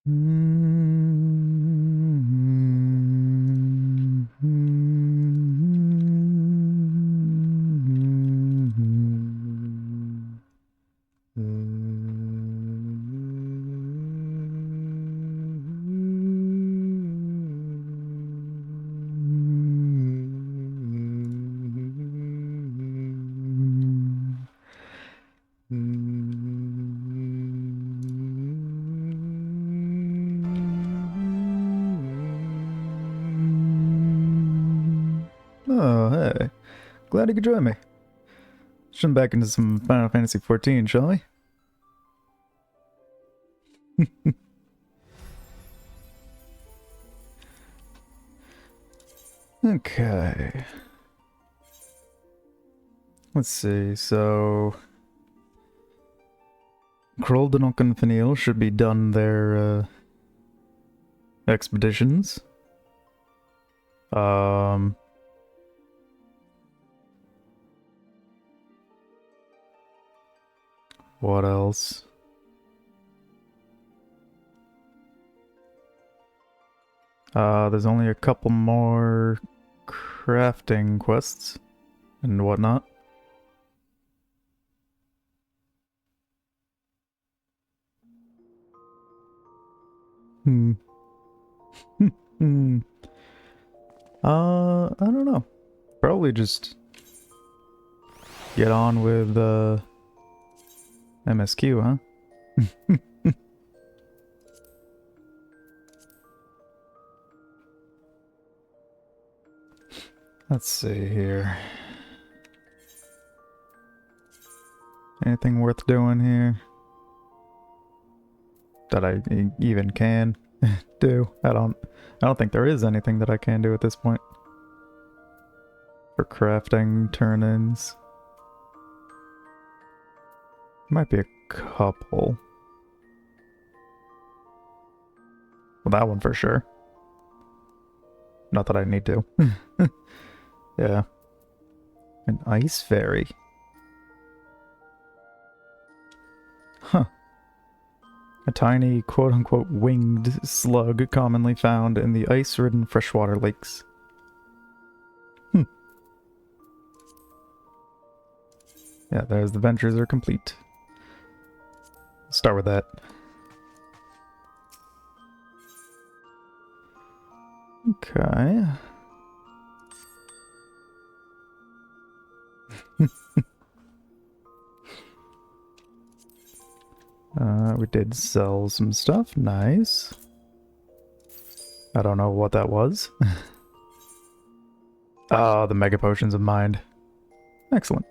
Oh, hey. Glad you could join me. Jump back into some Final Fantasy XIV, shall we? Okay. Let's see, so... Kroldenok and Finiel should be done their, expeditions. What else? There's only a couple more crafting quests and whatnot. Hmm. Hmm. I don't know. Probably just get on with, MSQ, huh? Let's see here. Anything worth doing here? That I even can do? I don't think there is anything that I can do at this point. For crafting turn-ins. Might be a couple. Well, that one for sure. Not that I need to. Yeah. An ice fairy. Huh. A tiny, quote-unquote, winged slug commonly found in the ice-ridden freshwater lakes. Yeah, there's the ventures are complete. Start with that. Okay. We did sell some stuff. Nice. I don't know what that was. Ah, the Mega Potions of Mind. Excellent.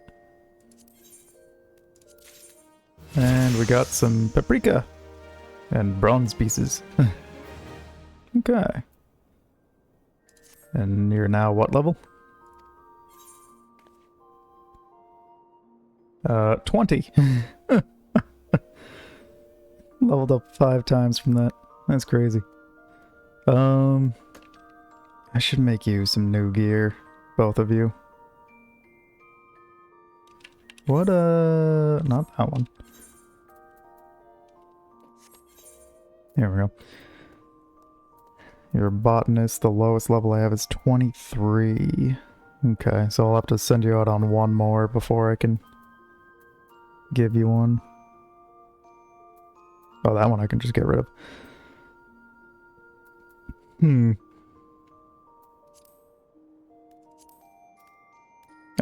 And we got some paprika. And bronze pieces. Okay. And you're now what level? 20. Leveled up 5 times from that. That's crazy. I should make you some new gear. Both of you. What, not that one. Here we go. You're a botanist. The lowest level I have is 23. Okay, so I'll have to send you out on one more before I can give you one. Oh, that one I can just get rid of.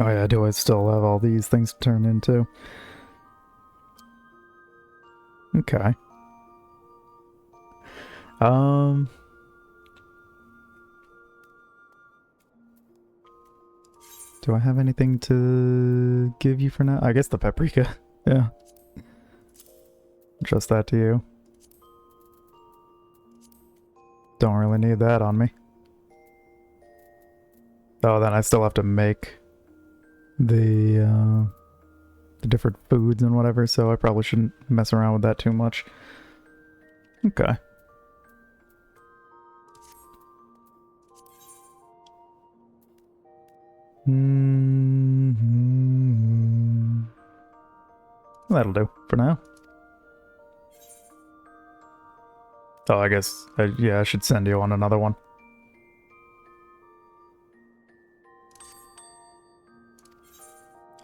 Oh yeah, do I still have all these things to turn into? Okay. Do I have anything to give you for now? I guess the paprika. Yeah. Just that to you. Don't really need that on me. Oh, then I still have to make the different foods and whatever, so I probably shouldn't mess around with that too much. Okay. That'll do for now. Oh, I guess, yeah, I should send you on another one.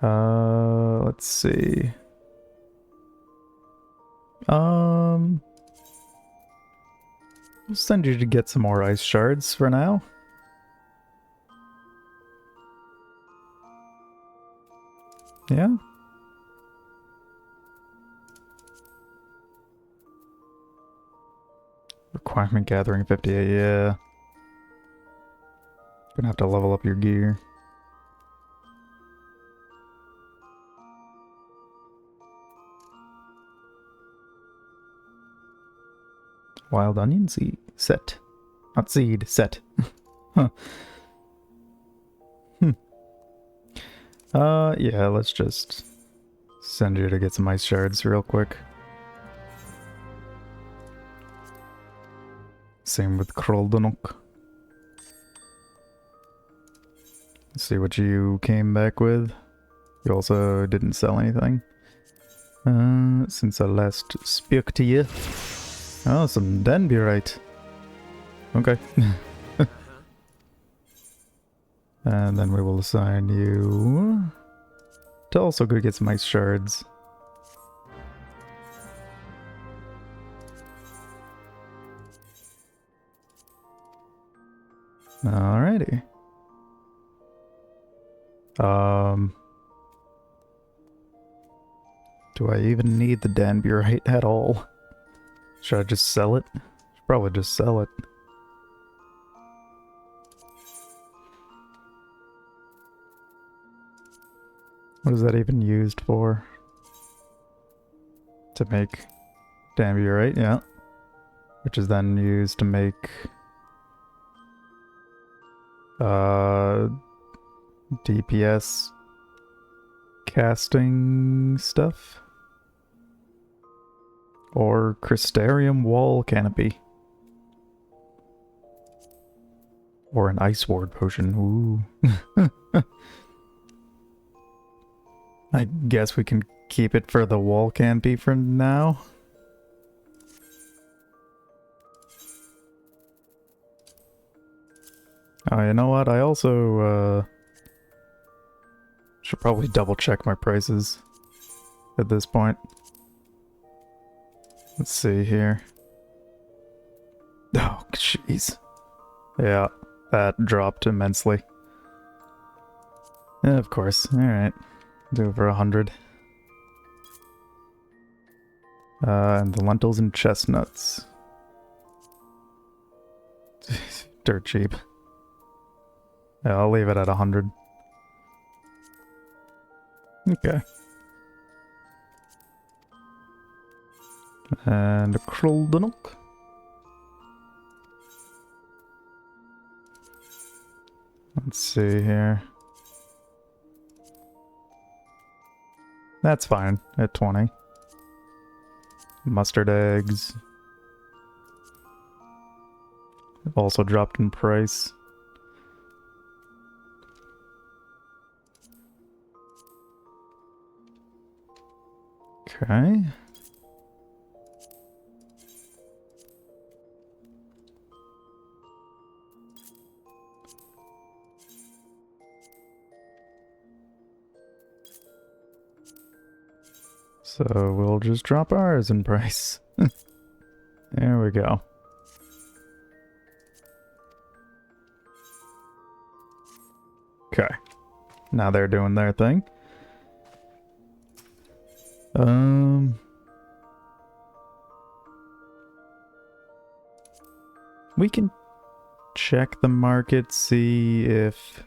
Let's see. I'll send you to get some more ice shards for now. Yeah. Requirement gathering 58, yeah. Gonna have to level up your gear. Wild onion seed set. Not seed, set. Huh. Yeah, let's just send you to get some ice shards real quick. Same with Kroldonok. Let's see what you came back with. You also didn't sell anything. Since I last spoke to you. Oh, some Denburite. Okay. And then we will assign you to also go get some ice shards. Alrighty. Do I even need the Danburite at all? Should I just sell it? Should probably just sell it. What is that even used for? To make Danburite, yeah. Which is then used to make DPS casting stuff. Or Crystarium wall canopy. Or an ice ward potion. Ooh. I guess we can keep it for the wall canopy for now. Oh, you know what? I also should probably double check my prices at this point. Let's see here. Oh, jeez. Yeah, that dropped immensely. Yeah, of course. Alright. Do it for 100. And the lentils and chestnuts. Dirt cheap. Yeah, I'll leave it at 100. Okay. And a Kroldonok. Let's see here. That's fine at 20. Mustard eggs. Also dropped in price. Okay. So we'll just drop ours in price. There we go. Okay. Now they're doing their thing. We can check the market, see if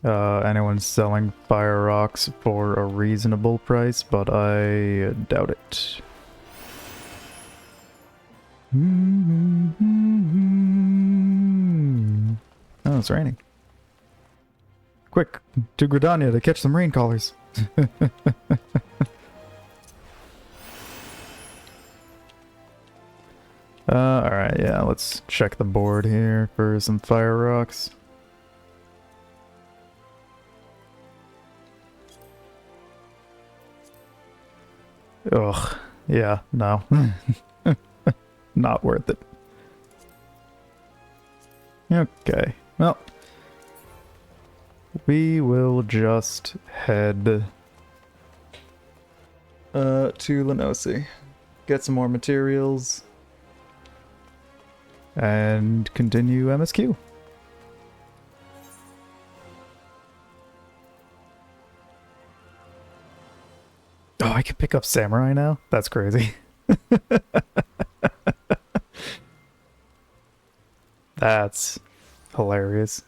anyone's selling fire rocks for a reasonable price, but I doubt it. Oh, it's raining. Quick, to Gridania to catch some rain callers. Alright, yeah, let's check the board here for some fire rocks. Ugh, yeah, no. Not worth it. Okay, well, we will just head to Lenosi, get some more materials, and continue MSQ. Oh, I can pick up Samurai now? That's crazy. That's hilarious.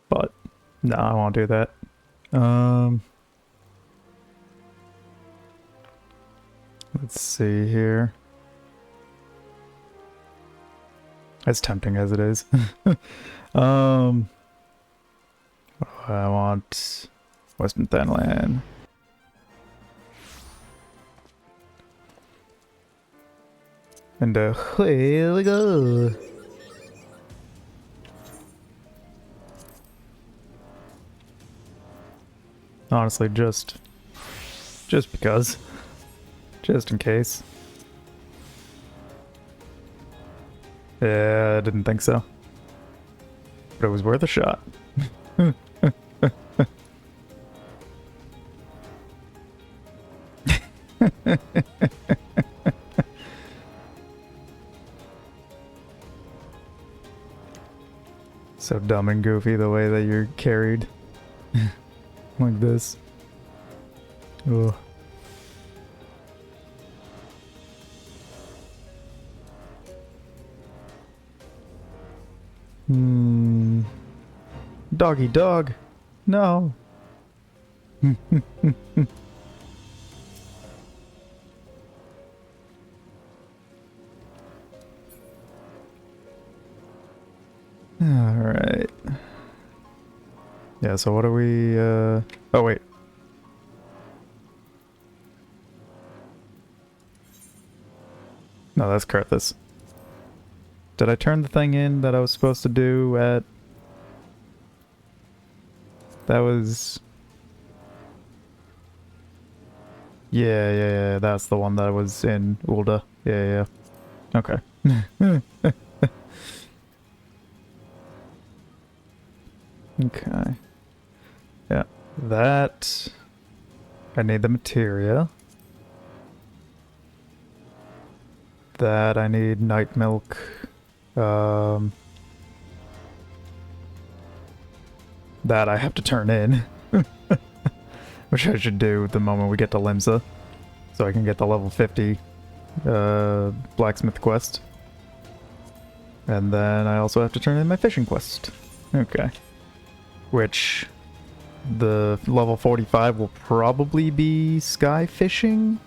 But, no, I won't do that. Let's see here. As tempting as it is. I want Western Thailand. And here we go. Honestly, just because. Just in case. Yeah, I didn't think so. But it was worth a shot. So dumb and goofy the way that you're carried. Like this. Ugh. Doggy dog. No. Alright. Yeah, so what are we, oh wait. No, that's Karthus. Did I turn the thing in that I was supposed to do at... That was... Yeah, that's the one that was in Ulda. Yeah. Okay. Okay. Yeah, that... I need the materia. That I need night milk. That I have to turn in. Which I should do the moment we get to Limsa. So I can get the level 50 blacksmith quest. And then I also have to turn in my fishing quest. Okay. Which the level 45 will probably be sky fishing,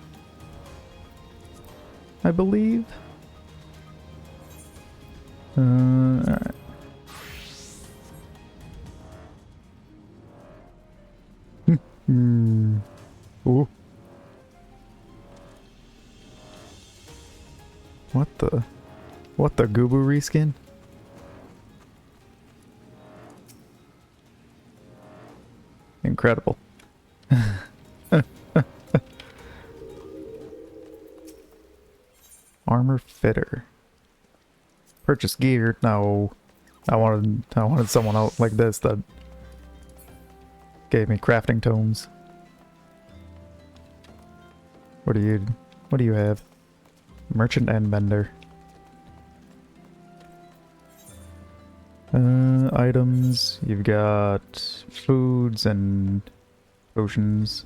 I believe. Alright. Ooh. What the Goobu reskin? Incredible. Armor fitter. Purchase gear? No. I wanted someone out like this that gave me crafting tomes. What do you have? Merchant and Mender. Items. You've got foods and potions.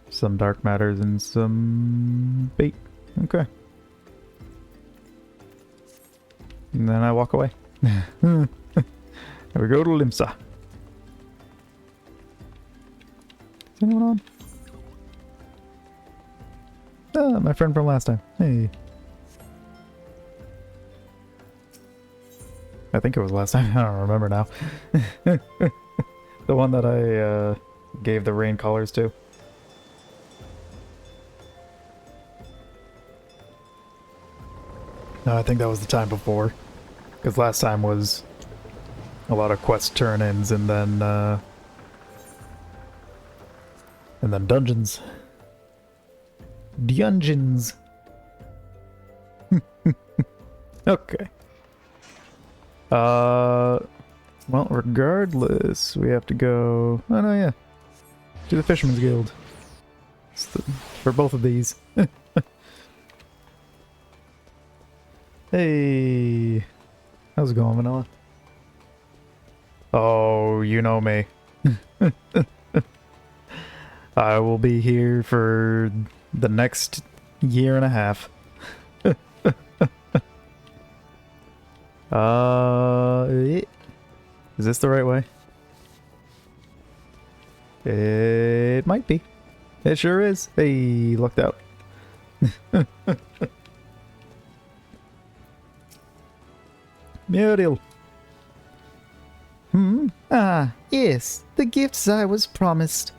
Some dark matters and some bait. Okay. And then I walk away. And we go to Limsa. Is anyone on? Ah, my friend from last time. Hey. I think it was last time. I don't remember now. The one that I gave the rain colors to. No, I think that was the time before. Because last time was a lot of quest turn-ins and then dungeons. Dungeons! Okay. Well, regardless, we have to go... Oh, no, yeah. To the Fisherman's Guild. For both of these. Hey. How's it going, Vanilla? Oh, you know me. I will be here for the next year and a half. Is this the right way? It might be. It sure is. Hey, lucked out. Muriel. Ah, yes, the gifts I was promised.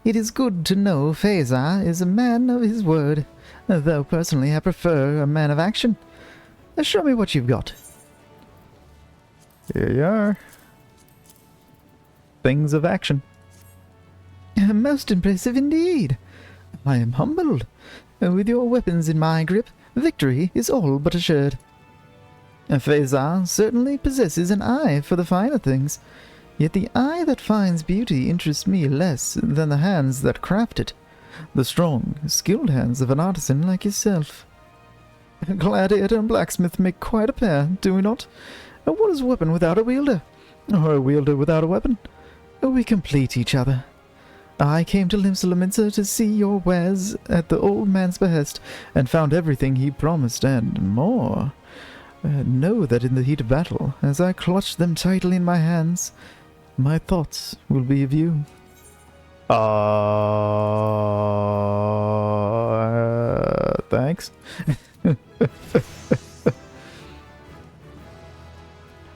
It is good to know Phasar is a man of his word, though personally I prefer a man of action. Show me what you've got. Here you are. Things of action. Most impressive indeed. I am humbled. With your weapons in my grip, victory is all but assured. Phasar certainly possesses an eye for the finer things, yet the eye that finds beauty interests me less than the hands that craft it, the strong, skilled hands of an artisan like yourself. Gladiator and blacksmith make quite a pair, do we not? What is a weapon without a wielder? Or a wielder without a weapon? We complete each other. I came to Limsa to see your wares at the old man's behest, and found everything he promised and more. Know that in the heat of battle, as I clutch them tightly in my hands, my thoughts will be of you. Thanks.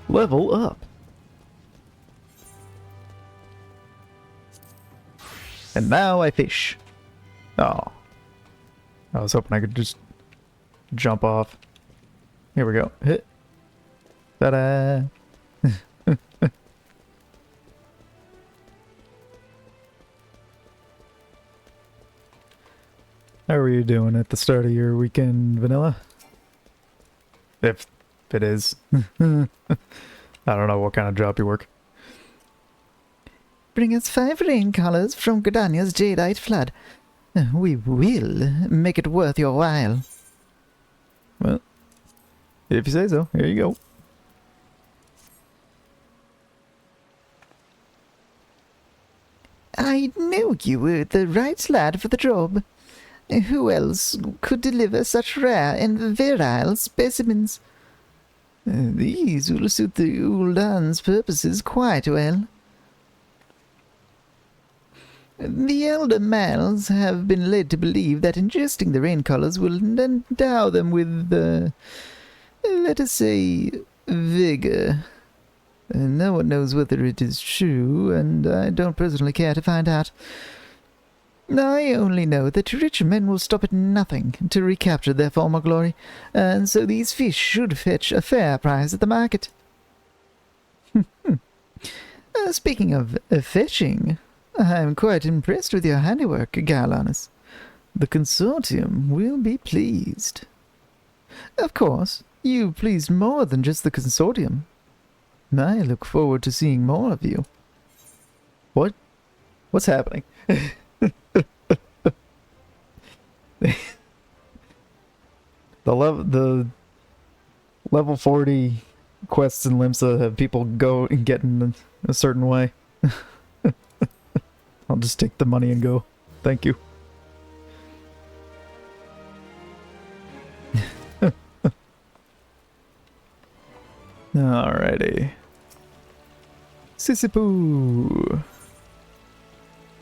Level up. And now I fish. Oh. I was hoping I could just jump off. Here we go. Hit. Ta-da! How are you doing at the start of your weekend, Vanilla? If it is. I don't know what kind of job you work. Bring us 5 rain colors from Gridania's jadeite flood. We will make it worth your while. Well, if you say so, here you go. I knew you were the right lad for the job. Who else could deliver such rare and virile specimens? These will suit the Uldan's purposes quite well. The elder males have been led to believe that ingesting the rain colors will endow them with, let us say, vigor. No one knows whether it is true, and I don't personally care to find out. I only know that rich men will stop at nothing to recapture their former glory, and so these fish should fetch a fair price at the market. Speaking of fetching, I'm quite impressed with your handiwork, Galanus. The consortium will be pleased. Of course, you pleased more than just the consortium. I look forward to seeing more of you. What? What's happening? The level 40 quests in Limsa have people go and get in a certain way. I'll just take the money and go. Thank you. Alrighty. Sissipoo.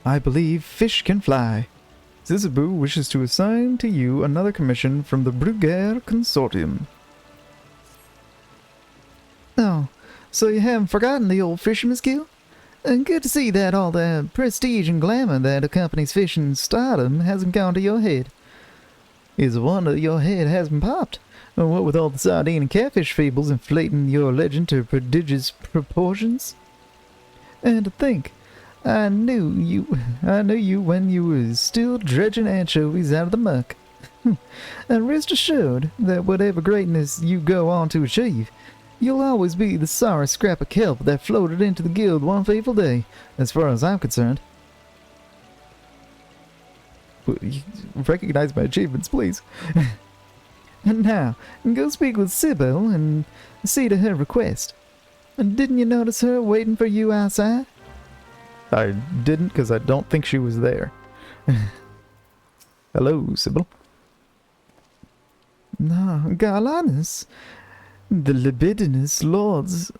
I believe fish can fly. Sissipoo wishes to assign to you another commission from the Bruguer Consortium. Oh, so you haven't forgotten the old Fisherman's Guild? Good to see that all the prestige and glamour that accompanies fishing stardom hasn't gone to your head. It's a wonder your head hasn't popped. What with all the sardine and catfish fables inflating your legend to prodigious proportions. And to think, I knew you when you were still dredging anchovies out of the muck. And rest assured that whatever greatness you go on to achieve, you'll always be the sorry scrap of kelp that floated into the guild one fateful day, as far as I'm concerned. Recognize my achievements, please. And now, go speak with Sybil and see to her request. And didn't you notice her waiting for you outside? I didn't, because I don't think she was there. Hello, Sybil. No, Garlanus, the libidinous lords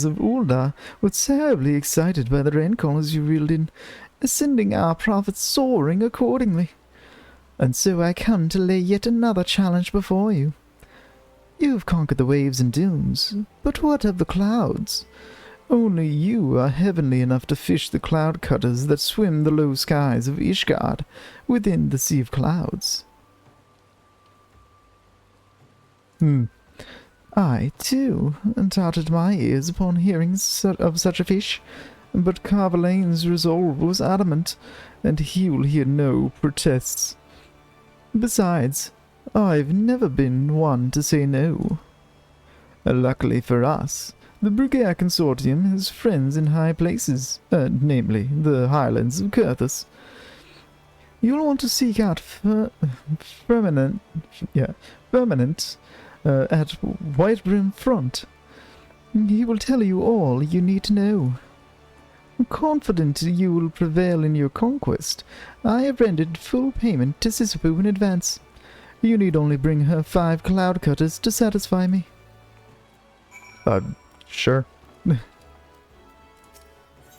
of Uldar were terribly excited by the rancors you reeled in, sending our profits soaring accordingly. And so I come to lay yet another challenge before you. You've conquered the waves and dunes, but what of the clouds? Only you are heavenly enough to fish the cloud cutters that swim the low skies of Ishgard within the Sea of Clouds. I, too, dotted my ears upon hearing of such a fish, but Carvelane's resolve was adamant, and he will hear no protests. Besides, I've never been one to say no. Luckily for us, the Brugere Consortium has friends in high places, namely the Highlands of Kurthus. You'll want to seek out Firmament at Whitebrim Front. He will tell you all you need to know. Confident you will prevail in your conquest, I have rendered full payment to Sisyphus in advance. You need only bring her 5 cloud cutters to satisfy me. Sure.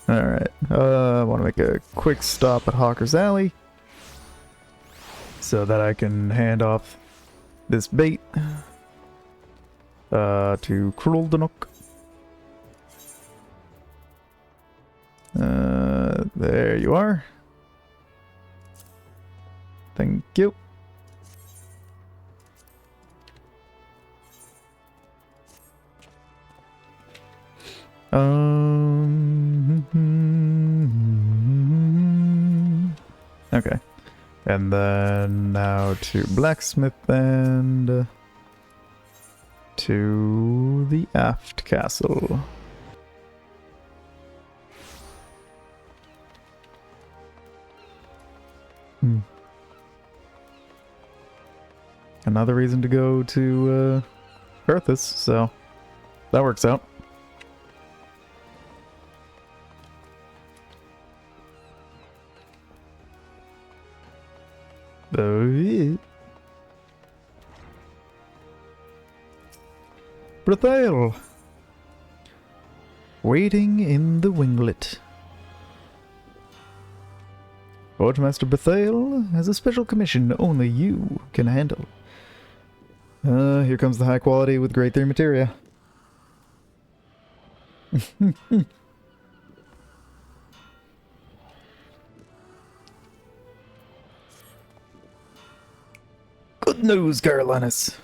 Alright, I want to make a quick stop at Hawker's Alley so that I can hand off this bait to Kruldanuk. There you are. Thank you. Okay. And then now to Blacksmith and to the Aft Castle. Another reason to go to Kurthus, so that works out. Brethael! Waiting in the winglet. Forgemaster Brethael has a special commission only you can handle. Here comes the high quality with grade 3 materia. Good news, Garlanus.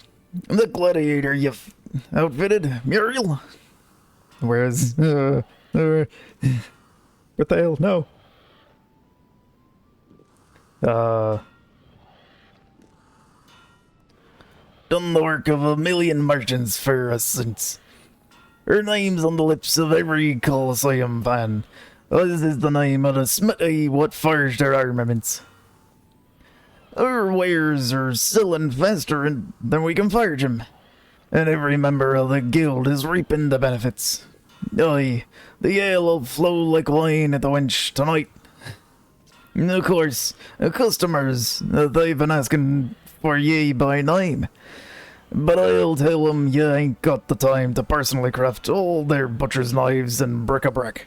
The gladiator you've outfitted, Muriel. Whereas, Brethael, no. Done the work of 1,000,000 merchants for us since. Her name's on the lips of every Colosseum fan. This is the name of the smithy what forged her armaments. Her wares are selling faster than we can forge 'em, and every member of the guild is reaping the benefits. Aye, the ale will flow like wine at the wench tonight. Of course, customers, they've been asking for ye by name, but I'll tell 'em you ain't got the time to personally craft all their butcher's knives and bric-a-brac.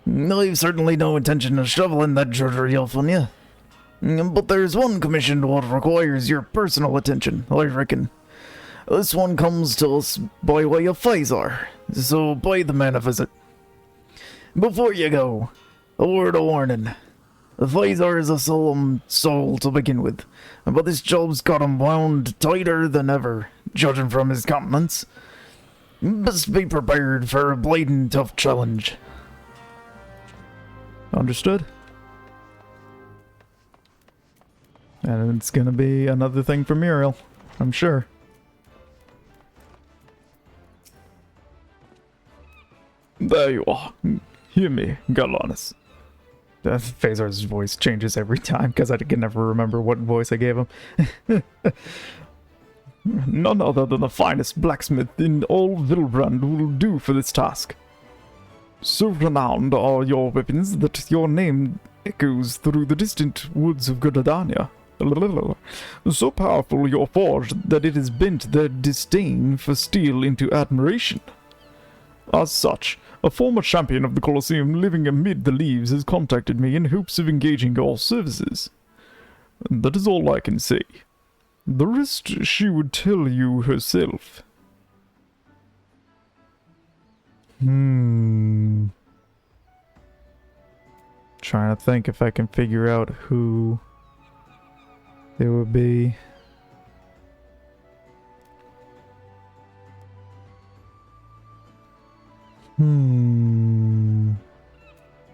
I've certainly no intention of shoveling that drudgery off on you. But there's one commission what requires your personal attention, I reckon. This one comes to us by way of Phasar, so pay the man a visit. Before you go, a word of warning. Phasar is a solemn soul to begin with, but this job's got him wound tighter than ever, judging from his countenance. Best be prepared for a blading tough challenge. Understood. And it's gonna be another thing for Muriel, I'm sure. There you are. Hear me, Galanis. Phasar's voice changes every time because I can never remember what voice I gave him. None other than the finest blacksmith in all Vilbrand will do for this task. So renowned are your weapons that your name echoes through the distant woods of Gordania. So powerful your forge that it has bent their disdain for steel into admiration. As such, a former champion of the Colosseum living amid the leaves has contacted me in hopes of engaging your services. That is all I can say. The rest she would tell you herself. Trying to think if I can figure out who it would be.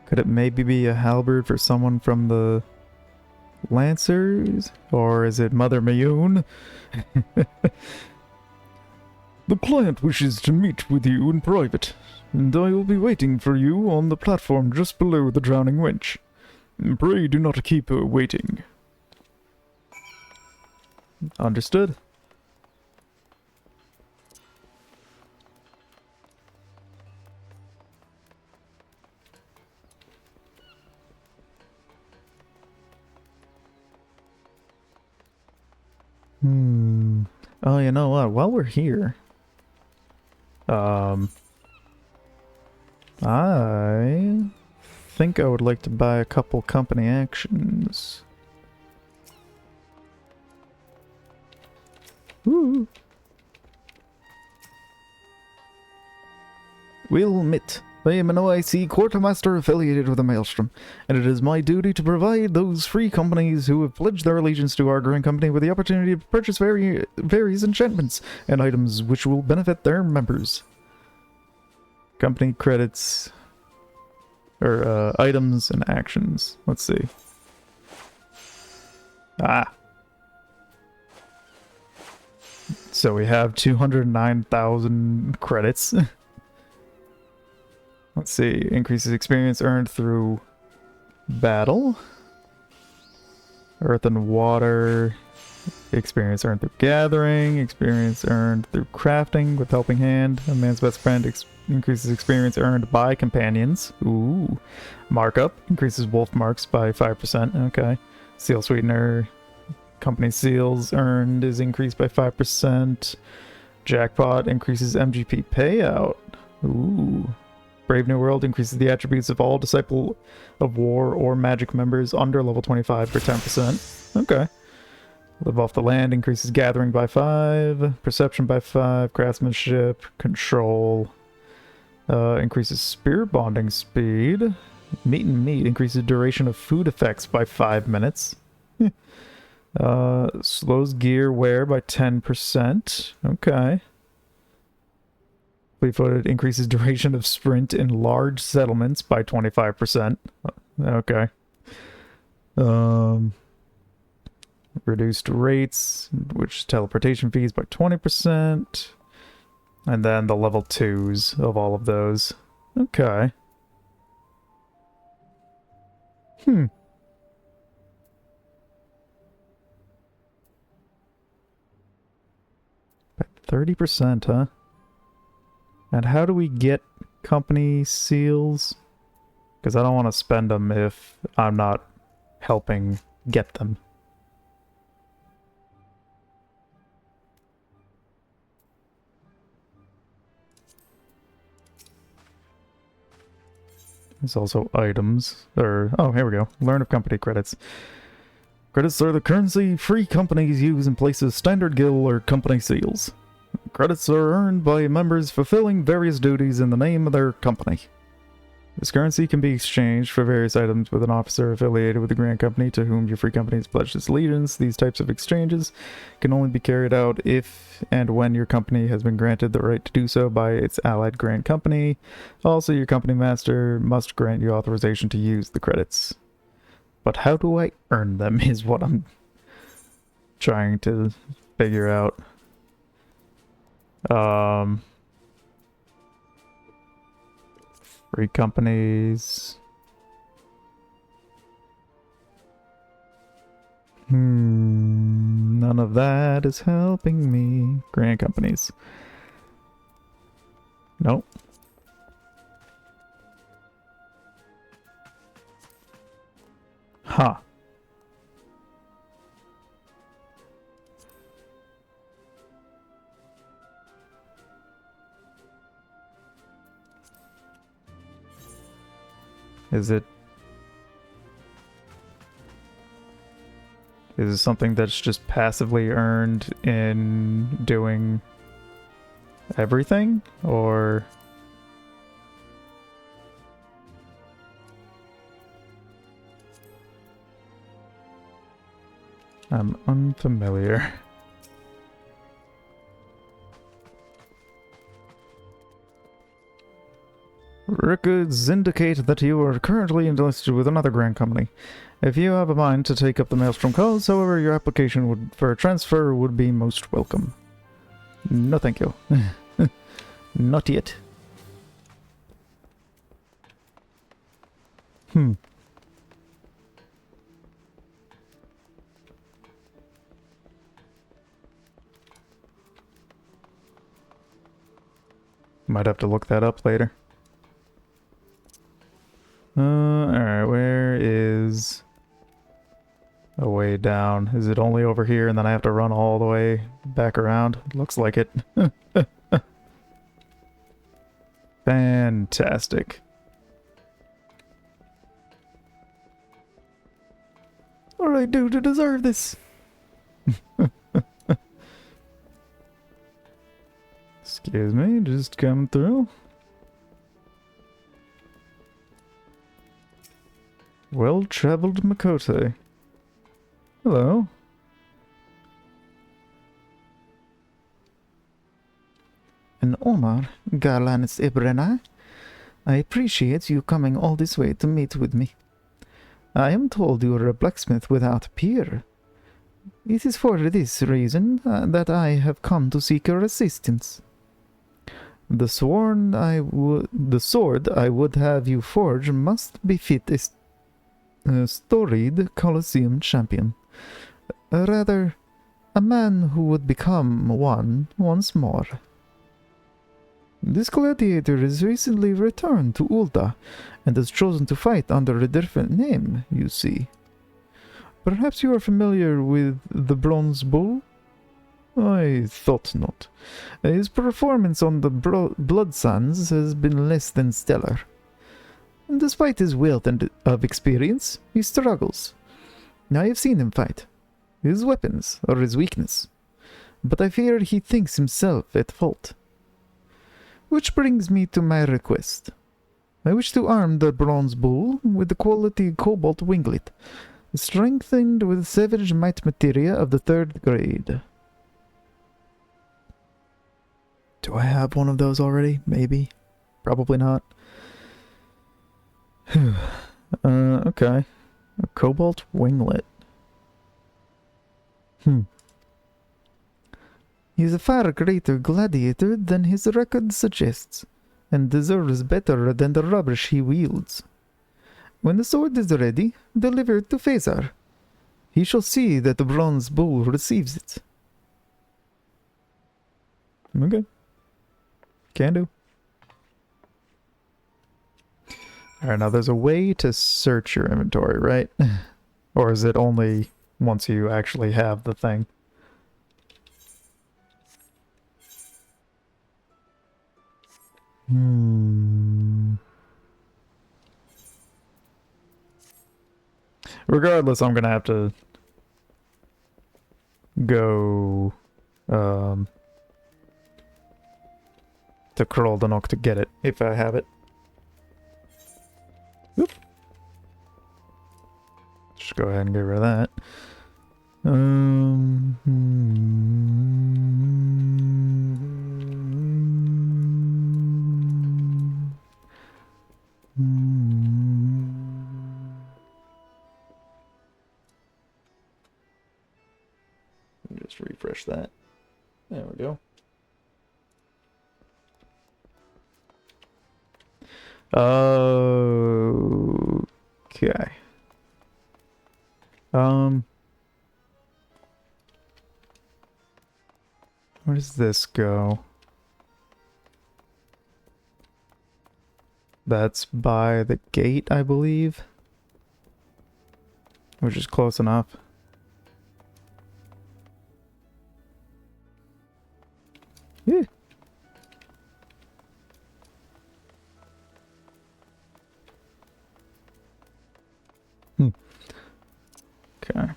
Could it maybe be a halberd for someone from the Lancers? Or is it Mother Mayune? The client wishes to meet with you in private, and I will be waiting for you on the platform just below the Drowning Wench. Pray do not keep her waiting. Understood. Oh, you know what? While we're here, I think I would like to buy a couple company actions. Woo! Will Mitt. I am an OIC quartermaster affiliated with the Maelstrom, and it is my duty to provide those free companies who have pledged their allegiance to our green company with the opportunity to purchase various enchantments and items which will benefit their members. Company credits, or items and actions. Let's see. So we have 209,000 credits. Let's see, increases experience earned through battle, earth and water, experience earned through gathering, experience earned through crafting with helping hand, a man's best friend increases experience earned by companions. Ooh, markup increases wolf marks by 5%. Okay, seal sweetener, company seals earned is increased by 5%. Jackpot increases MGP payout. Ooh. Brave New World increases the attributes of all Disciple of War or Magic members under level 25 for 10%. Okay. Live Off the Land increases Gathering by 5, Perception by 5, Craftsmanship, Control, increases Spirit Bonding speed. Meat and Meat increases duration of food effects by 5 minutes. Slows gear wear by 10%. Okay. Fleet-footed increases duration of sprint in large settlements by 25%. Okay. Reduced rates, which teleportation fees by 20%. And then the level 2s of all of those. Okay. By 30%, huh? And how do we get company seals? Because I don't want to spend them if I'm not helping get them. There's also items. Oh, here we go. Learn of company credits. Credits are the currency free companies use in place of standard guild or company seals. Credits are earned by members fulfilling various duties in the name of their company. This currency can be exchanged for various items with an officer affiliated with the Grand Company to whom your free company has pledged its allegiance. These types of exchanges can only be carried out if and when your company has been granted the right to do so by its allied Grand Company. Also, your company master must grant you authorization to use the credits. But how do I earn them is what I'm trying to figure out. Free companies. None of that is helping me. Grant companies. Nope. Huh. Is it something that's just passively earned in doing everything, or I'm unfamiliar. Records indicate that you are currently enlisted with another grand company. If you have a mind to take up the Maelstrom cause, however, your application for a transfer would be most welcome. No thank you. Not yet. Might have to look that up later. Alright, where is a way down? Is it only over here and then I have to run all the way back around? Looks like it. Fantastic. What do I do to deserve this? Excuse me, just coming through. Well-traveled Makote. Hello. An honor, Garlanus Ibrena. I appreciate you coming all this way to meet with me. I am told you are a blacksmith without peer. It is for this reason that I have come to seek your assistance. The sword I would have you forge must befit a storied Colosseum champion. Rather, a man who would become one once more. This gladiator has recently returned to Ulta and has chosen to fight under a different name, you see. Perhaps you are familiar with the Bronze Bull? I thought not. His performance on the Blood Sands has been less than stellar. Despite his wealth of experience, he struggles. I have seen him fight. His weapons are his weakness, but I fear he thinks himself at fault. Which brings me to my request. I wish to arm the Bronze Bull with the quality Cobalt Winglet, strengthened with Savage Might materia of the 3rd grade. Do I have one of those already? Maybe. Probably not. Okay. A Cobalt Winglet. He is a far greater gladiator than his record suggests, and deserves better than the rubbish he wields. When the sword is ready, deliver it to Phasar. He shall see that the Bronze Bull receives it. Okay. Can do. Alright, now there's a way to search your inventory, right? Or is it only once you actually have the thing? Regardless, I'm gonna have to go to Kroldanok to get it, if I have it. Oop. Just go ahead and get rid of that. Let's refresh that. There we go. Okay. Where does this go? That's by the gate, I believe. Which is close enough. Yeah. Okay.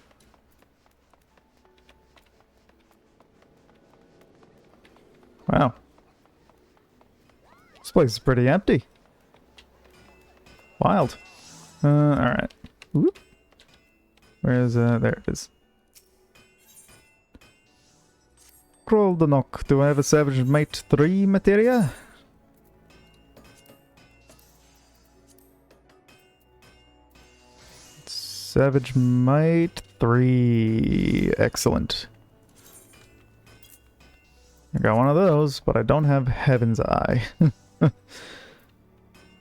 Wow. This place is pretty empty. Wild. Alright. Whoop. Where is, there it is. Crawl the knock. Do I have a Savage Mate 3 materia? Savage Mate 3. Excellent. I got one of those, but I don't have Heaven's Eye.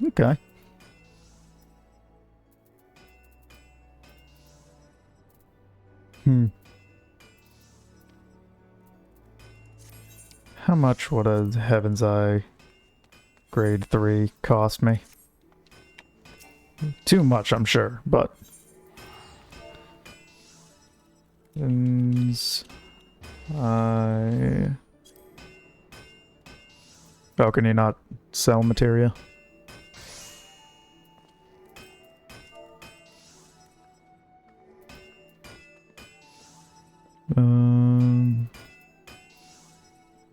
Okay. How much would a Heaven's Eye grade 3 cost me? Too much, I'm sure, but... Heaven's Eye... Oh, can you not sell materia?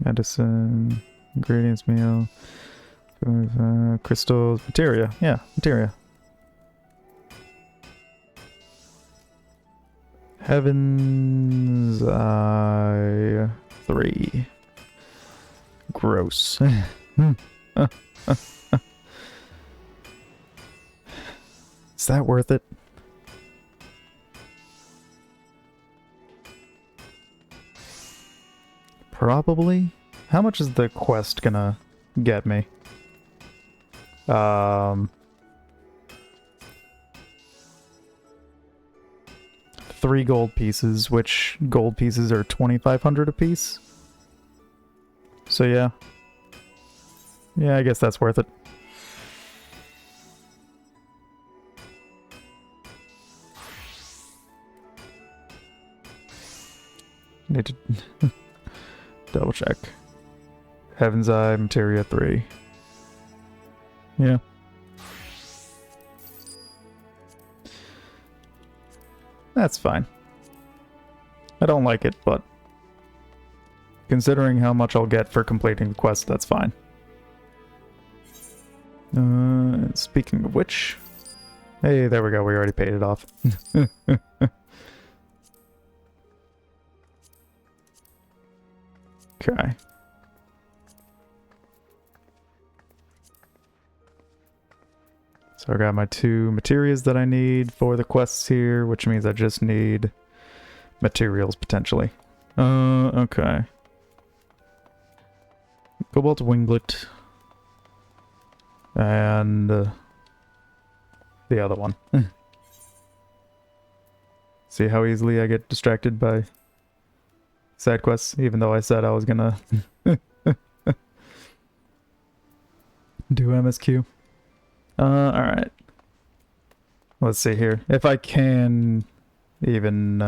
Medicine, ingredients, meal, crystals, materia. Yeah, materia. Heaven's Eye 3. Gross. Is that worth it? Probably. How much is the quest gonna get me? 3 gold pieces, which gold pieces are 2,500 a piece. So yeah. Yeah, I guess that's worth it. Need to double check. Heaven's Eye, Materia 3. Yeah. That's fine. I don't like it, but considering how much I'll get for completing the quest, that's fine. Speaking of which... Hey, there we go, we already paid it off. Okay. So I got my 2 materials that I need for the quests here, which means I just need materials potentially. Okay. Cobalt Winglet. And the other one. See how easily I get distracted by side quests, even though I said I was gonna do MSQ. Alright. Let's see here. If I can even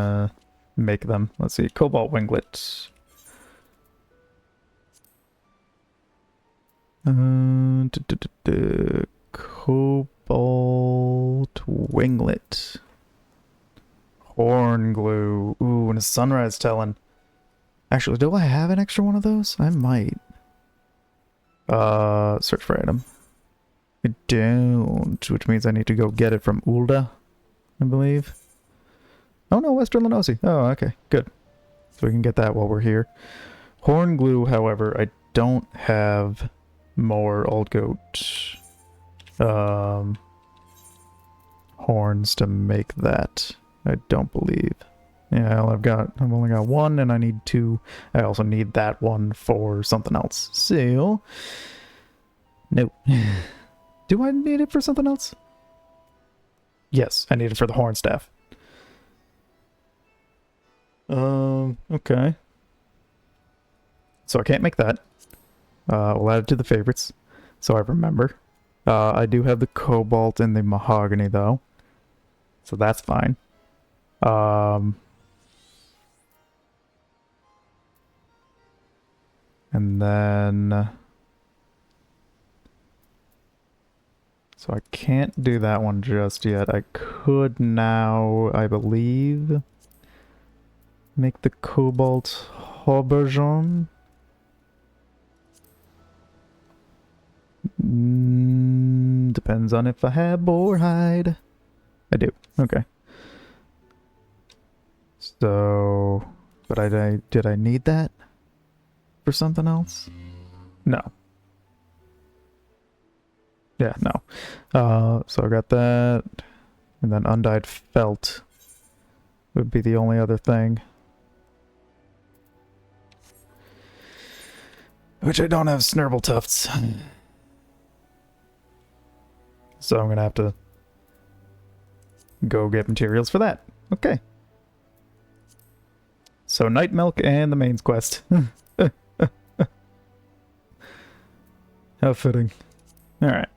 make them. Let's see. Cobalt Winglet. Cobalt Winglet. Horn glue. Ooh, and a sunrise telling. Actually, do I have an extra one of those? I might. Search for item. I don't, which means I need to go get it from Ulda, I believe. Oh no, Western Lenosi. Oh, okay, good. So we can get that while we're here. Horn glue, however, I don't have more old goat horns to make that. I don't believe. Yeah, I've only got one, and I need two. I also need that one for something else. So, no. Do I need it for something else? Yes, I need it for the horn staff. Okay. So I can't make that. We'll add it to the favorites, so I remember. I do have the cobalt and the mahogany, though. So that's fine. And then... So I can't do that one just yet. I could now, I believe, make the cobalt habergeon. Depends on if I have boar hide. I do. Okay. So, but did I need that for something else? No. Yeah, no. So I got that, and then undyed felt would be the only other thing. Which I don't have snurble tufts. So I'm gonna have to go get materials for that. Okay. So night milk and the mains quest. How fitting. Alright.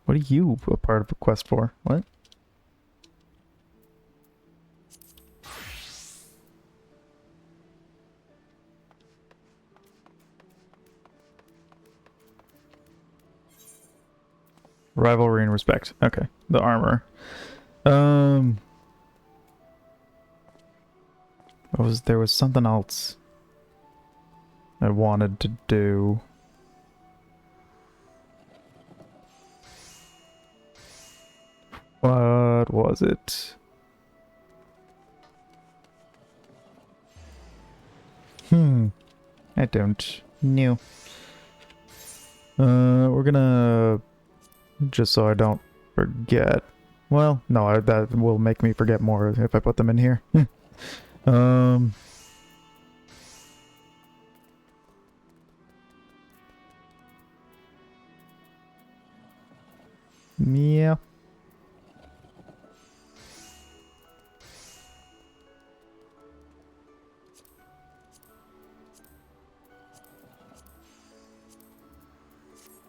What are you a part of a quest for? What? Rivalry and respect. Okay. The armor. There was something else I wanted to do. What was it? I don't know. We're gonna... Just so I don't forget. Well, no, that will make me forget more if I put them in here. Yeah.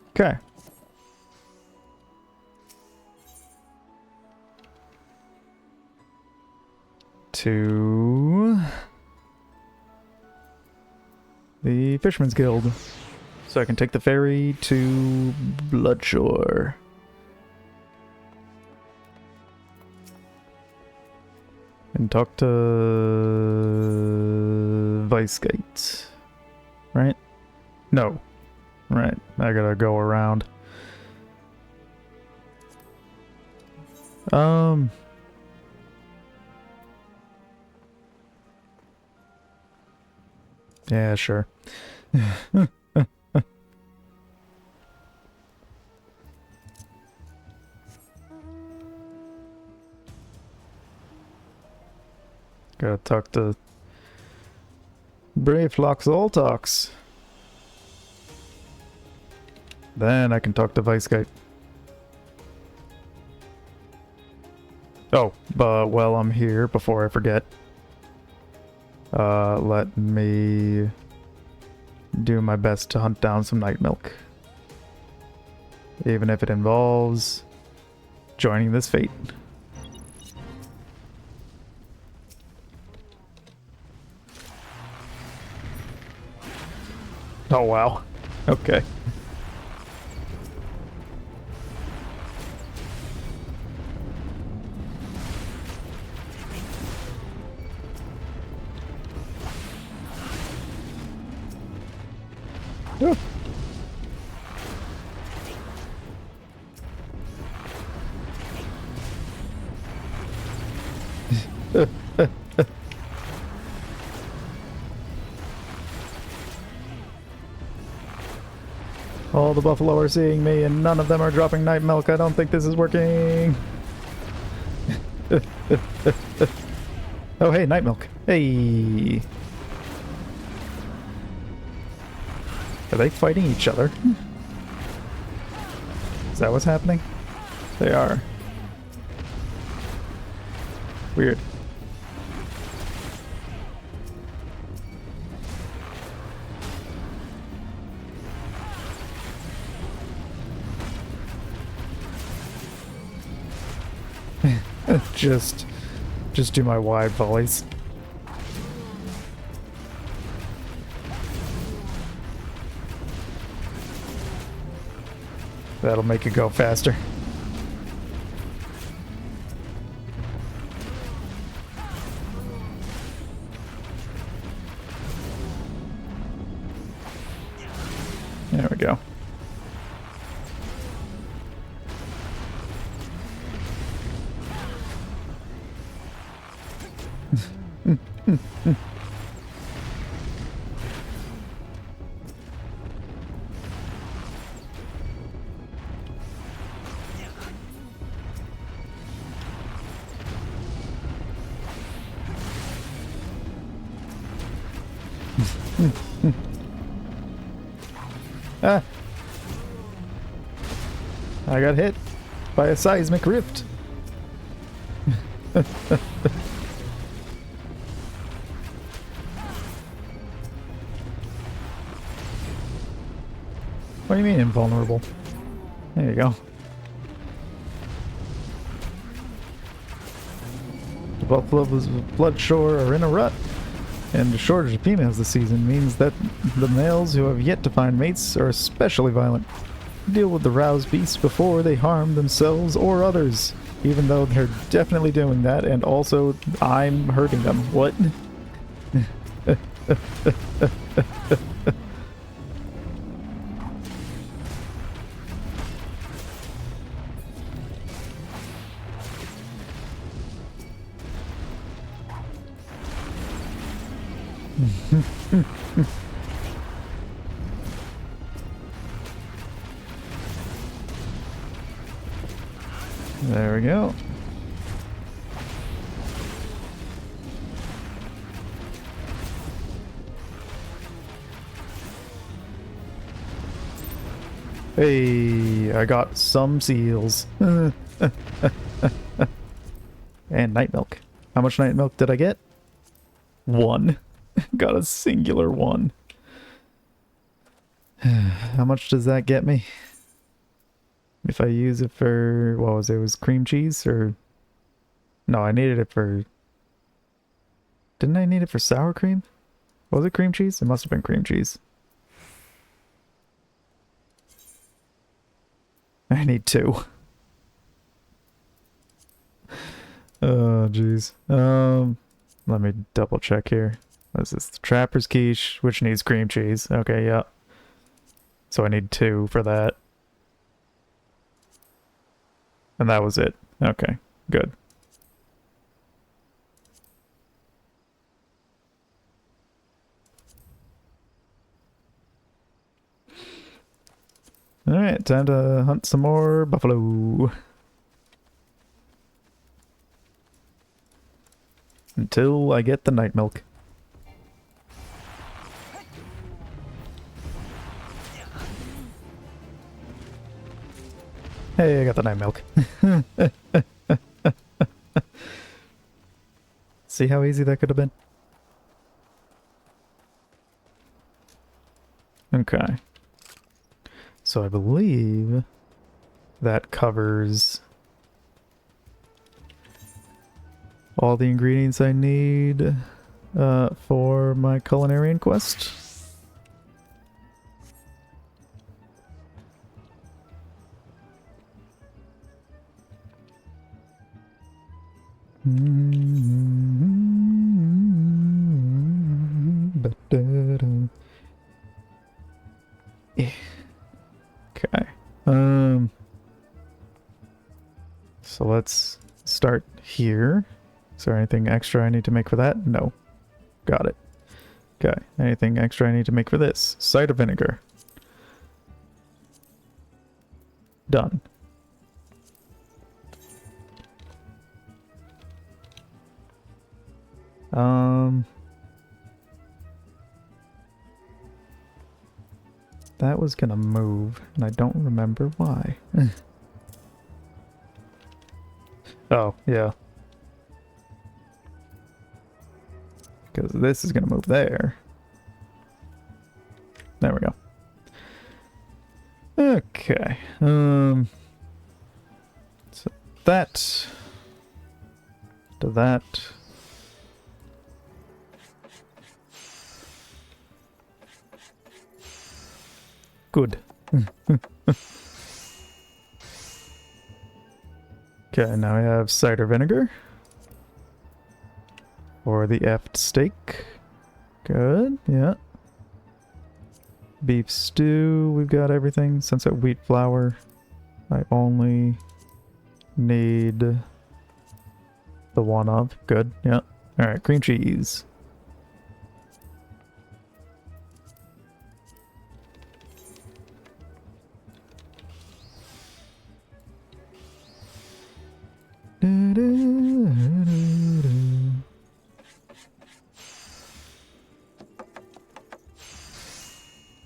Okay. To the Fisherman's Guild, so I can take the ferry to Bloodshore. And talk to Vicegate. Right? No. Right. I gotta go around. Yeah, sure. Gotta talk to Brave Flox Alltalks. Then I can talk to Vicegate. Oh, but while I'm here, before I forget, let me do my best to hunt down some night milk. Even if it involves joining this fate. Oh wow. Okay. All the buffalo are seeing me and none of them are dropping night milk. I don't think this is working. Oh, hey, night milk. Hey. Are they fighting each other? Is that what's happening? They are. Weird. Just do my wide volleys. That'll make it go faster. There we go. Ah! I got hit by a seismic rift. What do you mean invulnerable? There you go. The buffaloes of Bloodshore are in a rut, and the shortage of females this season means that the males who have yet to find mates are especially violent. Deal with the roused beasts before they harm themselves or others, even though they're definitely doing that, and also I'm hurting them. What? There we go. Hey, I got some seals. And night milk. How much night milk did I get? 1. Got a singular 1. How much does that get me? If I use it for, what was it? It was cream cheese or... No, I needed it for... Didn't I need it for sour cream? Was it cream cheese? It must have been cream cheese. I need 2. Oh, jeez. Let me double check here. What is this? The Trapper's Quiche, which needs cream cheese. Okay, yeah. So I need 2 for that. And that was it. Okay, good. Alright, time to hunt some more buffalo. Until I get the night milk. Hey, I got the night milk. See how easy that could have been? Okay. So I believe that covers all the ingredients I need for my culinarian quest. Yeah. Okay. So let's start here. Is there anything extra I need to make for that? No. Got it. Okay. Anything extra I need to make for this? Cider vinegar. Done. That was gonna move, and I don't remember why. Oh, yeah. Because this is gonna move there. There we go. Okay. So that to that. Good. Okay, now we have cider vinegar. Or the effed steak. Good, yeah. Beef stew, we've got everything. Sunset wheat flour. I only need the one of. Good, yeah. Alright, cream cheese.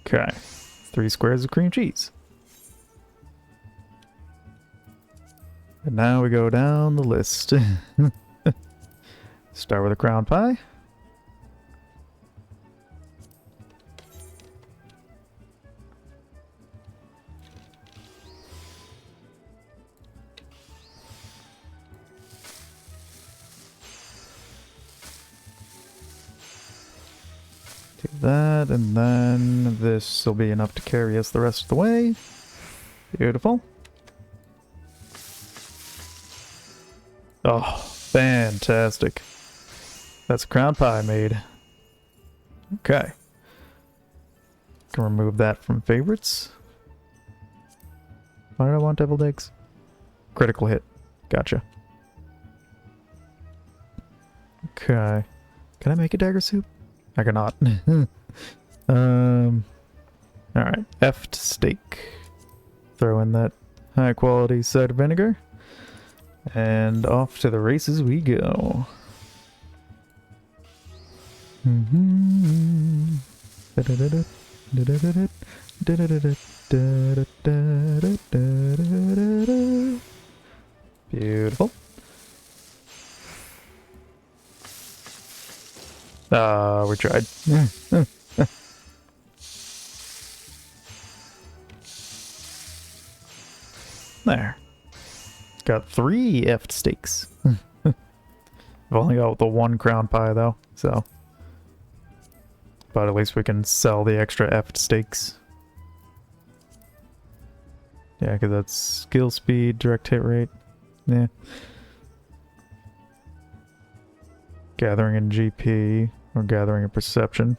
Okay, 3 squares of cream cheese. And now we go down the list. Start with a crown pie. Do that, and then this will be enough to carry us the rest of the way. Beautiful. Oh, fantastic. That's a crown pie made. Okay. Can remove that from favorites. Why did I want deviled eggs? Critical hit. Gotcha. Okay. Can I make a dagger soup? I cannot. Alright. Effed steak. Throw in that high quality cider vinegar. And off to the races we go. Beautiful. We tried. There. Got 3 effed steaks. I've only got the 1 crown pie though, so. But at least we can sell the extra effed steaks. Yeah, because that's skill speed, direct hit rate. Yeah. Gathering in GP, or gathering in perception.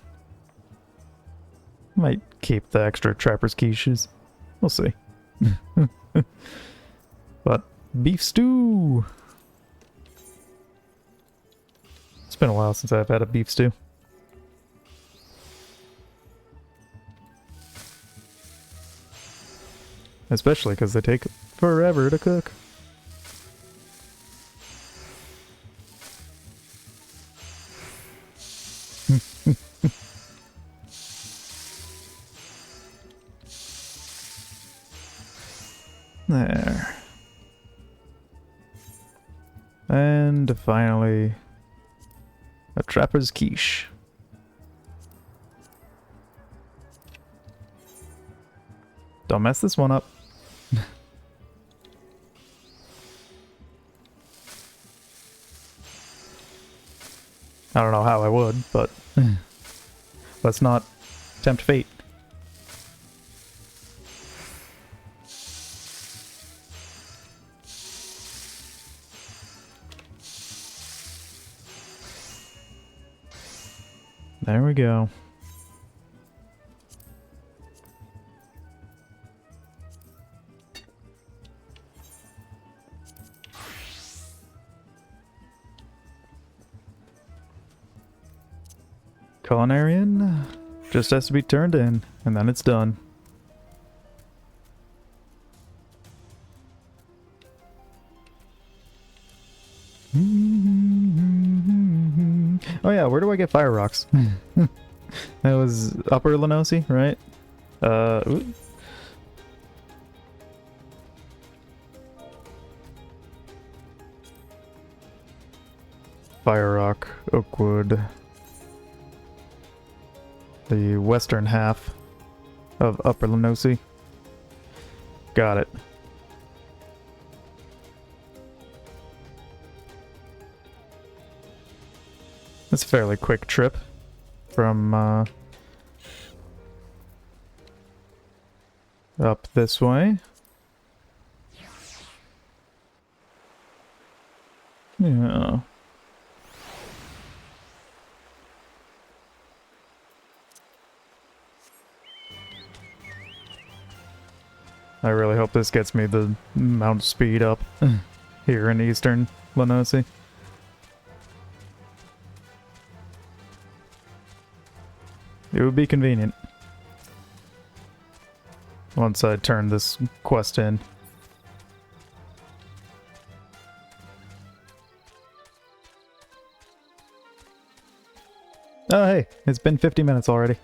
Might keep the extra trapper's quiches. We'll see. But beef stew! It's been a while since I've had a beef stew. Especially because they take forever to cook. There. And finally, a trapper's quiche. Don't mess this one up. I don't know how I would, but let's not tempt fate. There we go. Culinarian just has to be turned in, and then it's done. Oh yeah, where do I get fire rocks? That was Upper Lenosi, right? Ooh. Fire rock, Oakwood. The western half of Upper Lenosi. Got it. It's a fairly quick trip from up this way. Yeah. I really hope this gets me the amount of speed up here in Eastern Lenosi. It would be convenient once I turn this quest in. Oh hey, it's been 50 minutes already.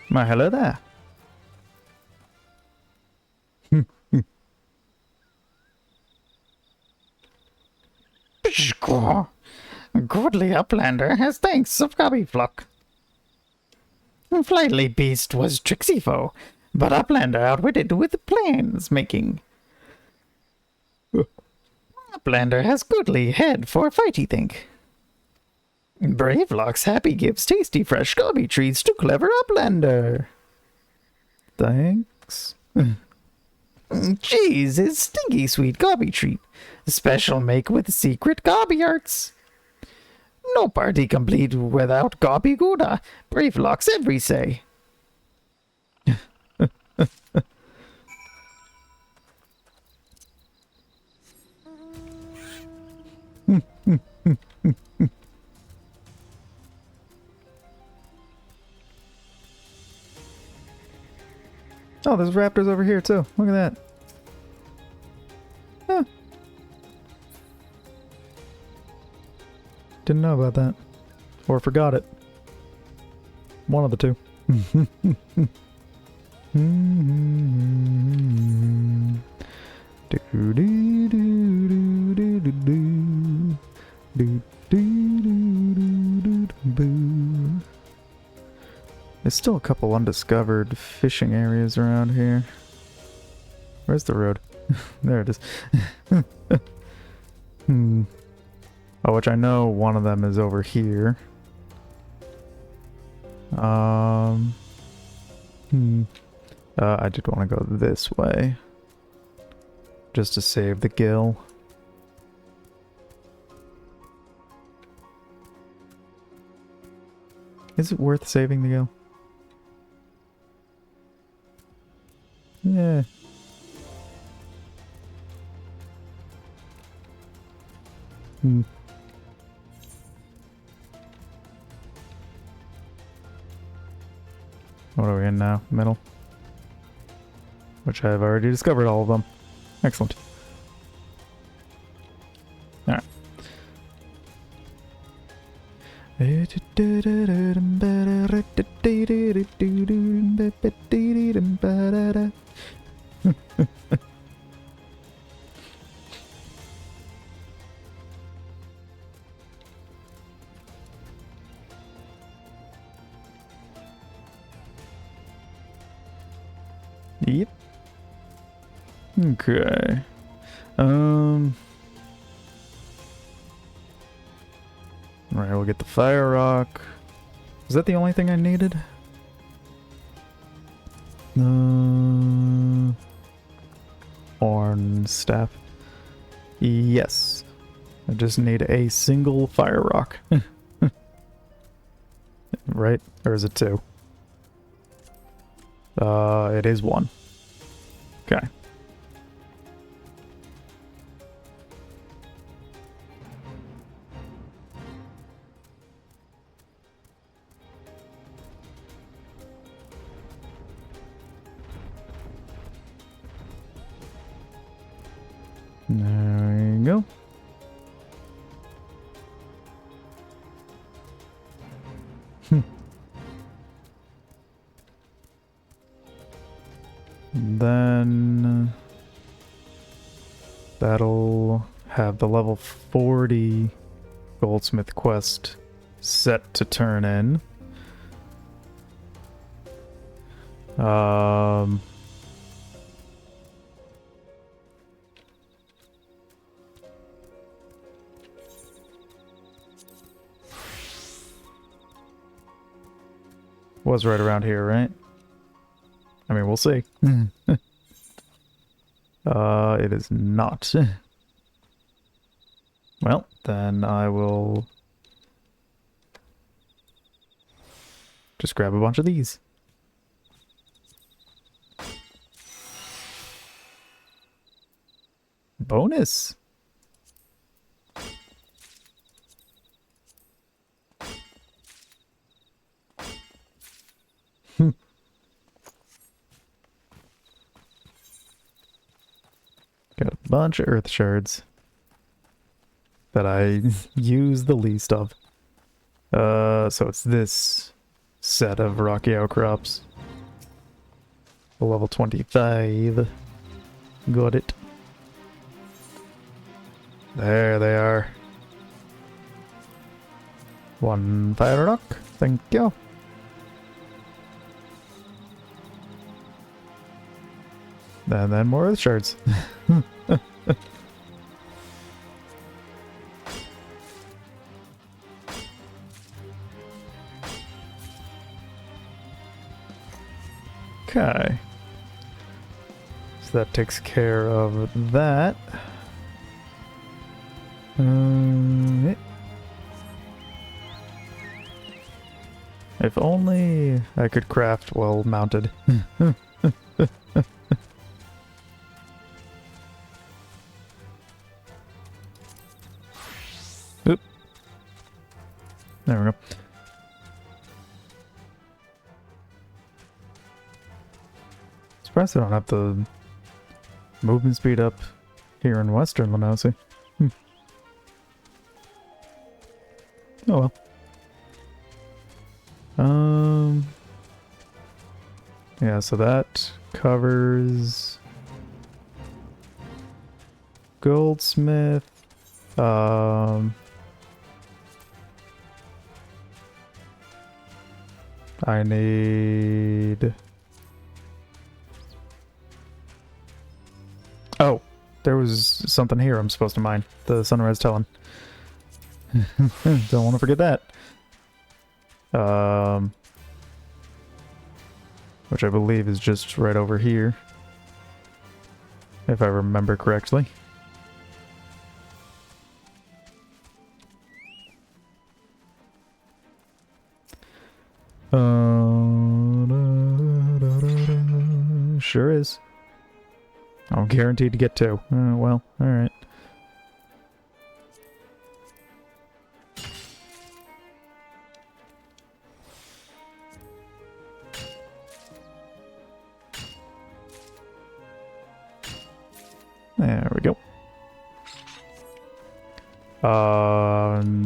My hello there. Goodly Uplander has thanks of Gobbyflock. Flightly beast was tricksy foe, but Uplander outwitted with plans making. Uplander has goodly head for fighty think. Bravelock's happy gives tasty fresh gobby treats to clever Uplander. Thanks. Cheese is stinky sweet gobby treat. Special make with secret gobby arts. No party complete without gobby gouda. Bravelocks every say. Oh, there's raptors over here too. Look at that. Huh. Didn't know about that. Or forgot it. One of the two. There's still a couple undiscovered fishing areas around here. Where's the road? There it is. Oh, which I know one of them is over here. I did want to go this way. Just to save the gill. Is it worth saving the gill? Yeah. What are we in now? Middle? Which I've already discovered all of them. Excellent. Alright. Yep. Okay. Alright, we'll get the fire rock. Is that the only thing I needed? Horn staff. Yes. I just need a single fire rock. Right? Or is it two? It is one. Okay. There you go. Then that'll have the level 40 goldsmith quest set to turn in. Was right around here, right? I mean, we'll see. It is not. Well, then I will just grab a bunch of these. Bonus. Got a bunch of earth shards that I use the least of. So it's this set of rocky outcrops. Level 25. Got it. There they are. One fire rock. Thank you. And then more earth shards. Okay. So that takes care of that. If only I could craft well mounted. Oop. There we go. Surprised I don't have the movement speed up here in Western Lenosi. Oh well. Yeah, so that covers goldsmith. I need... Oh, there was something here I'm supposed to mine. The Sunrise Talon. Don't want to forget that. Which I believe is just right over here. If I remember correctly. Sure is. I'm guaranteed to get two. Well, alright. There we go.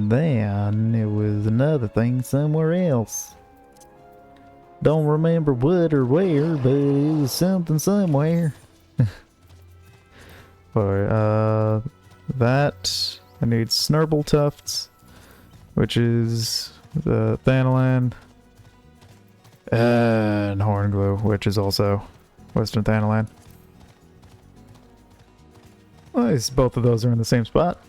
Then it was another thing somewhere else. Don't remember what or where, but it was something somewhere. But, that, I need Snurble Tufts, which is the Thanalan, and Hornglue, which is also Western Thanalan. Well, at least both of those are in the same spot.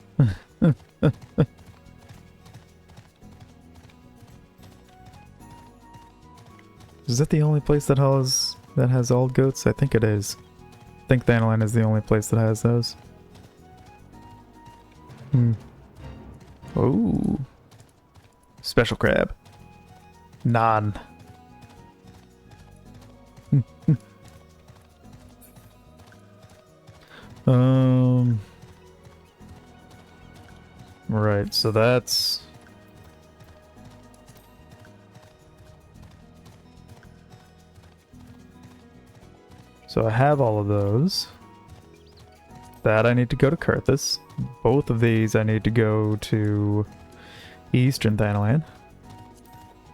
Is that the only place that has all goats? I think it is. I think Thanalan is the only place that has those. Ooh. Special crab. Non. Right, so that's... So I have all of those. That I need to go to Kurthus. Both of these I need to go to Eastern Thanalan.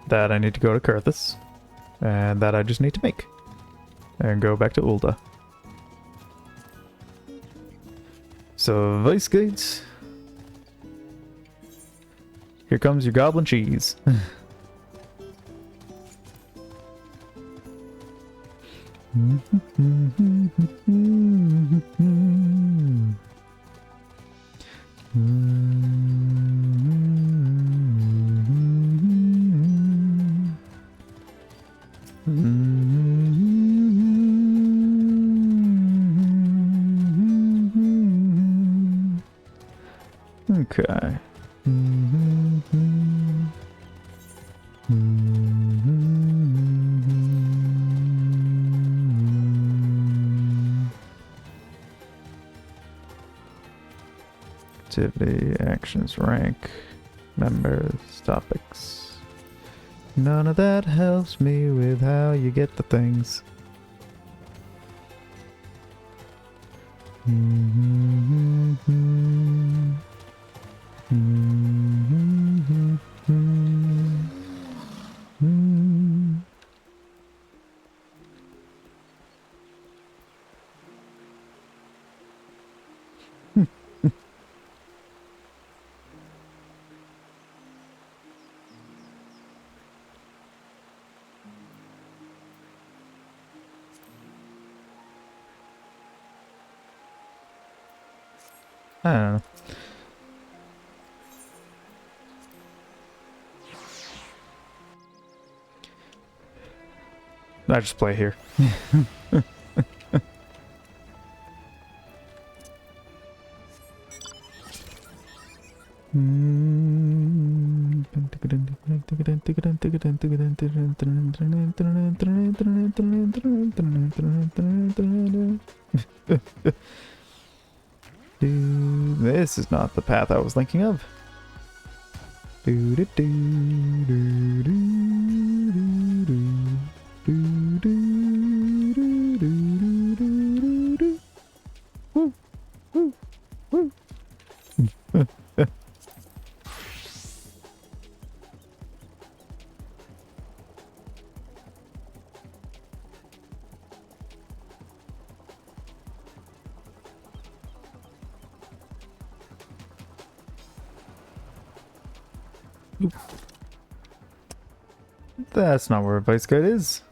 That I need to go to Kurthus. And that I just need to make. And go back to Ul'dah. So, Vice Gates. Here comes your goblin cheese. Okay. Activity, actions, rank, members, topics. None of that helps me with how you get the things. I don't know. I just play here. This is not the path I was thinking of. That's not where Vice Gate is.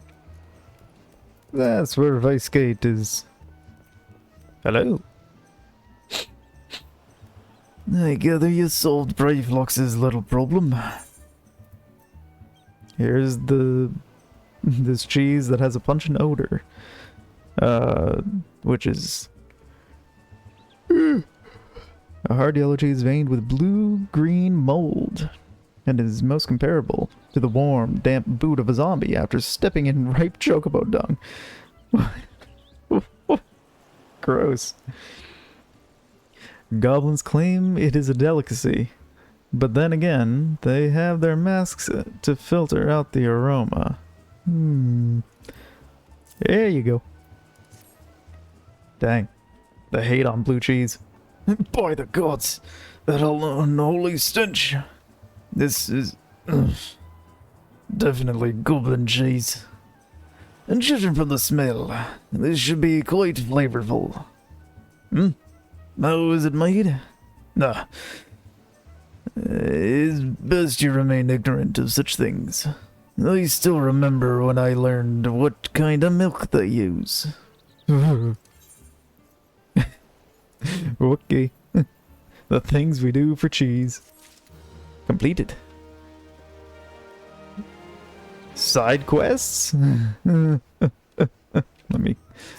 That's where Vice Gate is. Hello? I gather you solved Brave Lux's little problem. Here's this cheese that has a pungent odor. Which is a hard yellow cheese veined with blue-green mold, and is most comparable to the warm, damp boot of a zombie after stepping in ripe chocobo dung. Gross. Goblins claim it is a delicacy, but then again, they have their masks to filter out the aroma. There you go. Dang. The hate on blue cheese. By the gods, that unholy stench. This is definitely goblin cheese. And judging from the smell, this should be quite flavorful. How is it made? Nah. It's best you remain ignorant of such things. I still remember when I learned what kind of milk they use. Okay. The things we do for cheese. Completed. Side quests? Let me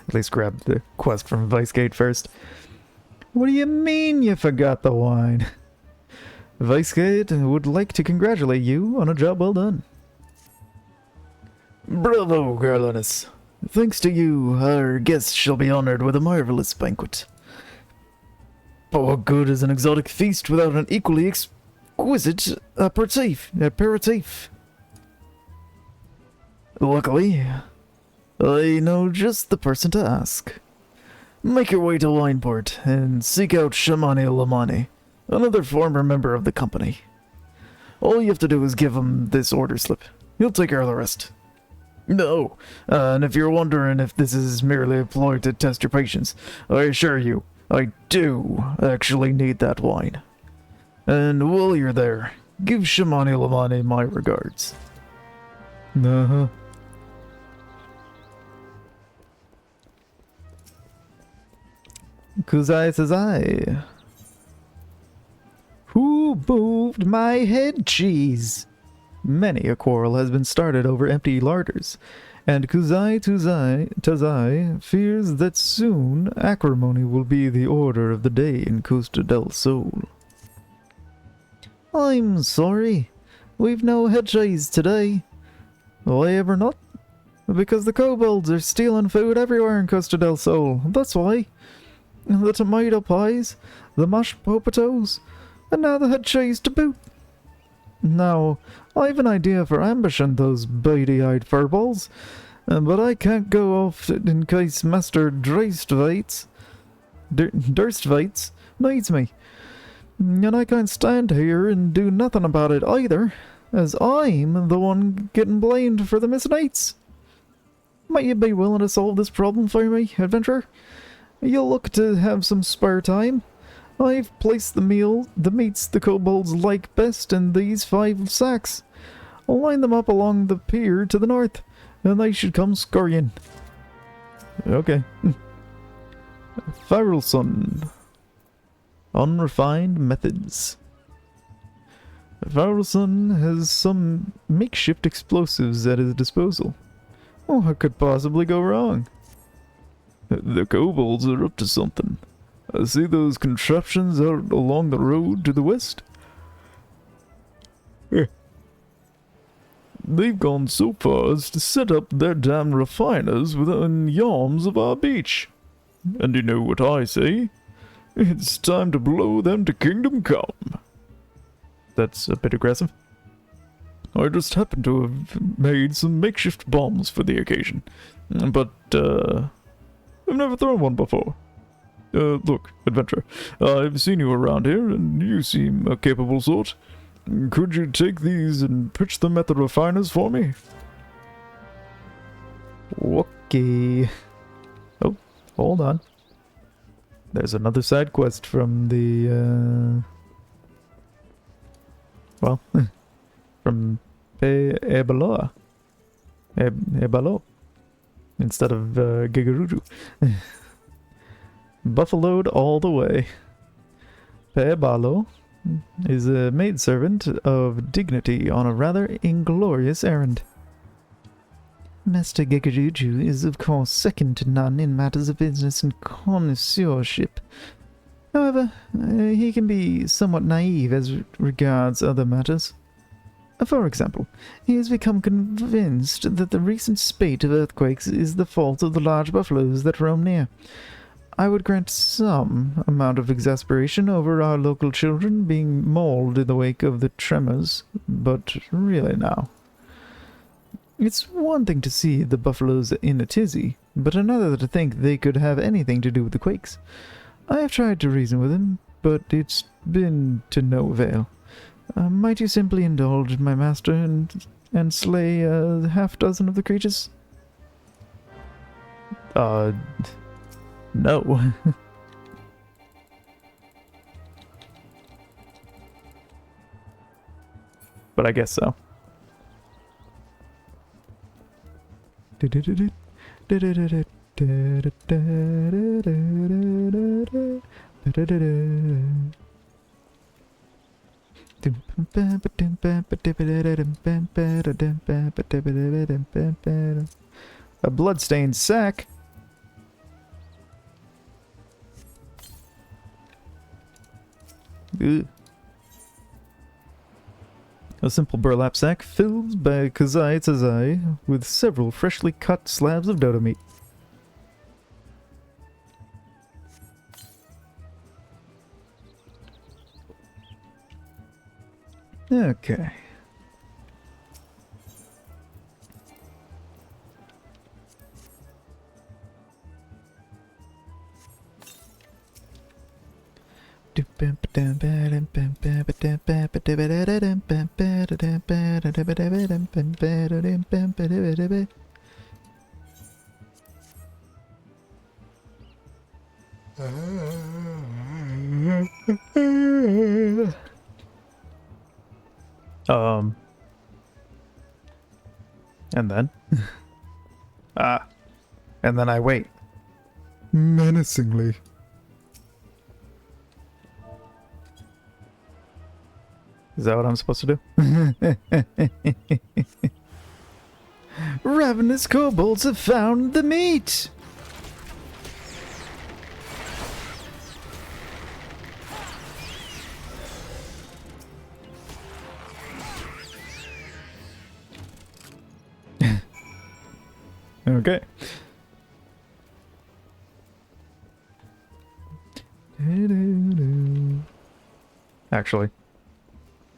at least grab the quest from Vice Gate first. What do you mean you forgot the wine? Vice Gate would like to congratulate you on a job well done. Bravo, Garlanus. Thanks to you, our guests shall be honored with a marvelous banquet. But what good is an exotic feast without an equally exquisite aperitif? Luckily, I know just the person to ask. make your way to Wineport and seek out Shamani Lamani, another former member of the company. All you have to do is give him this order slip. He'll take care of the rest. No, and if you're wondering if this is merely a ploy to test your patience, I assure you, I do actually need that wine. And while you're there, give Shamani Lamani my regards. Uh-huh. Kuzai says I. Who moved my head cheese? Many a quarrel has been started over empty larders, and Kuzai Tazai fears that soon acrimony will be the order of the day in Costa del Sol. I'm sorry, we've no head cheese today. Why ever not? Because the kobolds are stealing food everywhere in Costa del Sol, that's why. The tomato pies, the mashed potatoes, and now the head cheese to boot. Now, I've an idea for ambushing those beady-eyed furballs, but I can't go off in case Master Durstveits needs me. And I can't stand here and do nothing about it either, as I'm the one getting blamed for the misnights. Might you be willing to solve this problem for me, adventurer? You'll look to have some spare time. I've placed the meats the kobolds like best in these 5 sacks. I'll line them up along the pier to the north, and they should come scurrying. Okay. Farrelson. Unrefined methods. Farrelson has some makeshift explosives at his disposal. Oh, what could possibly go wrong? The kobolds are up to something. I see those contraptions out along the road to the west. They've gone so far as to set up their damn refiners within yawns of our beach. And you know what I say? It's time to blow them to kingdom come. That's a bit aggressive. I just happen to have made some makeshift bombs for the occasion. But, I've never thrown one before. Look, adventurer, I've seen you around here, and you seem a capable sort. Could you take these and pitch them at the refiners for me? Okay. Oh, hold on. There's another side quest from the, well, from Ebaloa. Ebalo. Instead of Gigaruju. Buffaloed all the way. Peebalo is a maidservant of dignity on a rather inglorious errand. Master Gigaruju is of course second to none in matters of business and connoisseurship. However, he can be somewhat naive as regards other matters. For example, he has become convinced that the recent spate of earthquakes is the fault of the large buffaloes that roam near. I would grant some amount of exasperation over our local children being mauled in the wake of the tremors, but really now. It's one thing to see the buffaloes in a tizzy, but another to think they could have anything to do with the quakes. I have tried to reason with him, but it's been to no avail. Might you simply indulge my master and slay a half-dozen of the creatures? No. But I guess so. A bloodstained sack. Ugh. A simple burlap sack filled by Kazai Tazai with several freshly cut slabs of dodo meat. Okay. And then? And then I wait. Menacingly. Is that what I'm supposed to do? Ravenous kobolds have found the meat! Okay. Actually,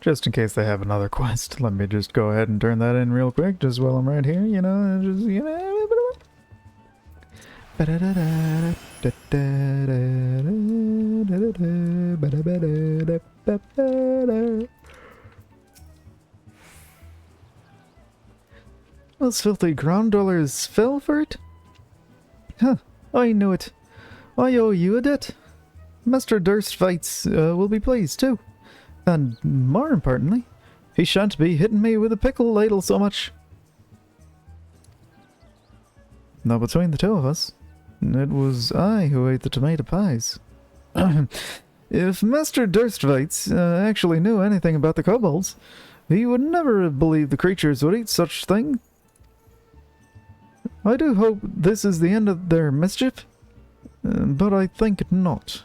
just in case they have another quest, let me just go ahead and turn that in real quick, just while I'm right here, you know, just, you know. Those filthy ground dwellers fell for it? Huh, I knew it. I owe you a debt. Master Durstfights will be pleased too. And more importantly, he shan't be hitting me with a pickle ladle so much. Now between the two of us, it was I who ate the tomato pies. If Master Durstfights actually knew anything about the kobolds, he would never have believed the creatures would eat such thing. I do hope this is the end of their mischief, but I think not.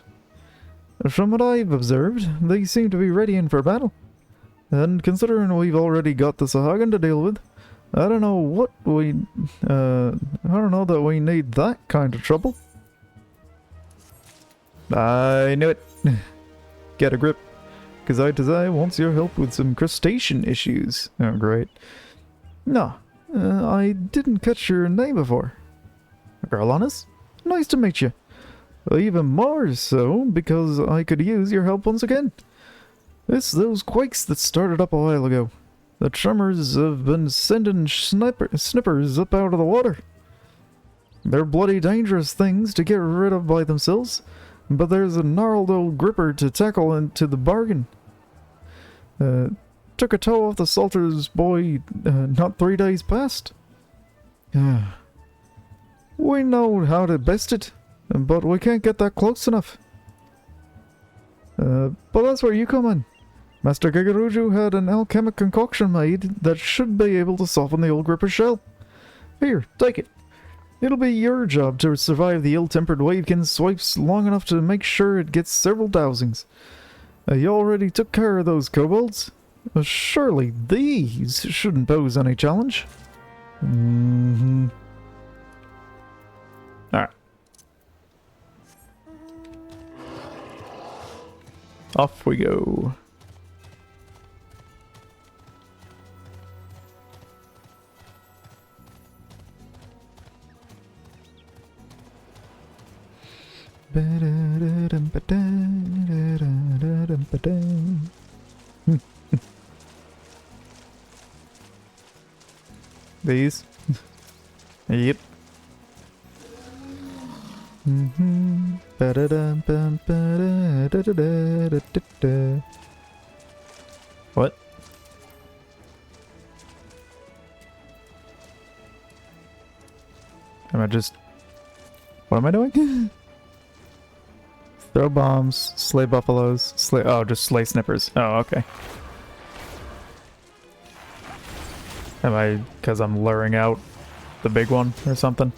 From what I've observed, they seem to be ready in for battle. And considering we've already got the Sahagin to deal with, I don't know that we need that kind of trouble. I knew it. Get a grip. Kazai wants your help with some crustacean issues. Oh, great. No, I didn't catch your name before. Garlanus? Nice to meet you. Even more so because I could use your help once again. It's those quakes that started up a while ago. The tremors have been sending snippers up out of the water. They're bloody dangerous things to get rid of by themselves, but there's a gnarled old gripper to tackle into the bargain. Took a toe off the Salter's boy not 3 days past. We know how to best it, but we can't get that close enough. But that's where you come in. Master Gigaruju had an alchemic concoction made that should be able to soften the old gripper shell. Here, take it. It'll be your job to survive the ill-tempered Wavekin swipes long enough to make sure it gets several dousings. You already took care of those kobolds. Surely these shouldn't pose any challenge. Alright. Off we go. These? Yep. What? Am I just... What am I doing? Throw bombs, slay buffaloes, just slay snippers. Oh, okay. Am I, because I'm luring out the big one or something?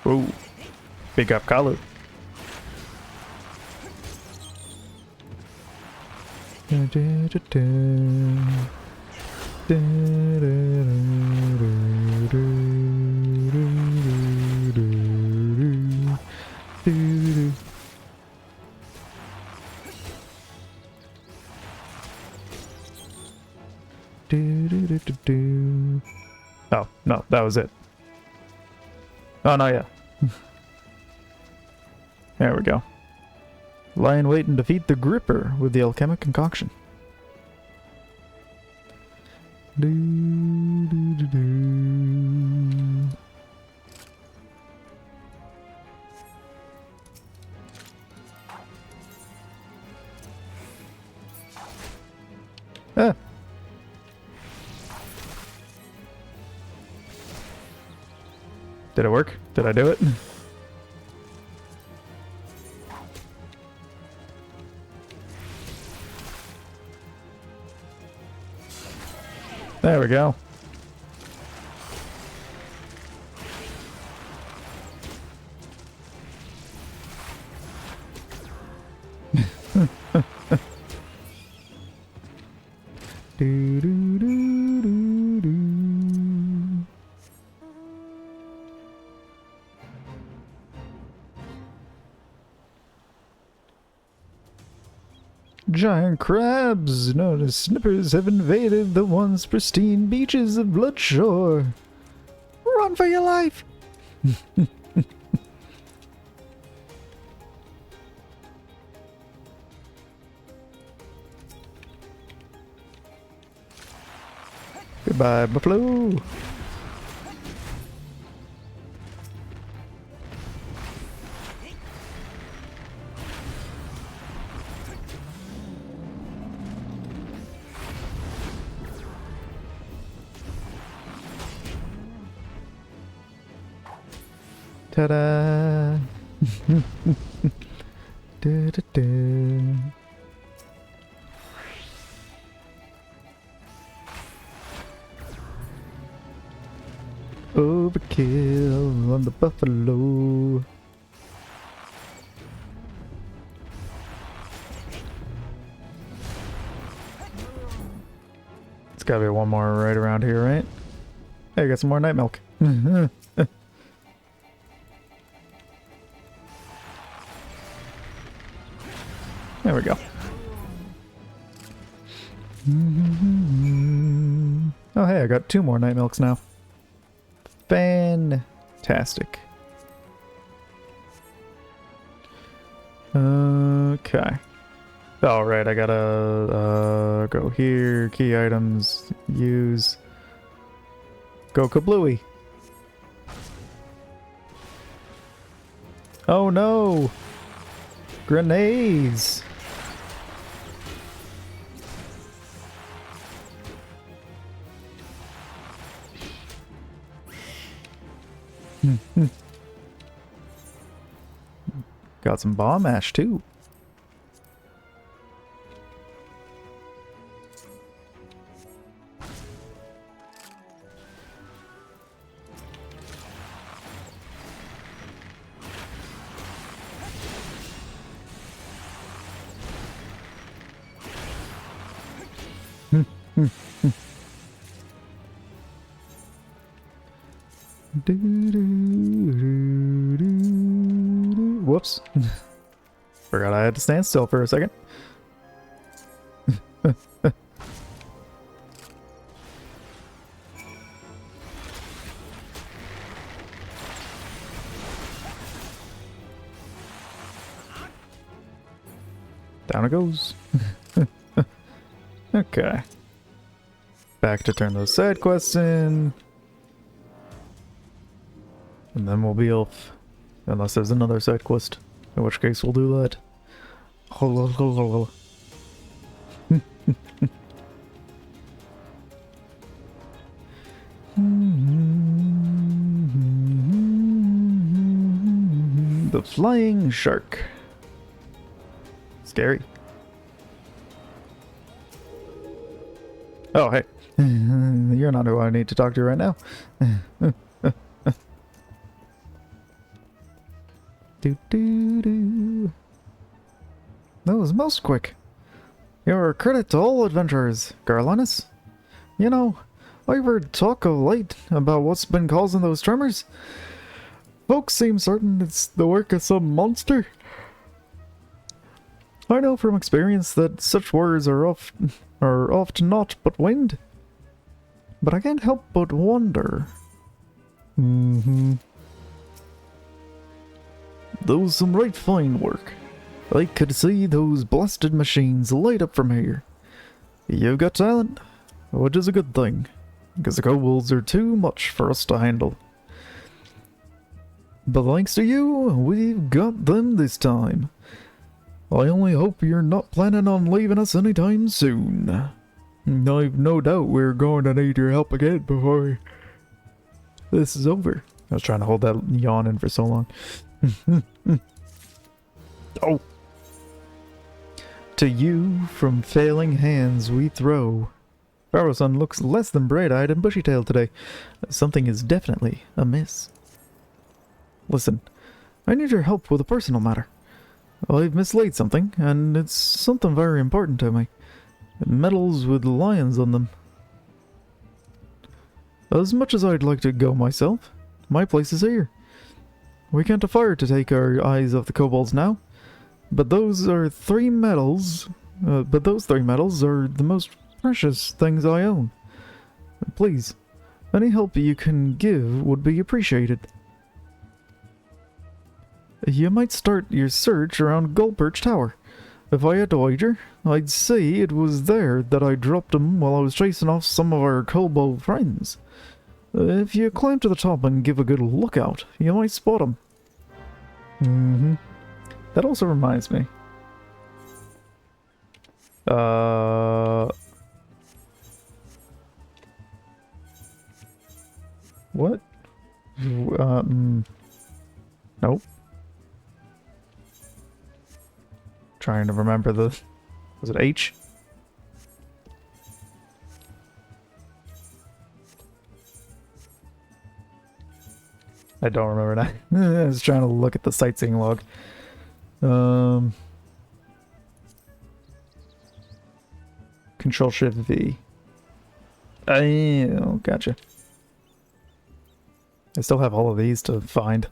Ooh. Big up Kalu. Oh, no, that was it. Oh, no, yeah. There we go. Lie in wait and defeat the Gripper with the alchemic concoction. Do, do, do, do. Ah. Did it work? Did I do it? There we go. Do, do, do, do, do. Giant crabs known as snippers have invaded the once pristine beaches of Bloodshore. Run for your life! Goodbye, Buffalo. Ta-da! Da-da-da. Overkill on the buffalo. It's gotta be one more right around here, right? Hey, got some more night milk. There we go. Oh, hey, I got 2 more night milks now. Fantastic. Okay. All right, I gotta go here. Key items. Use. Go kablooey. Oh no! Grenades! Got some bomb ash too. Whoops. Forgot I had to stand still for a second. Down it goes. Okay. Back to turn those side quests in. And then we'll be off. Unless there's another side quest. In which case we'll do that. The flying shark. Scary. Oh, hey. You're not who I need to talk to right now. Do. That was most quick. You're a credit to all adventurers, Garlanus. You know, I've heard talk of late about what's been causing those tremors. Folks seem certain it's the work of some monster. I know from experience that such words are oft naught but wind. But I can't help but wonder. That was some right fine work. I could see those blasted machines light up from here. You've got talent, which is a good thing, because the kobolds are too much for us to handle. But thanks to you, we've got them this time. I only hope you're not planning on leaving us anytime soon. I've no doubt we're going to need your help again before this is over. I was trying to hold that yawn in for so long. Oh. To you, from failing hands we throw. Pharaoh's-son looks less than bright-eyed and bushy-tailed today. Something is definitely amiss. Listen, I need your help with a personal matter. I've mislaid something, and it's something very important to me. Medals with lions on them. As much as I'd like to go myself, my place is here. We can't afford to take our eyes off the kobolds now, but those 3 medals are the most precious things I own. Please, any help you can give would be appreciated. You might start your search around Goldperch Tower. If I had to wager, I'd say it was there that I dropped them while I was chasing off some of our kobold friends. If you climb to the top and give a good lookout, you might spot them. That also reminds me. What? Nope. Trying to remember the... Was it H? I don't remember that. I was trying to look at the sightseeing log. Control Shift V. Oh, gotcha. I still have all of these to find.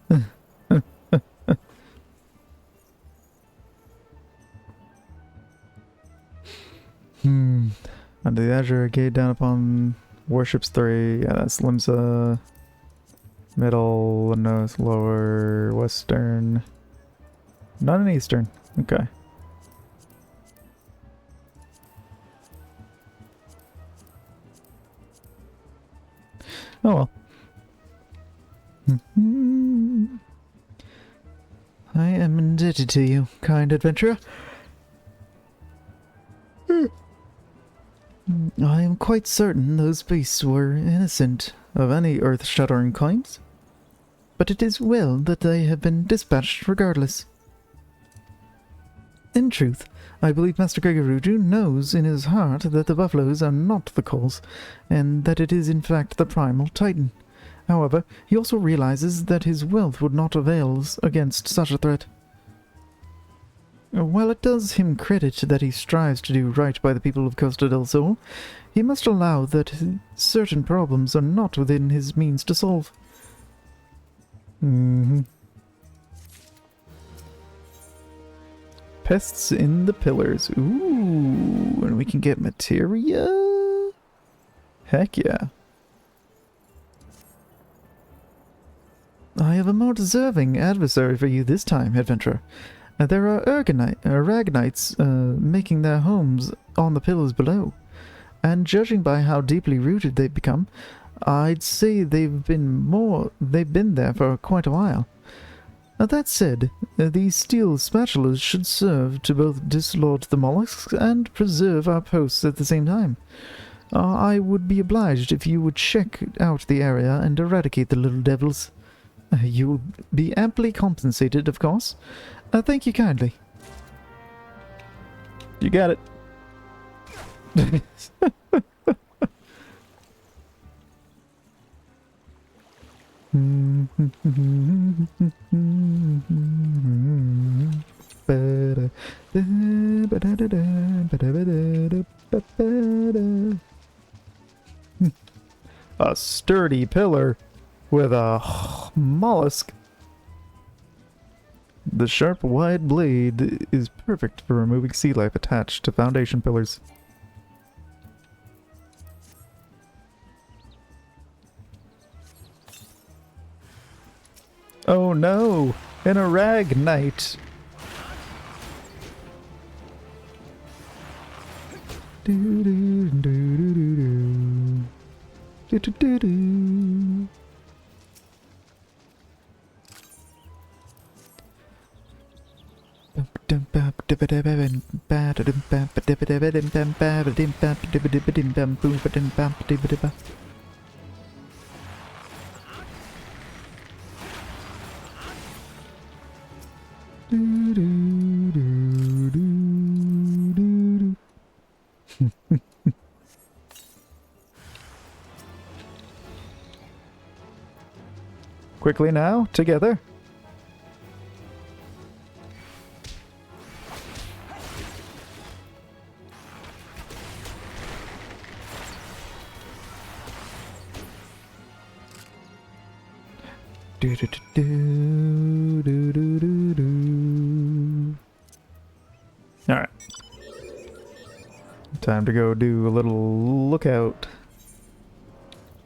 Under the Azure Gate down upon Warships 3. Yeah, that's Limsa. Middle, north, lower, western. Not an eastern. Okay. Oh well. I am indebted to you, kind adventurer. I am quite certain those beasts were innocent of any earth-shattering crimes, but it is well that they have been dispatched regardless. In truth, I believe Master Gregoruju knows in his heart that the buffaloes are not the cause, and that it is in fact the primal titan. However, he also realizes that his wealth would not avail against such a threat. While it does him credit that he strives to do right by the people of Costa del Sol, he must allow that certain problems are not within his means to solve. Pests in the pillars. Ooh, and we can get materia? Heck yeah. I have a more deserving adversary for you this time, adventurer. There are Aragonites making their homes on the pillars below, and judging by how deeply rooted they've become, I'd say they've been there for quite a while. That said, these steel spatulas should serve to both dislodge the mollusks and preserve our posts at the same time. I would be obliged if you would check out the area and eradicate the little devils. You will be amply compensated, of course. Thank you kindly. You got it. A sturdy pillar with a mollusk. The sharp, wide blade is perfect for removing sea life attached to foundation pillars. Oh no! An Aragnite! Quickly now, together. Do, do, do, do, do, do, do. All right. Time to go do a little lookout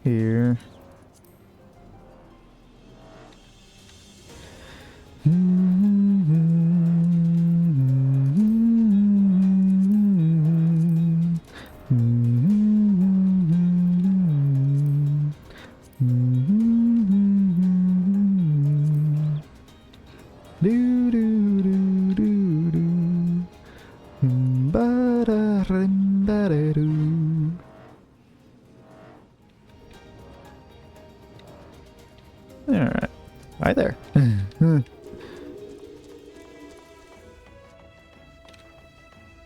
here. Do do do do do. Ba-da-rim-ba-da-doo. All right. Hi there.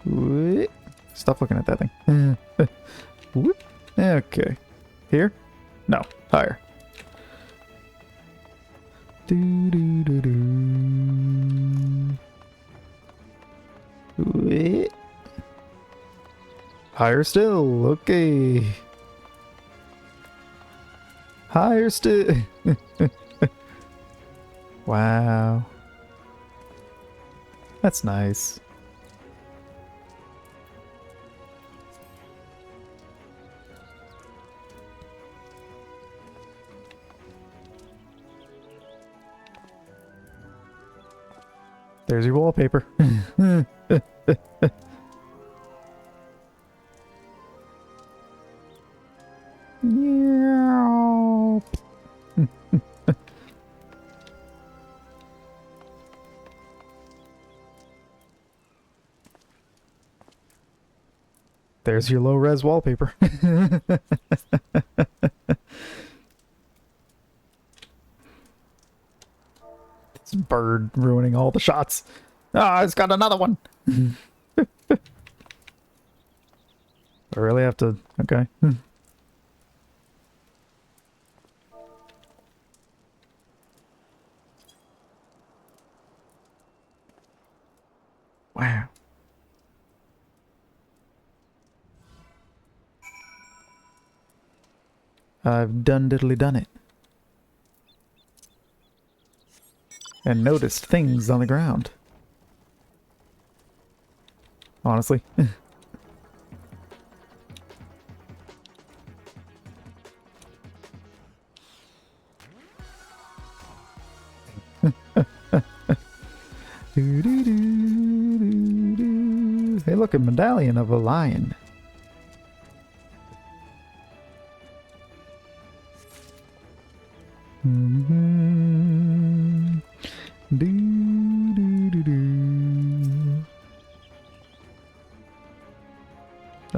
Whoop. Stop looking at that thing. Whoop. Okay. Here? No. Higher. Do do do do. Whoop. Higher still. Okay. Higher still. Wow. That's nice. There's your wallpaper. Meow. There's your low-res wallpaper. This bird ruining all the shots. Ah, it's got another one. I really have to... Okay. Wow. I've done diddly done it. And noticed things on the ground. Honestly. Hey, look, a medallion of a lion.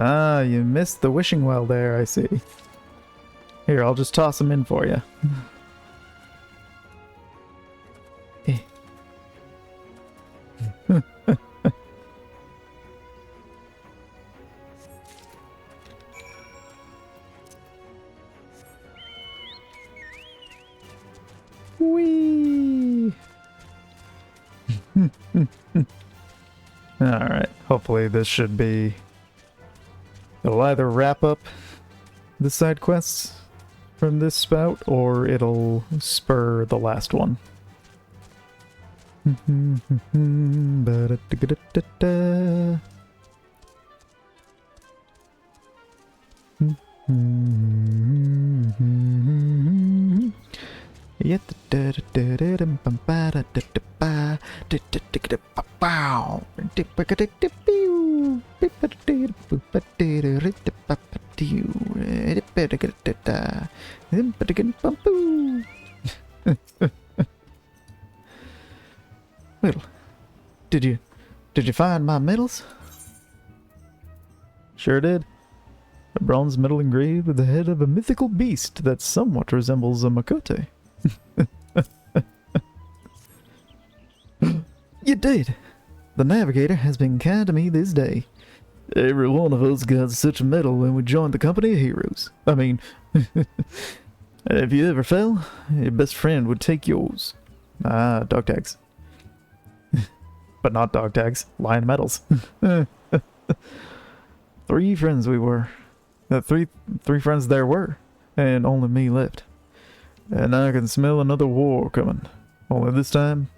Ah, you missed the wishing well there, I see. Here, I'll just toss them in for you. Eh. Whee! Alright, hopefully this should be... It'll either wrap up the side quests from this spout, or it'll spur the last one. Yet Well, did you find my medals? Sure did. A bronze medal engraved with the head of a mythical beast that somewhat resembles a makote. You did. The navigator has been kind to me this day. Every one of us got such a medal when we joined the company of heroes. I mean, if you ever fell, your best friend would take yours. Ah, dog tags. But not dog tags, lion medals. 3 friends we were. Three friends there were, And only me left. and I can smell another war coming. Only this time,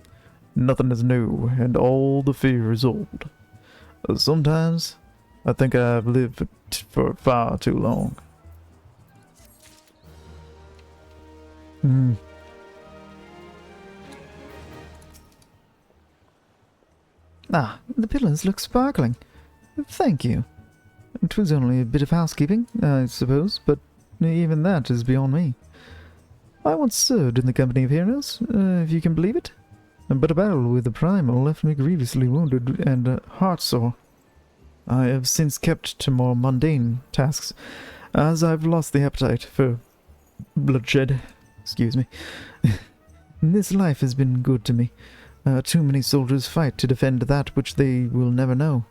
nothing is new, and all the fear is old. Sometimes, I think I've lived for far too long. Ah, the pillars look sparkling. Thank you. 'Twas only a bit of housekeeping, I suppose, but even that is beyond me. I once served in the company of heroes, if you can believe it. But a battle with the primal left me grievously wounded and heartsore. I have since kept to more mundane tasks, as I've lost the appetite for bloodshed. Excuse me. This life has been good to me. Too many soldiers fight to defend that which they will never know.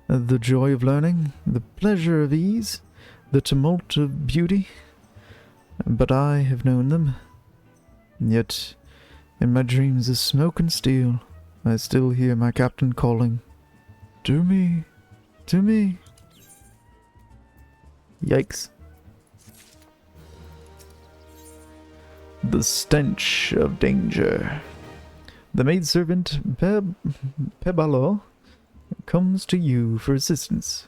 The joy of learning, the pleasure of ease, the tumult of beauty. But I have known them. Yet, in my dreams of smoke and steel, I still hear my captain calling, "To me, to me." Yikes. The stench of danger. The maidservant Pebalo comes to you for assistance,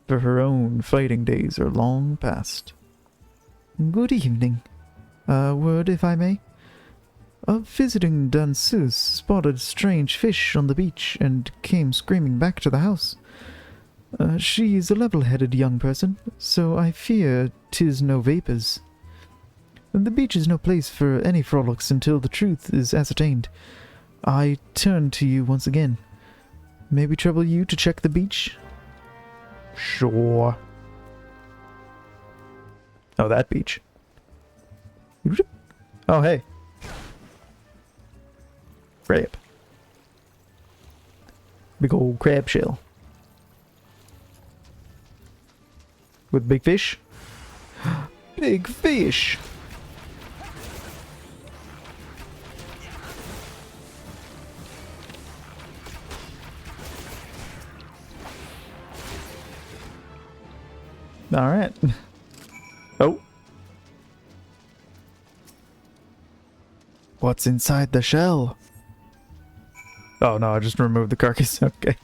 for her own fighting days are long past. Good evening. A word, if I may. A visiting danseuse spotted strange fish on the beach and came screaming back to the house. She is a level-headed young person, so I fear 'tis no vapors. The beach is no place for any frolics until the truth is ascertained. I turn to you once again. May we trouble you to check the beach? Sure. Oh, that beach. Oh, hey. Crab. Big old crab shell. With big fish? Big fish! Alright. Oh. What's inside the shell? Oh no, I just removed the carcass. Okay.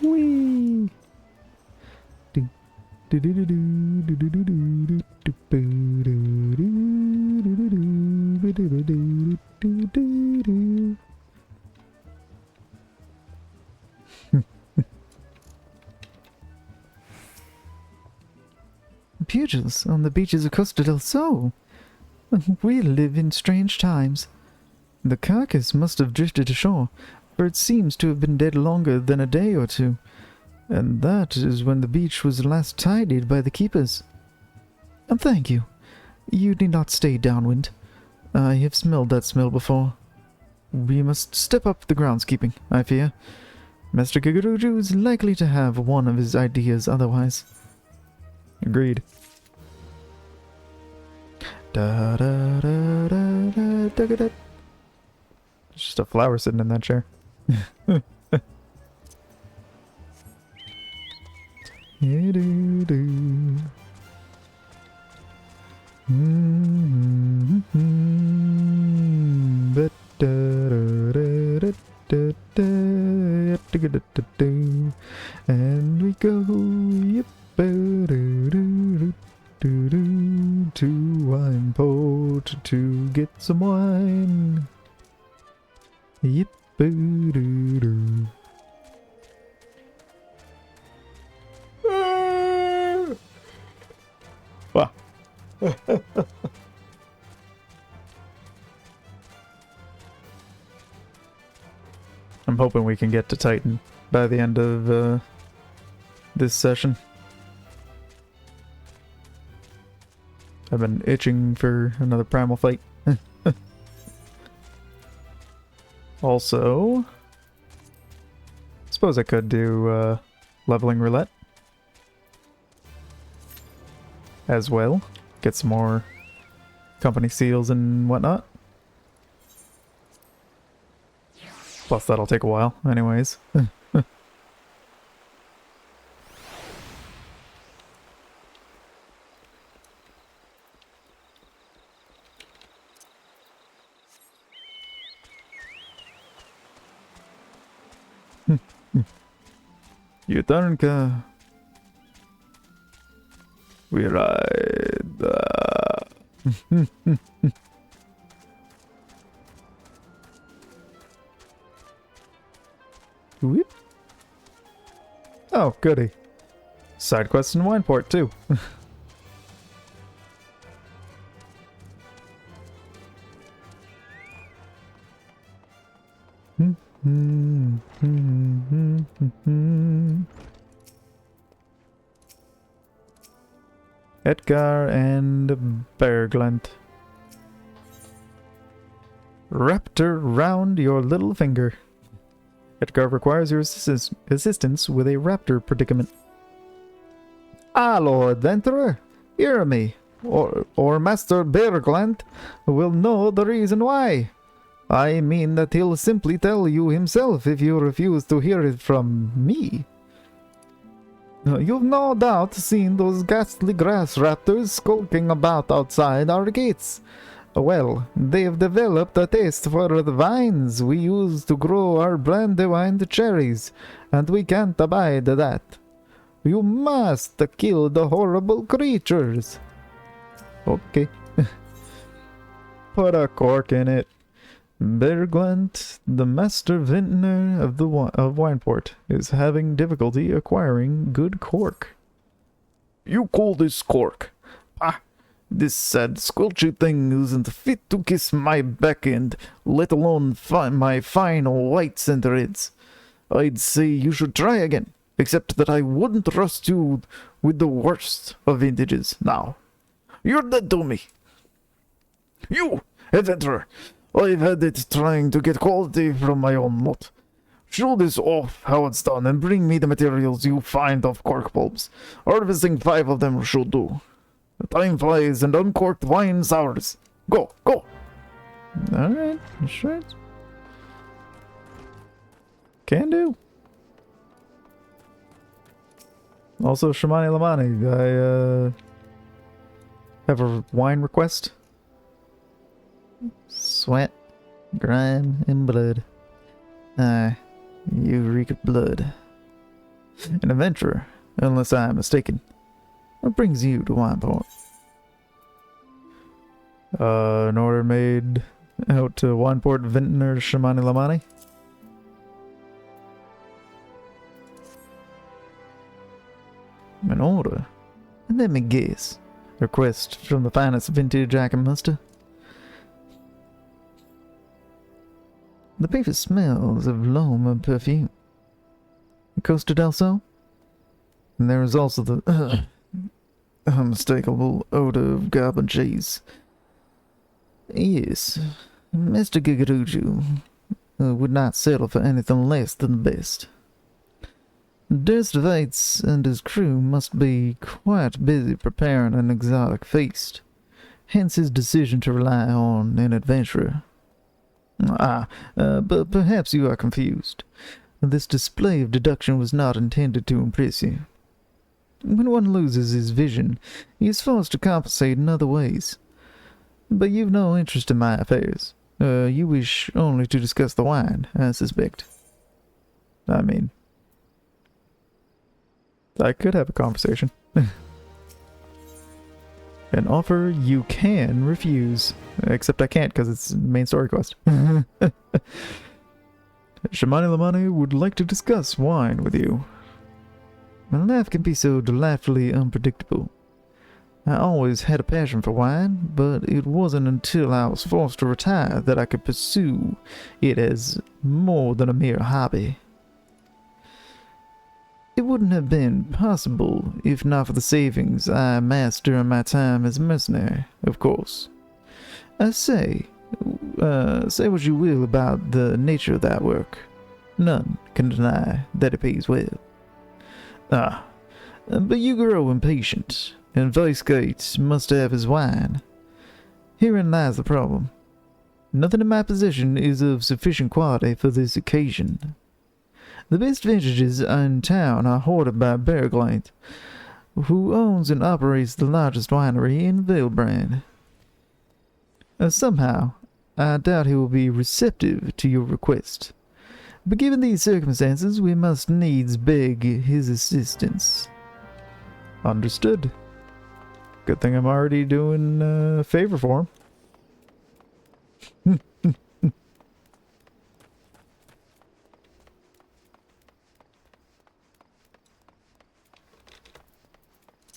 Whee! Pugils on the beaches of Costa del Sol. We live in strange times. The carcass must have drifted ashore, for it seems to have been dead longer than a day or two, and that is when the beach was last tidied by the keepers. Thank you. You need not stay downwind. I have smelled that smell before. We must step up the groundskeeping, I fear. Master Kiguruju is likely to have one of his ideas otherwise. Agreed. Da da da da da da da. There's just a flower sitting in that chair. And we go, yep, To wine port to get some wine. Yip boo doo doo. Wow. I'm hoping we can get to Titan by the end of this session. I've been itching for another primal fight. Also, suppose I could do leveling roulette as well. Get some more company seals and whatnot. Plus that'll take a while anyways. Yutanka. We ride. Whoop. Oh, goody. Side quest in Wineport, too. Edgar and Berglent. Raptor round your little finger. Edgar requires your assistance with a raptor predicament. Ah, Lord Adventurer, hear me, or Master Berglent will know the reason why. I mean that he'll simply tell you himself if you refuse to hear it from me. You've no doubt seen those ghastly grass raptors skulking about outside our gates. Well, they've developed a taste for the vines we use to grow our brandywine cherries, and we can't abide that. You must kill the horrible creatures. Okay. Put a cork in it. Berglent, the master vintner of Wineport, is having difficulty acquiring good cork. You call this cork? Ah, this sad squelchy thing isn't fit to kiss my back end, let alone my fine white centerids. I'd say you should try again, except that I wouldn't trust you with the worst of vintages now. You're dead to me. You, adventurer! I've had it trying to get quality from my own lot. Show this off how it's done and bring me the materials you find off cork bulbs. Harvesting 5 of them should do. Time flies and uncorked wine's ours. Go, go! Alright, sure. Can do. Also, Shamani Lamani, I have a wine request. Sweat, grime, and blood. Aye, you reek of blood. An adventurer, unless I am mistaken. What brings you to Wineport? An order made out to Wineport vintner Shamani Lamani. An order? Let me guess. Request from the finest vintage I can muster. The paper smells of loam and perfume. Costa del Sol? And there is also the unmistakable odor of garb cheese. Yes, Mr. Gigaruju would not settle for anything less than the best. Durst Vates and his crew must be quite busy preparing an exotic feast, hence his decision to rely on an adventurer. But perhaps you are confused. This display of deduction was not intended to impress you. When one loses his vision, he is forced to compensate in other ways. But you've no interest in my affairs. You wish only to discuss the wine, I suspect. I mean, I could have a conversation. An offer you can refuse. Except I can't because it's main story quest. Shamani Lamani would like to discuss wine with you. My life can be so delightfully unpredictable. I always had a passion for wine, but it wasn't until I was forced to retire that I could pursue it as more than a mere hobby. It wouldn't have been possible if not for the savings I amassed during my time as a mercenary, of course. Say what you will about the nature of that work. None can deny that it pays well. But you grow impatient, and Vicegate must have his wine. Herein lies the problem. Nothing in my possession is of sufficient quality for this occasion. The best vintages in town are hoarded by Bergland, who owns and operates the largest winery in Valebrand. Somehow, I doubt he will be receptive to your request. But given these circumstances, we must needs beg his assistance. Understood. Good thing I'm already doing a favor for him.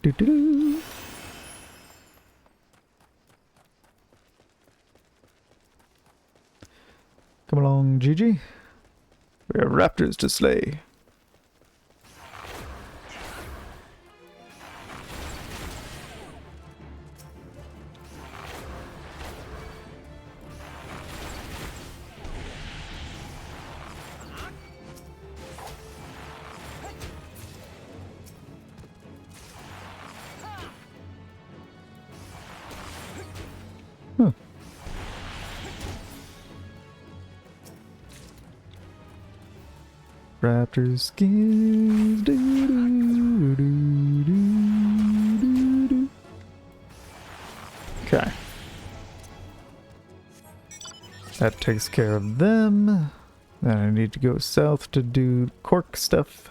Do-do-do. Come along, Gigi. We have raptors to slay. Huh. Raptor skins. Okay. That takes care of them. Then I need to go south to do cork stuff.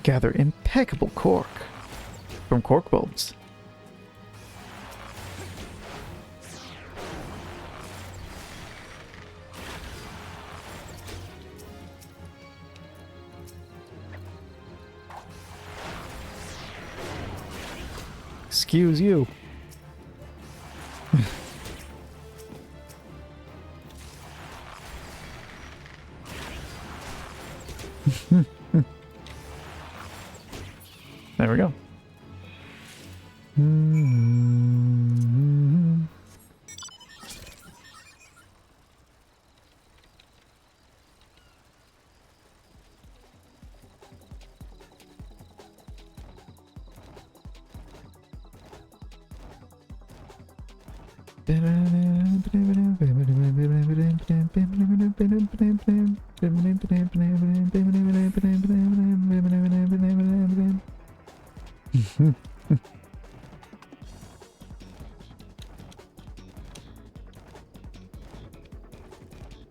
Gather impeccable cork from cork bulbs. Excuse you. There we go.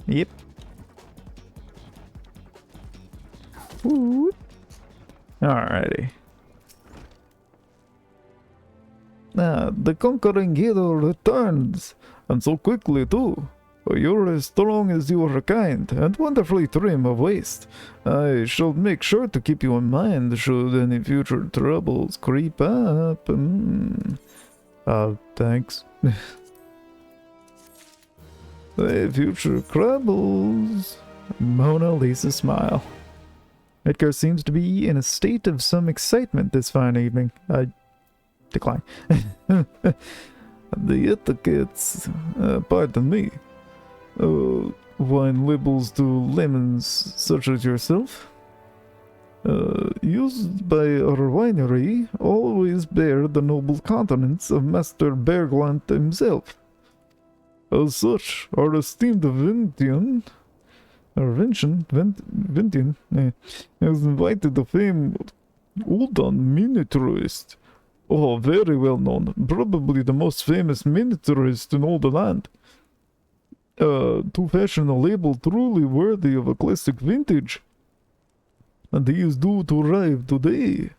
Yep. Ooh. Alrighty. The conquering hero returns, and so quickly too. You're as strong as you are kind, and wonderfully trim of waist. I shall make sure to keep you in mind should any future troubles creep up. Thanks. The future troubles. Mona Lisa smile. Edgar seems to be in a state of some excitement this fine evening. I decline. The etiquettes, pardon me. wine labels to lemons such as yourself, used by our winery, always bear the noble countenance of Master Berglant himself. As such, our esteemed Vintian has invited the famed Uldan miniaturist. Oh, very well known, probably the most famous miniaturist in all the land. To fashion a label truly worthy of a classic vintage. And he is due to arrive today.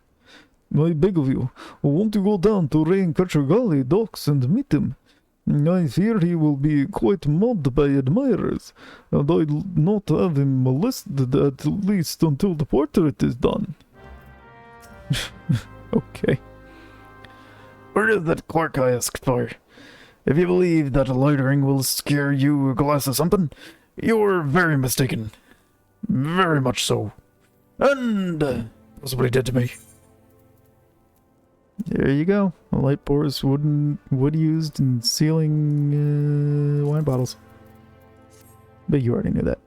I beg of you, won't you go down to Rain Gully docks and meet him? I fear he will be quite mobbed by admirers, and I'll not have him molested at least until the portrait is done. Okay. Where is that clerk I asked for? If you believe that loitering will scare you a glass of something, you're very mistaken. Very much so. And that's what he did to me. There you go. A light pours wood used in sealing wine bottles. But you already knew that.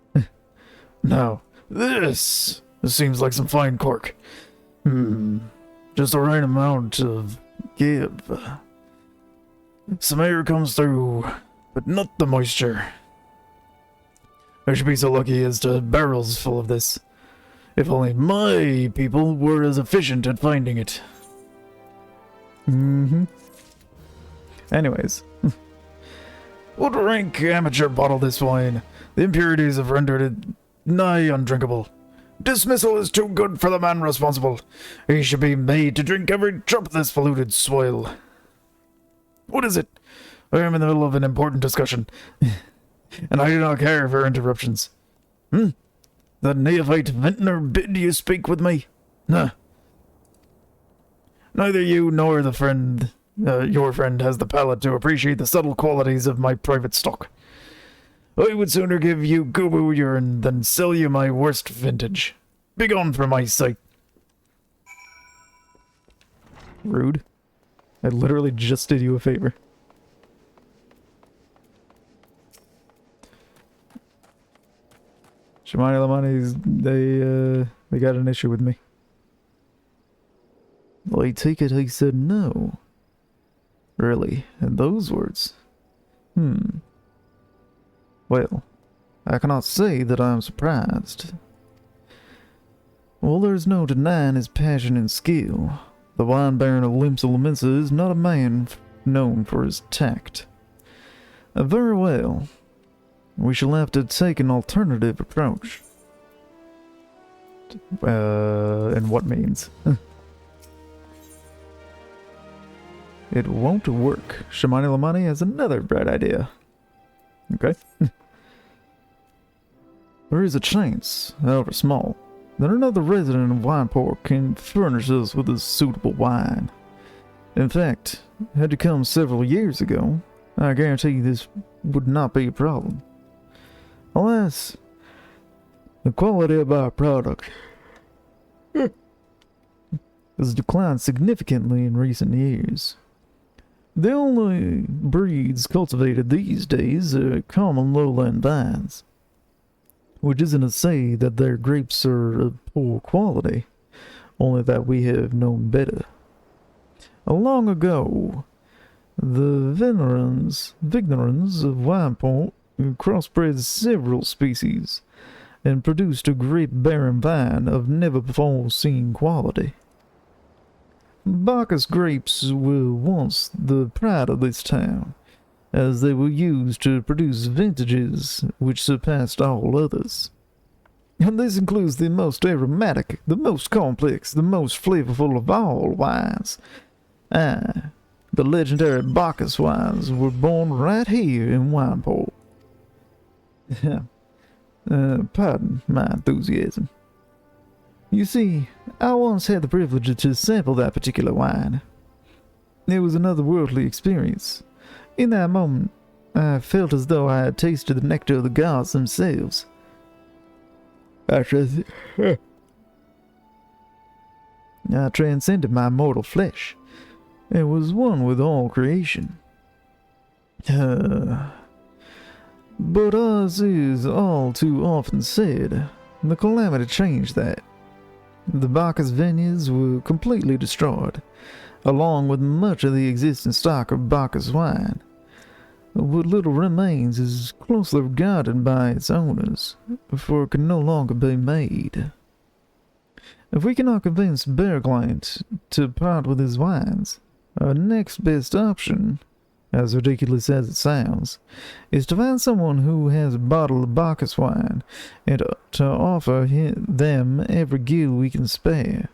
Now, this seems like some fine cork. Just the right amount of give. Some air comes through, but not the moisture. I should be so lucky as to have barrels full of this. If only my people were as efficient at finding it. Anyways. What rank amateur bottled this wine? The impurities have rendered it nigh undrinkable. Dismissal is too good for the man responsible. He should be made to drink every drop of this polluted soil. What is it? I am in the middle of an important discussion, and I do not care for interruptions. The neophyte vintner bid you speak with me? Nah. Neither you nor the friend, your friend, has the palate to appreciate the subtle qualities of my private stock. I would sooner give you Gubu urine than sell you my worst vintage. Begone from my sight. Rude. I literally just did you a favor. Shimani Lamani's, they got an issue with me. I take it he said no. Really? In those words? Well, I cannot say that I am surprised. Well, there's no denying his passion and skill. The wine baron of Limsa Laminsa is not a man known for his tact. Very well. We shall have to take an alternative approach. In what means? It won't work. Shimani Lamani has another bright idea. Okay. There is a chance, however small, that another resident of Wineport can furnish us with a suitable wine. In fact, had it come several years ago, I guarantee this would not be a problem. Alas, the quality of our product has declined significantly in recent years. The only breeds cultivated these days are common lowland vines, which isn't to say that their grapes are of poor quality, only that we have known better. Long ago, the Vignerons of Wineport crossbred several species and produced a grape bearing vine of never before seen quality. Bacchus grapes were once the pride of this town, as they were used to produce vintages which surpassed all others. And this includes the most aromatic, the most complex, the most flavorful of all wines. The legendary Bacchus wines were born right here in Wineport. Pardon my enthusiasm. You see, I once had the privilege to sample that particular wine. It was an otherworldly experience. In that moment, I felt as though I had tasted the nectar of the gods themselves. I transcended my mortal flesh, and was one with all creation. But as is all too often said, the calamity changed that. The Bacchus vineyards were completely destroyed, along with much of the existing stock of Bacchus wine. What little remains is closely guarded by its owners, for it can no longer be made. If we cannot convince Bergland to part with his wines, our next best option, as ridiculous as it sounds, is to find someone who has a bottle of Bacchus wine and to offer them every gill we can spare.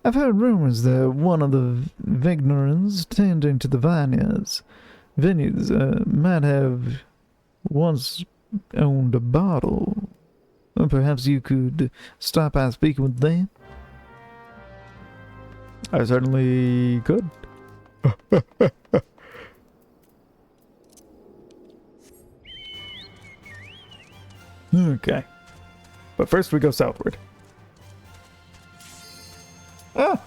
I've heard rumors that one of the Vignerans tending to the vineyards might have once owned a bottle. Perhaps you could stop by speaking with them? I certainly could. Okay. But first we go southward. Ah!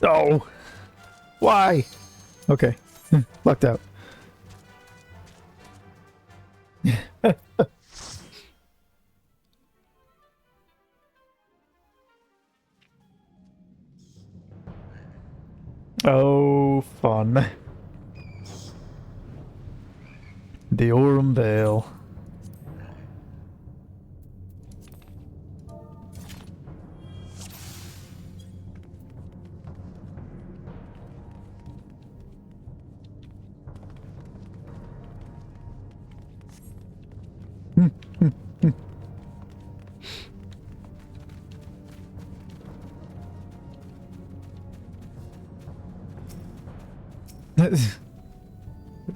Oh! Why? Okay. Lucked out. Oh, fun. The Aurum Vale.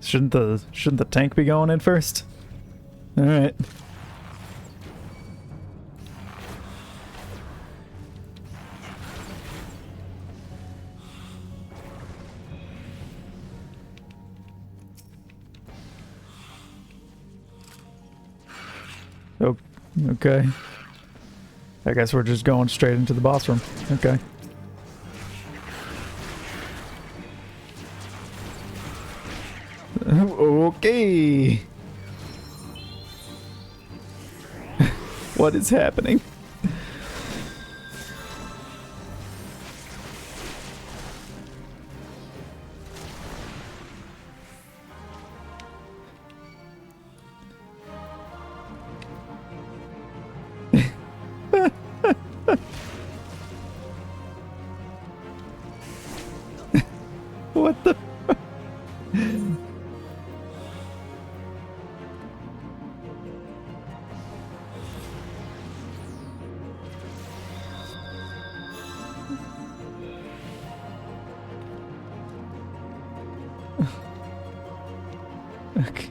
Shouldn't the tank be going in first? All right. Oh, okay. I guess we're just going straight into the boss room. Okay. Okay. What is happening? What the? Okay.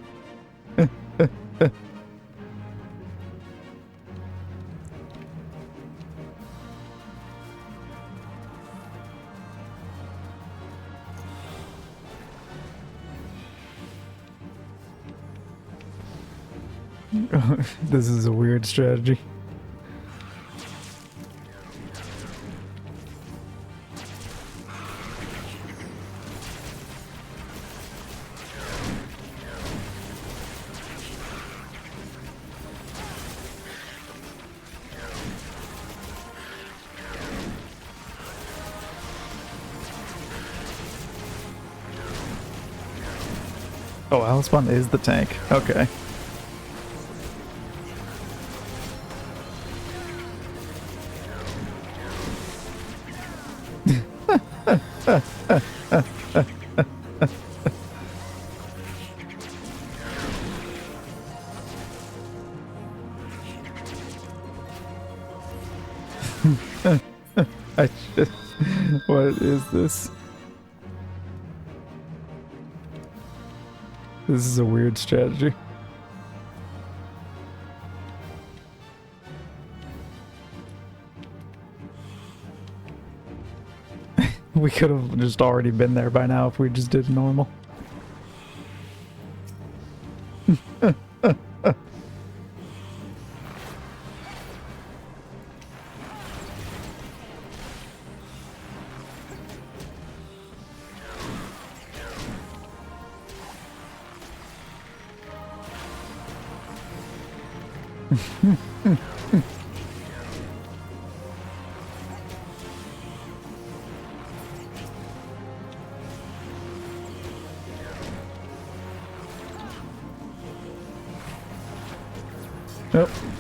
This is a weird strategy. Oh, Alispun is the tank. Okay. What is this? This is a weird strategy. We could have just already been there by now if we just did normal.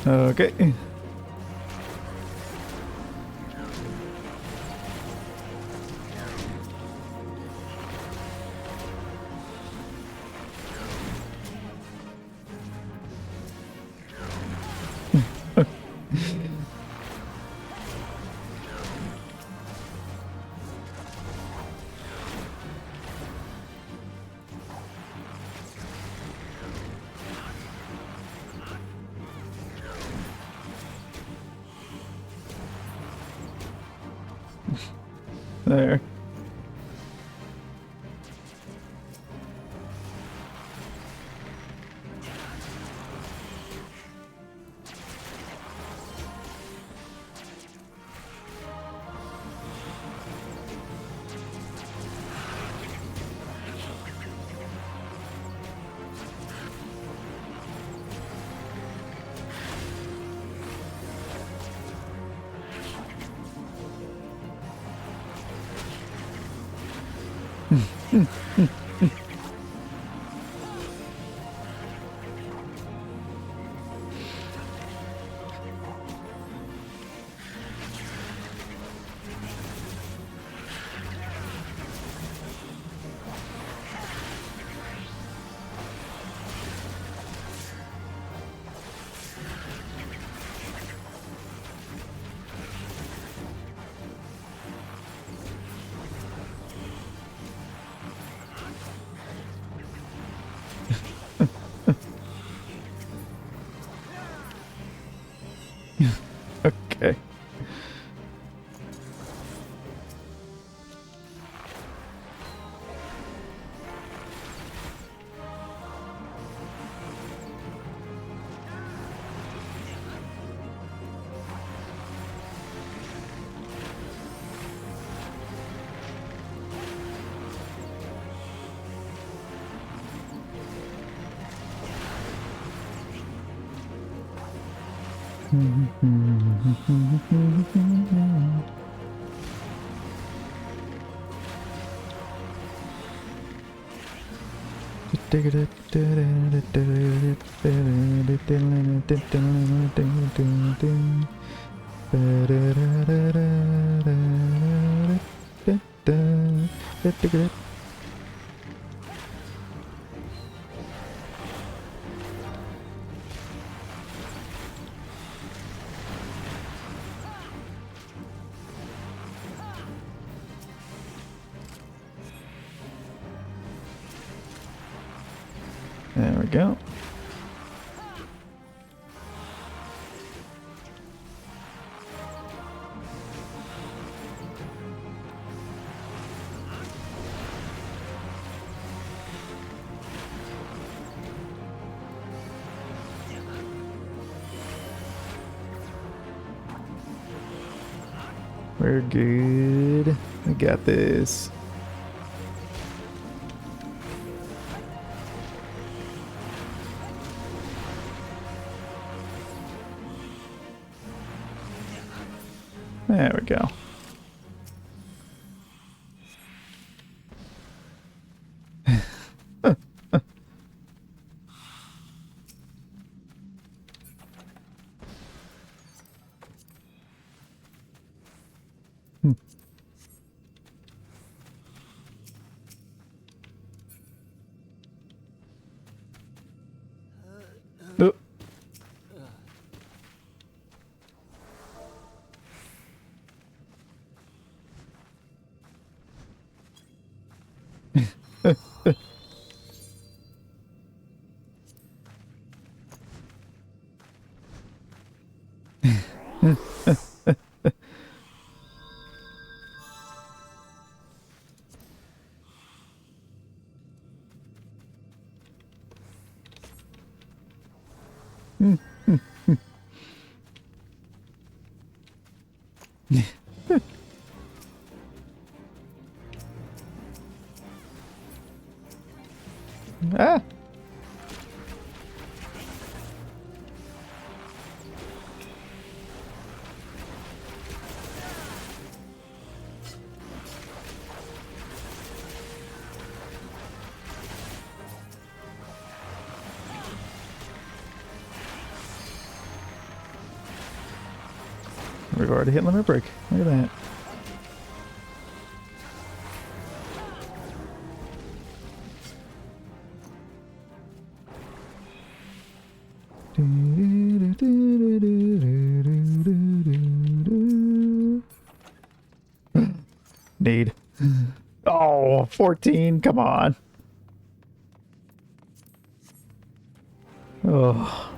Oh, okay. There. Okay. There we go. We're good. I got this. There we go. Oh. Ah. We've already hit limit break. Look at that. Need. Oh, 14. Come on. Oh.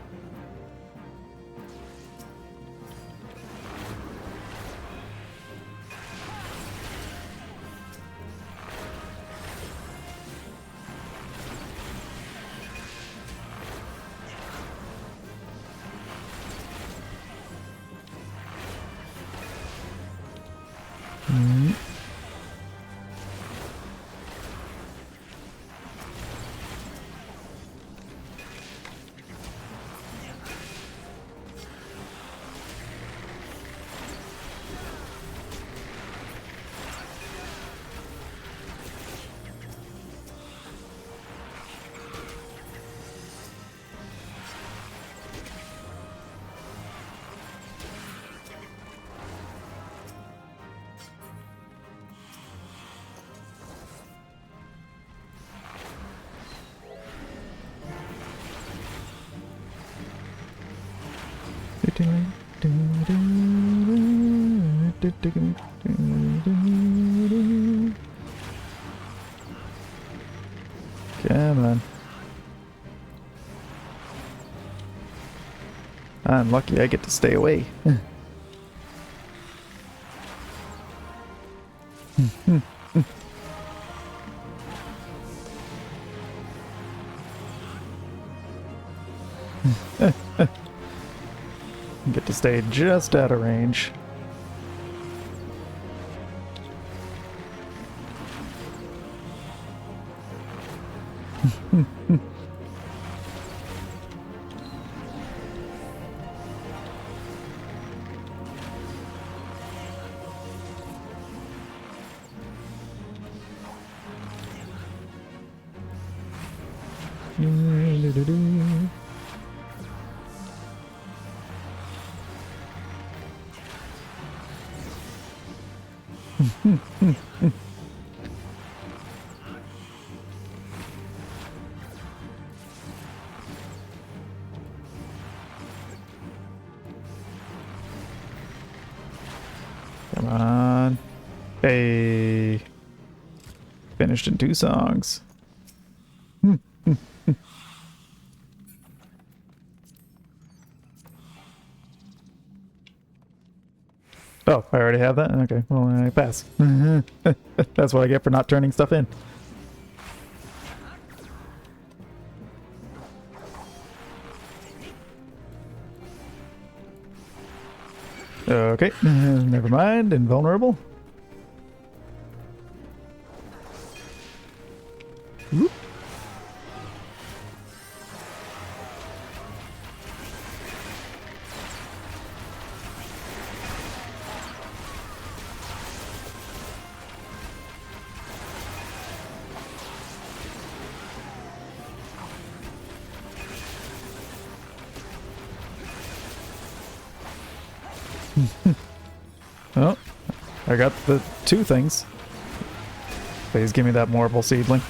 Come on. I'm lucky I get to stay away. Get to stay just out of range. Come on. Hey. Finished in 2 songs. Oh, I already have that? Okay, well, I pass. That's what I get for not turning stuff in. Okay, never mind. Invulnerable. Whoop. Oh, I got the 2 things. Please give me that marble seedling.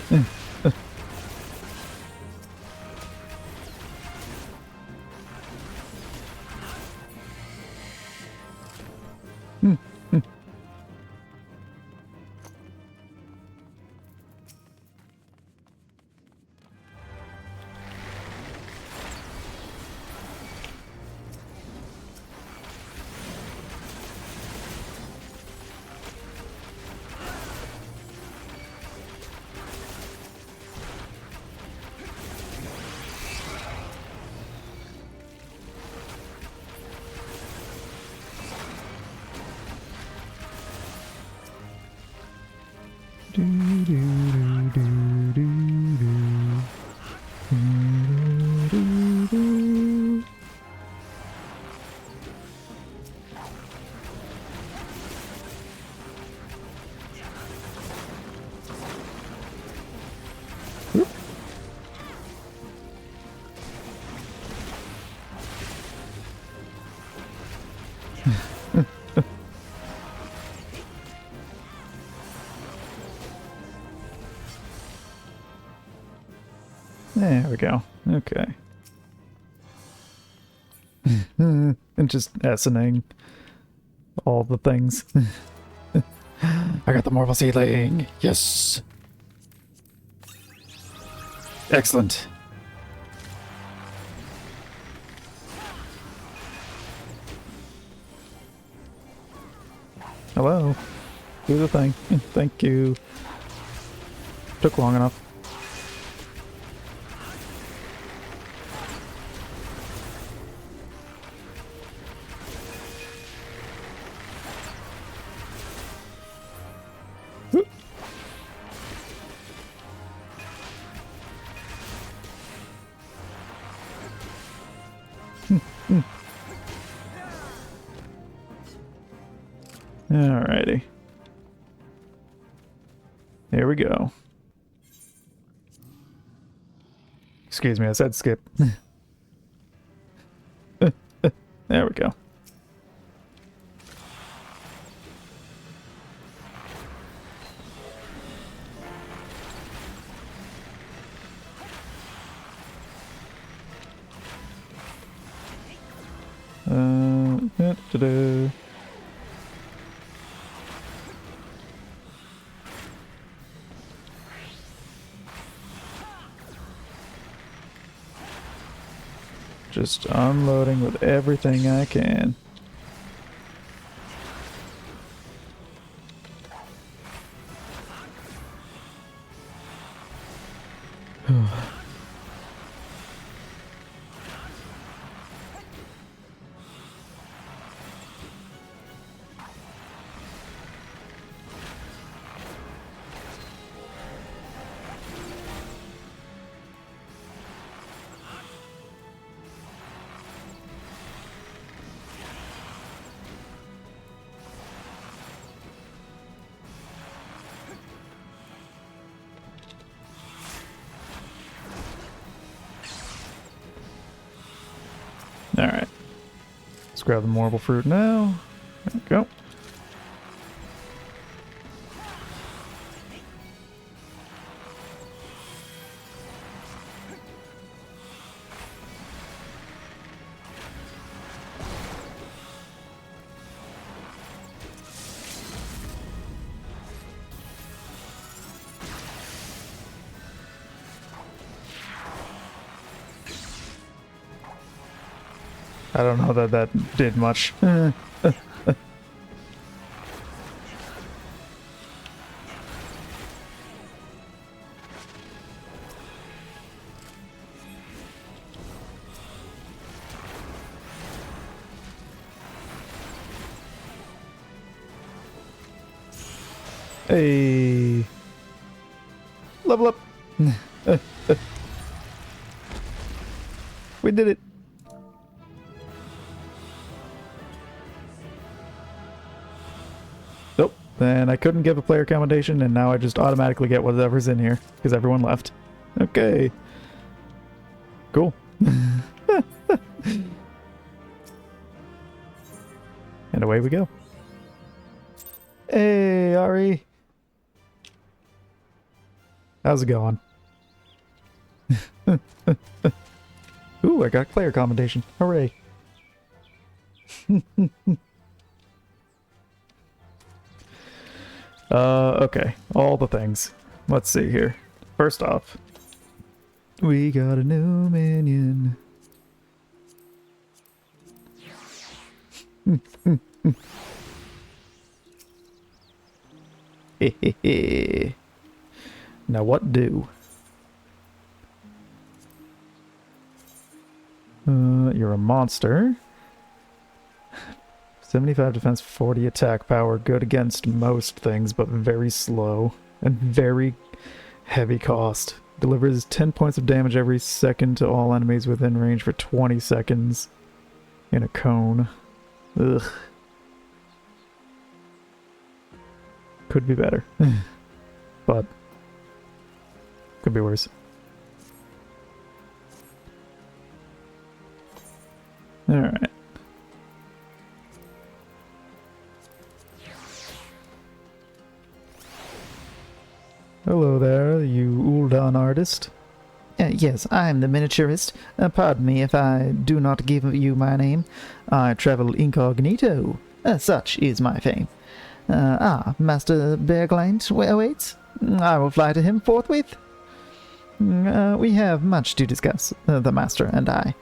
There we go. Okay. And just S-ing all the things. I got the marble seedling. Yes. Excellent. Hello. Do the thing. Thank you. Took long enough. Alrighty. Here we go. Excuse me, I said skip. There we go. Da-da-da. Just unloading with everything I can. Alright. Let's grab the marble fruit now. There we go. I don't know that that did much. Hey. Level up. We did it. Nope. And I couldn't give a player commendation, and now I just automatically get whatever's in here because everyone left. Okay. Cool. And away we go. Hey, Ari. How's it going? Ooh, I got player commendation. Hooray. Okay. All the things. Let's see here. First off, we got a new minion. Now what do? You're a monster. 75 defense, 40 attack power, good against most things, but very slow. And very heavy cost. Delivers 10 points of damage every second to all enemies within range for 20 seconds. In a cone. Ugh. Could be better. But could be worse. Alright. Hello there, you Uldan artist. Yes, I am the miniaturist. Pardon me if I do not give you my name. I travel incognito. Such is my fame. Master Bergland awaits. I will fly to him forthwith. We have much to discuss, the Master and I.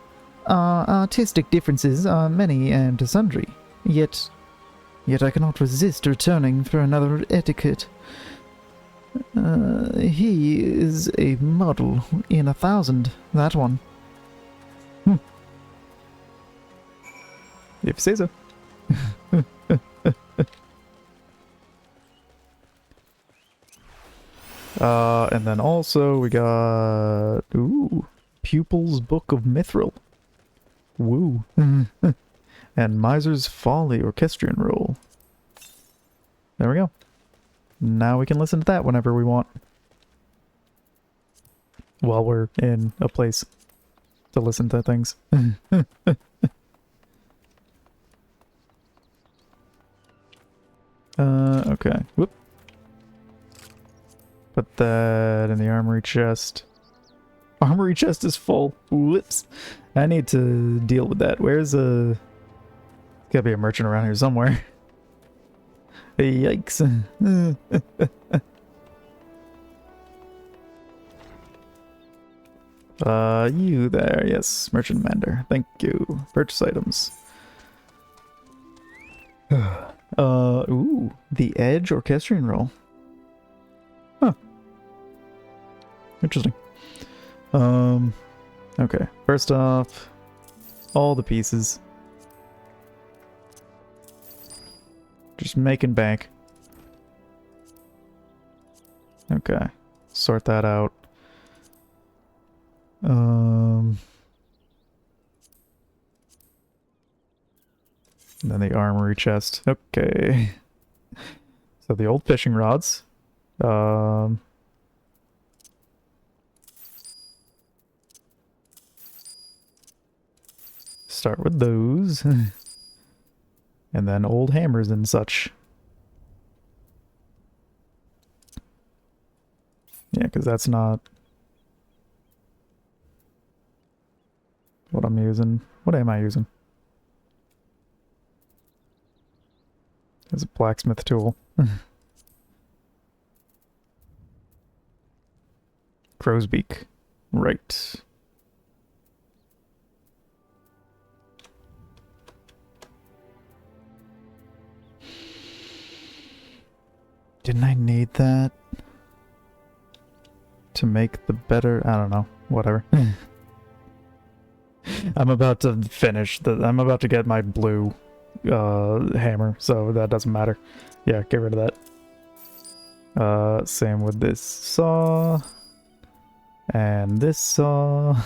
Our artistic differences are many and sundry, yet I cannot resist returning for another etiquette. He is a model in 1,000, that one. If you say so. And then also we got, Pupil's Book of Mithril. Woo. And Miser's Folly Orchestrion Roll. There we go. Now we can listen to that whenever we want. While we're in a place to listen to things. Okay. Whoop. Put that in the armory chest. Armory chest is full. Whoops. I need to deal with that. Where's a... Gotta be a merchant around here somewhere. Yikes. You there. Yes, merchant mender. Thank you. Purchase items. The Edge Orchestrion Roll. Huh. Interesting. Okay. First off, all the pieces. Just making bank. Okay. Sort that out. And then the armory chest. Okay. So the old fishing rods. Start with those. And then old hammers and such. Yeah, because that's not what I'm using. What am I using? It's a blacksmith tool. Crow's beak. Right. Didn't I need that to make the better? I don't know. Whatever. I'm about to finish I'm about to get my blue hammer, so that doesn't matter. Yeah, get rid of that. Same with this saw. And this saw.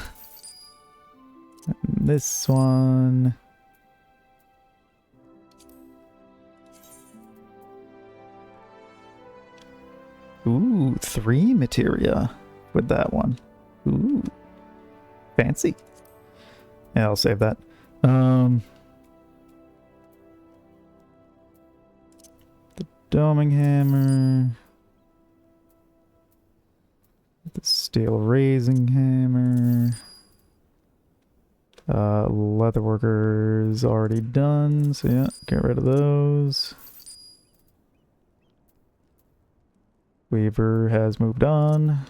And this one. Ooh, 3 materia with that one. Ooh, fancy. Yeah, I'll save that. The doming hammer. The steel raising hammer. Leatherworker's already done, so yeah, get rid of those. Weaver has moved on.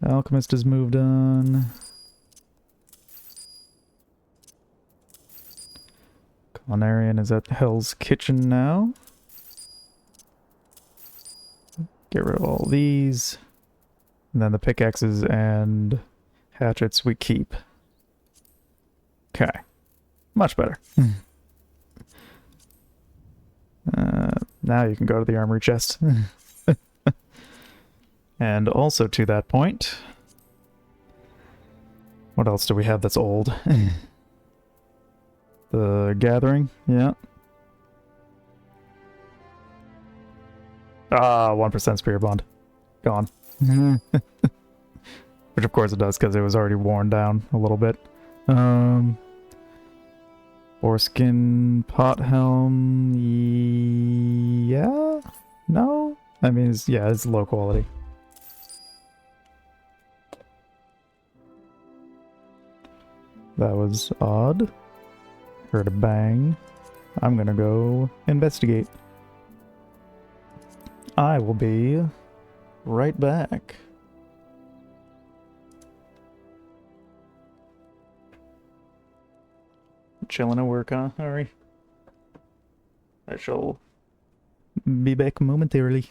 Alchemist has moved on. Culinarian is at Hell's Kitchen now. Get rid of all these. And then the pickaxes and hatchets we keep. Okay. Much better. Now you can go to the armory chest. And also to that point, what else do we have that's old? The Gathering, yeah. 1% Spirit Bond. Gone. Which of course it does, because it was already worn down a little bit. Foreskin pot helm, yeah? No? I mean, it's low quality. That was odd. Heard a bang. I'm gonna go investigate. I will be right back. Chilling at work, huh? Alright. I shall be back momentarily.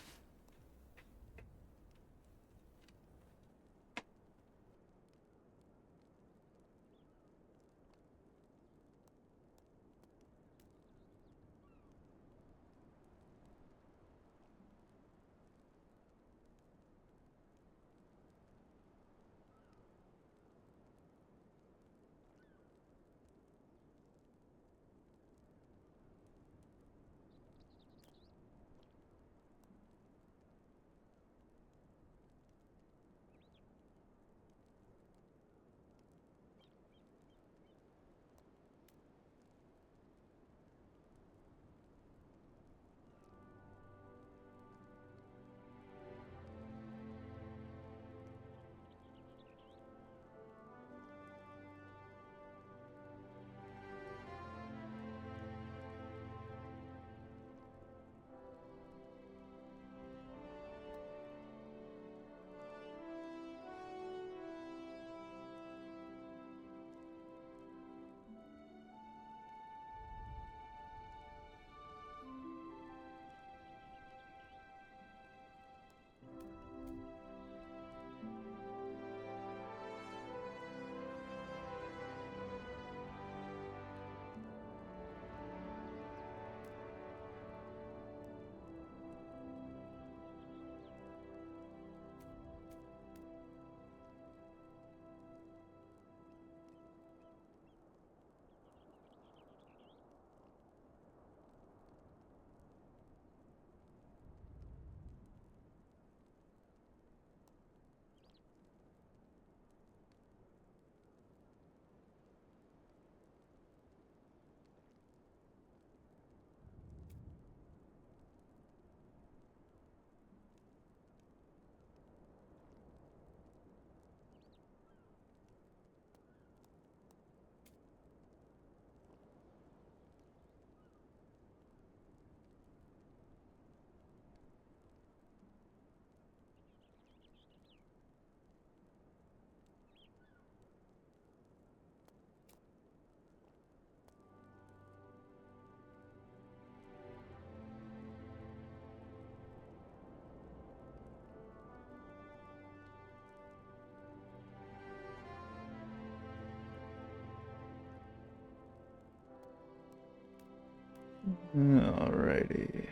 Alrighty.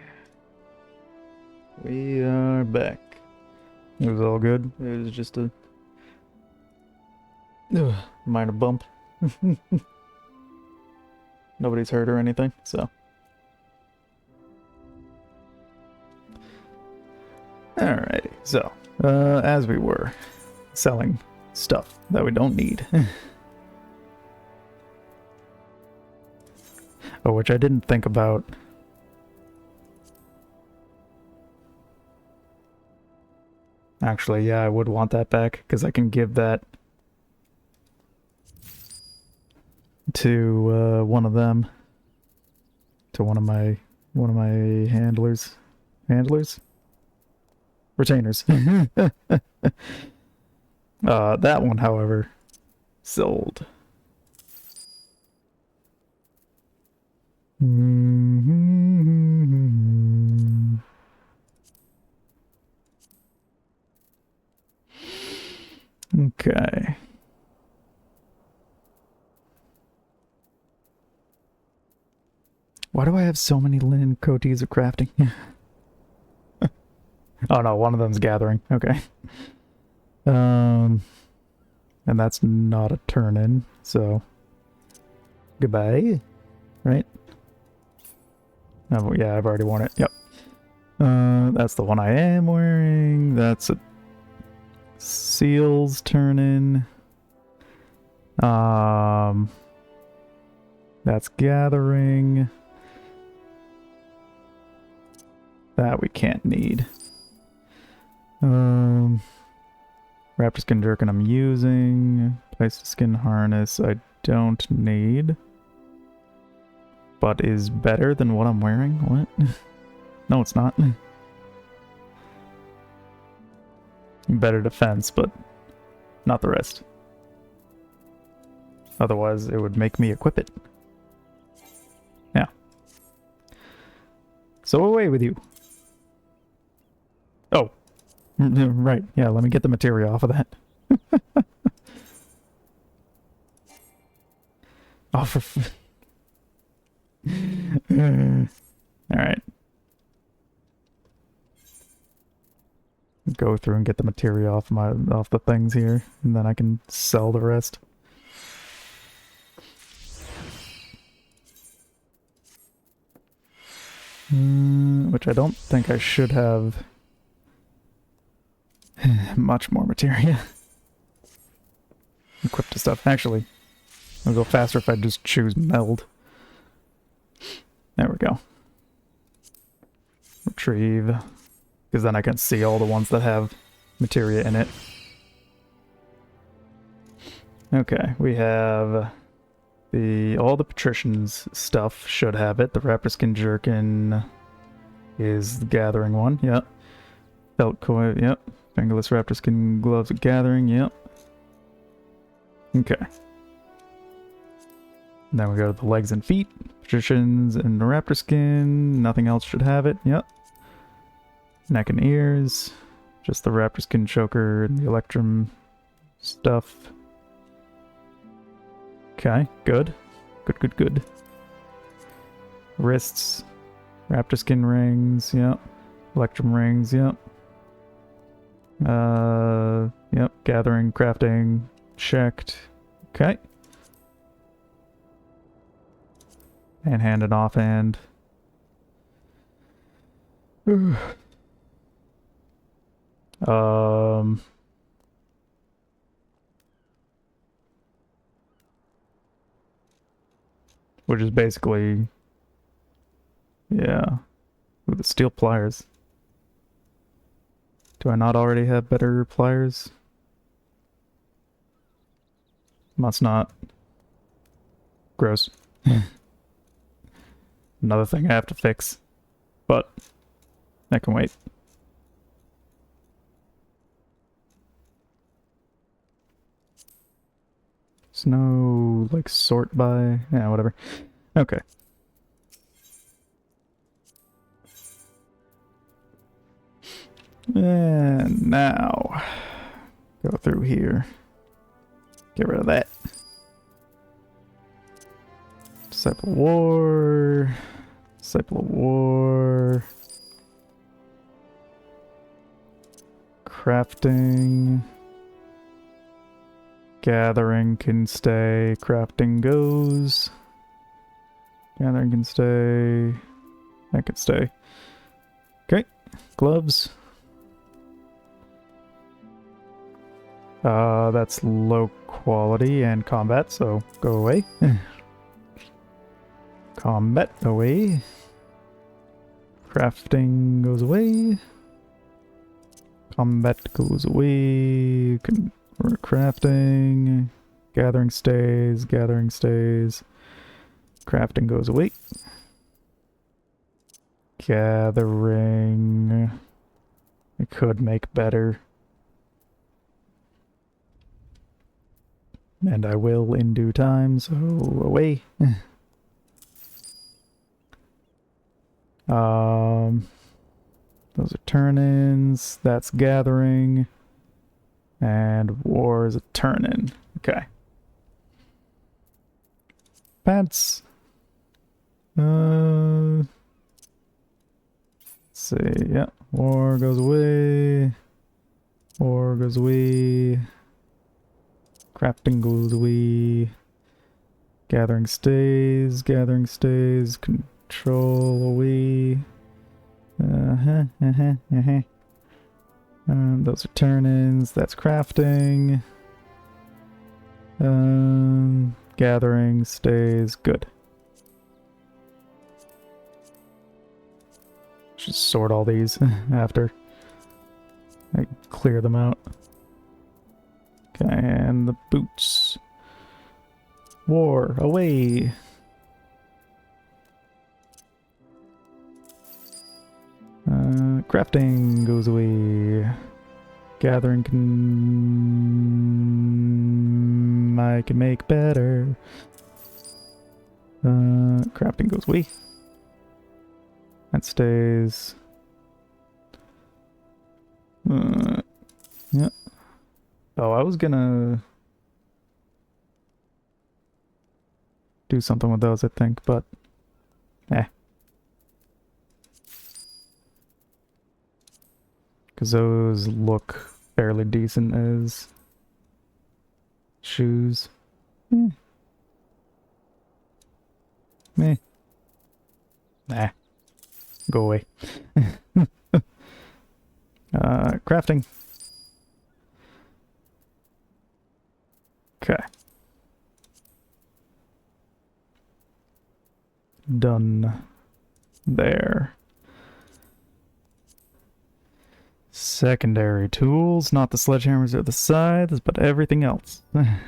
We are back. It was all good. It was just a minor bump. Nobody's hurt or anything, so. Alrighty, so, as we were selling stuff that we don't need. Oh, which I didn't think about. Actually, yeah, I would want that back, because I can give that to one of them. To one of my handlers. Handlers? Retainers. That one, however, sold. Okay. Why do I have so many linen coatees of crafting? Oh no, one of them's gathering. Okay. And that's not a turn in, so goodbye. Right? Oh, yeah, I've already worn it. Yep. That's the one I am wearing. That's a seals turn in. That's gathering. That we can't need. Raptor skin jerkin I'm using. Place skin harness I don't need, but is better than what I'm wearing. What? No, it's not. Better defense, but not the rest. Otherwise, it would make me equip it. Yeah. So away with you. Oh. Right. Yeah, let me get the materia off of that. Oh, for... Alright. Go through and get the materia off the things here, and then I can sell the rest. Which I don't think I should have much more materia equipped to stuff. Actually, it'll go faster if I just choose meld. There we go. Retrieve. Because then I can see all the ones that have materia in it. Okay, we have all the patricians stuff should have it. The raptor skin jerkin is the gathering one, yep. Felt coil, yep. Fingerless raptor skin gloves at gathering, yep. Okay. Then we go to the legs and feet. Patricians and the raptor skin. Nothing else should have it, yep. Neck and ears. Just the raptor skin choker and the electrum stuff. Okay, good. Good. Wrists. Raptor skin rings, yep. Electrum rings, yep. Yep. Gathering, crafting, checked. Okay. And hand and offhand. Which is basically, yeah, with the steel pliers. Do I not already have better pliers? Must not. Gross. Another thing I have to fix, but that can wait. There's no, like, sort by... Yeah, whatever. Okay. And now... Go through here. Get rid of that. Disciple of War... Disciple of War... Crafting... Gathering can stay. Crafting goes. Gathering can stay. That can stay. Okay. Gloves. That's low quality and combat, so go away. Combat away. Crafting goes away. Combat goes away. Crafting. Gathering stays. Gathering stays. Crafting goes away. Gathering. I could make better. And I will in due time, so away. Those are turn-ins. That's gathering. And war is a turn-in. Okay. Pants. Let's see. Yeah. War goes away. War goes away. Crafting goes away. Gathering stays. Gathering stays. Control away. Those are turn-ins. That's crafting. Gathering stays. Good. Should sort all these after I clear them out. Okay, and the boots. War, away! Crafting goes away. Gathering I can make better. Crafting goes away. That stays. Yeah. Oh, I was gonna do something with those, I think, but because those look fairly decent as shoes. Meh. Nah. Go away. Crafting. Okay. Done. There. Secondary tools, not the sledgehammers or the scythes, but everything else. Okay.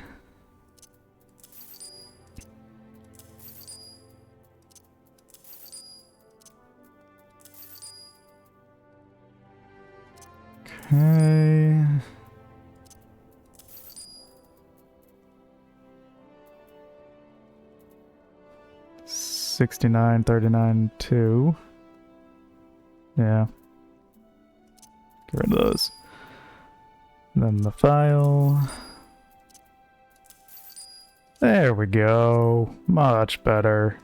$69, $39, $2. Yeah. Get rid of those. And then the file. There we go. Much better.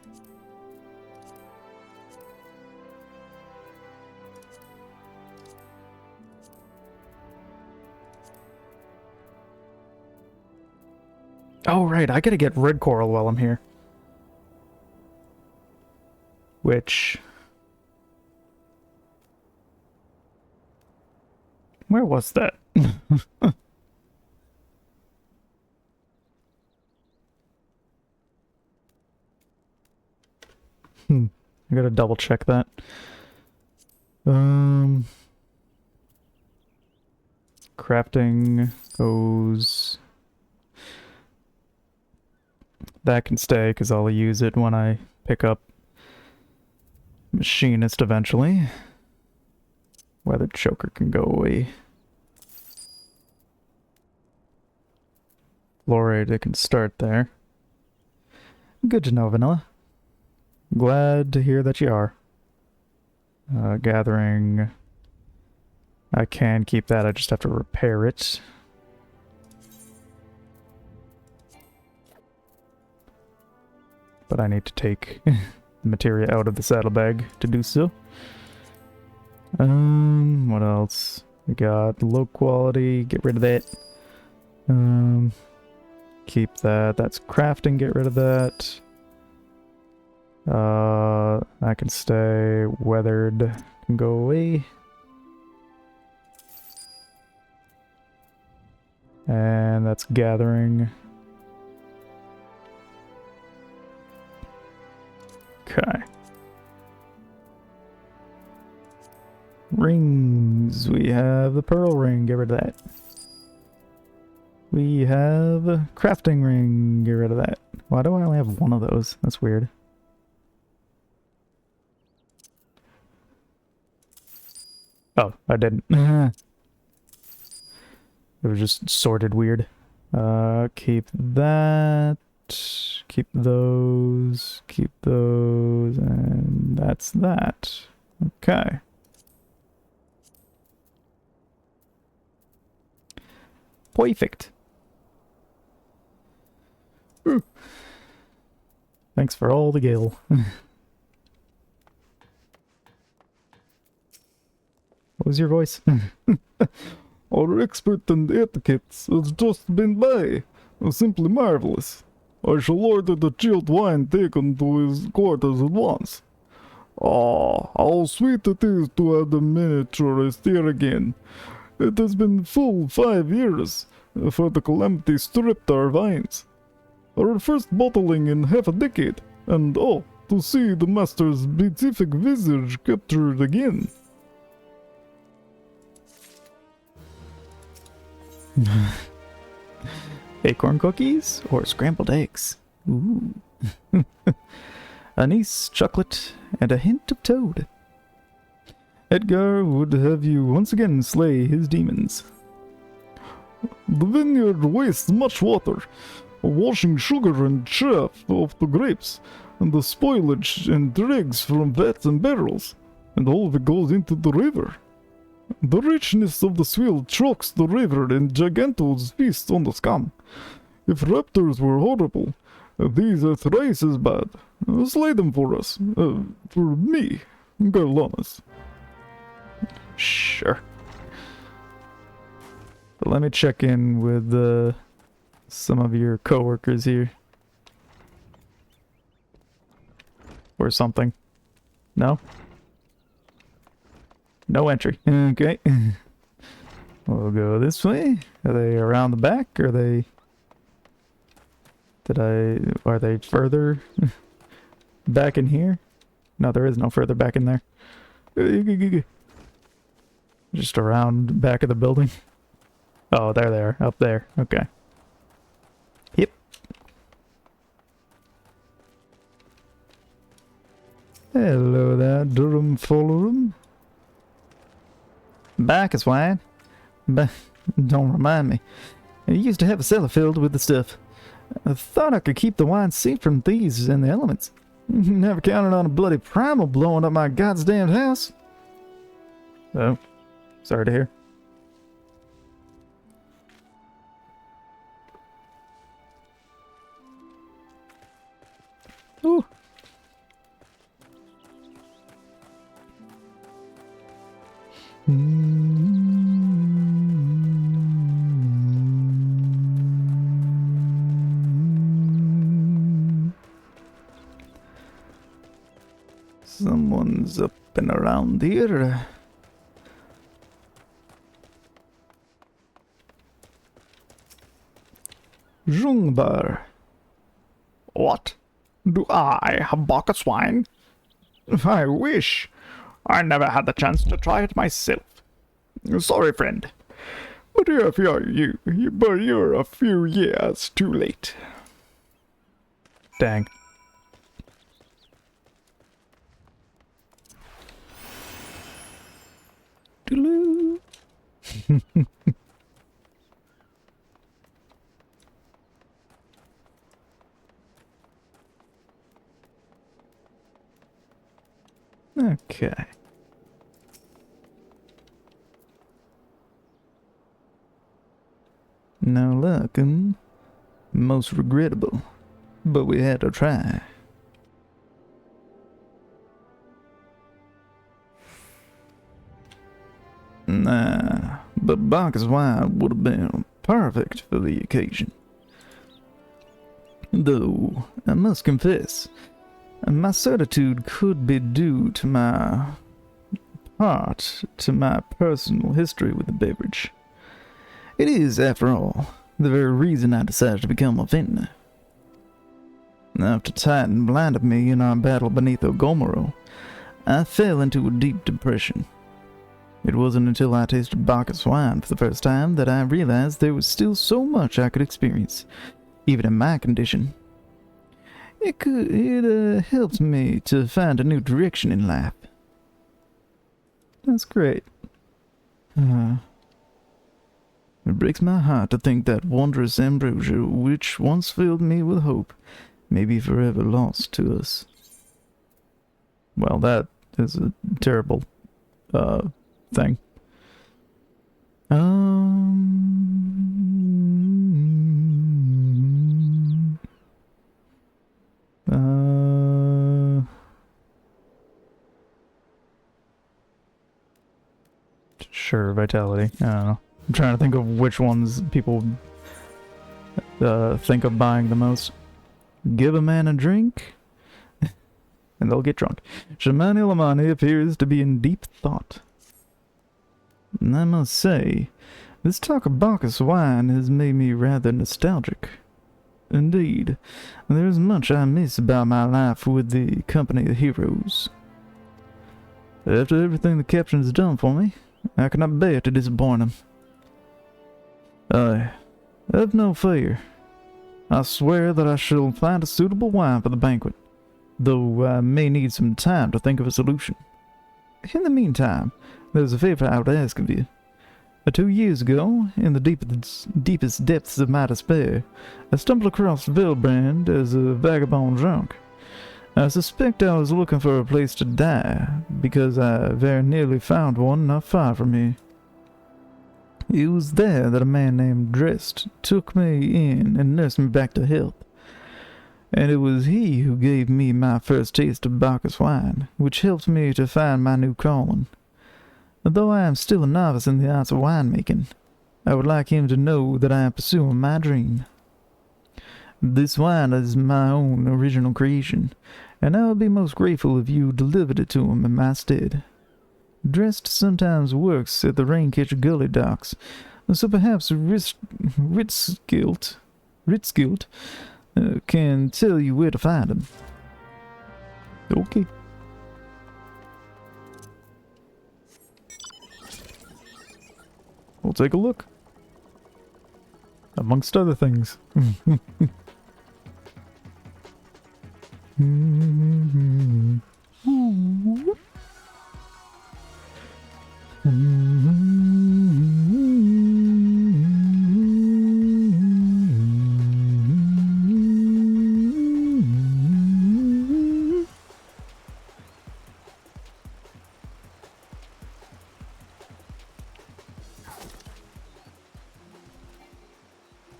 Oh, right. I gotta get red coral while I'm here. Which... Where was that? I gotta double check that. Crafting goes... That can stay, because I'll use it when I pick up Machinist eventually. Weather choker can go away. Fluoride, it can start there. Good to know, Vanilla. Glad to hear that you are. Gathering... I can keep that, I just have to repair it. But I need to take the materia out of the saddlebag to do so. What else? We got low quality, get rid of that. Keep that, that's crafting, get rid of that. I can stay, weathered can go away. And that's gathering. Okay. Rings. We have the pearl ring. Get rid of that. We have a crafting ring. Get rid of that. Why do I only have one of those? That's weird. Oh, I didn't. It was just sorted weird. Keep that. Keep those, and that's that. Okay. Perfect. Ooh. Thanks for all the gale. What was your voice? Our expert in etiquettes has just been by. Simply marvelous. I shall order the chilled wine taken to his quarters at once. Ah, how sweet it is to have the miniaturist here again. It has been full 5 years, for the calamity stripped our vines. Our first bottling in half a decade, and oh, to see the master's beatific visage captured again. Acorn cookies or scrambled eggs? Ooh. Anise, chocolate, and a hint of toad. Edgar would have you once again slay his demons. The vineyard wastes much water, washing sugar and chaff off the grapes, and the spoilage and dregs from vats and barrels, and all of it goes into the river. The richness of the swill chokes the river, and gigantos feast on the scum. If raptors were horrible, these are thrice as bad. Slay them for us. For me, Garlanus. Sure. But let me check in with some of your coworkers here. Or something. No? No entry. Okay. We'll go this way. Are they around the back? Are they... Are they further back in here? No, there is no further back in there. Just around back of the building. Oh, there they are. Up there. Okay. Yep. Hello there, Durham Follorum. Bacchus wine? Don't remind me. I used to have a cellar filled with the stuff. I thought I could keep the wine safe from thieves and the elements. Never counted on a bloody primal blowing up my goddamn house. Oh, sorry to hear. Ooh. Someone's up and around here. Jungbar. What? Do I have Bacchus wine? I wish. I never had the chance to try it myself. Sorry, friend. But you're a few years too late. Dang. Doodaloo. Okay. No luck, most regrettable. But we had to try. Nah, but Bacchus wine would have been perfect for the occasion. Though, I must confess, my certitude could be due to my personal history with the beverage. It is, after all, the very reason I decided to become a vintner. After Titan blinded me in our battle beneath Ogomoro, I fell into a deep depression. It wasn't until I tasted Bacchus wine for the first time that I realized there was still so much I could experience, even in my condition. It helped me to find a new direction in life. That's great. It breaks my heart to think that wondrous ambrosia, which once filled me with hope, may be forever lost to us. Well, that is a terrible, thing. Sure, vitality. I don't know. I'm trying to think of which ones people think of buying the most. Give a man a drink, and they'll get drunk. Shamani Lamani appears to be in deep thought. And I must say, this talk of Bacchus wine has made me rather nostalgic. Indeed, there is much I miss about my life with the company of heroes. After everything the captain has done for me, I cannot bear to disappoint him. I have no fear. I swear that I shall find a suitable wine for the banquet, though I may need some time to think of a solution. In the meantime, there's a favor I would ask of you. 2 years ago, in the deepest depths of my despair, I stumbled across Vilbrand as a vagabond drunk. I suspect I was looking for a place to die, because I very nearly found one not far from here. It was there that a man named Drest took me in and nursed me back to health. And it was he who gave me my first taste of Bacchus wine, which helped me to find my new calling. Though I am still a novice in the arts of winemaking, I would like him to know that I am pursuing my dream. This wine is my own original creation, and I would be most grateful if you delivered it to him in my stead. Drest sometimes works at the Raincatcher Gully docks, so perhaps Ritzgilt can tell you where to find him. Okay. We'll take a look. Amongst other things.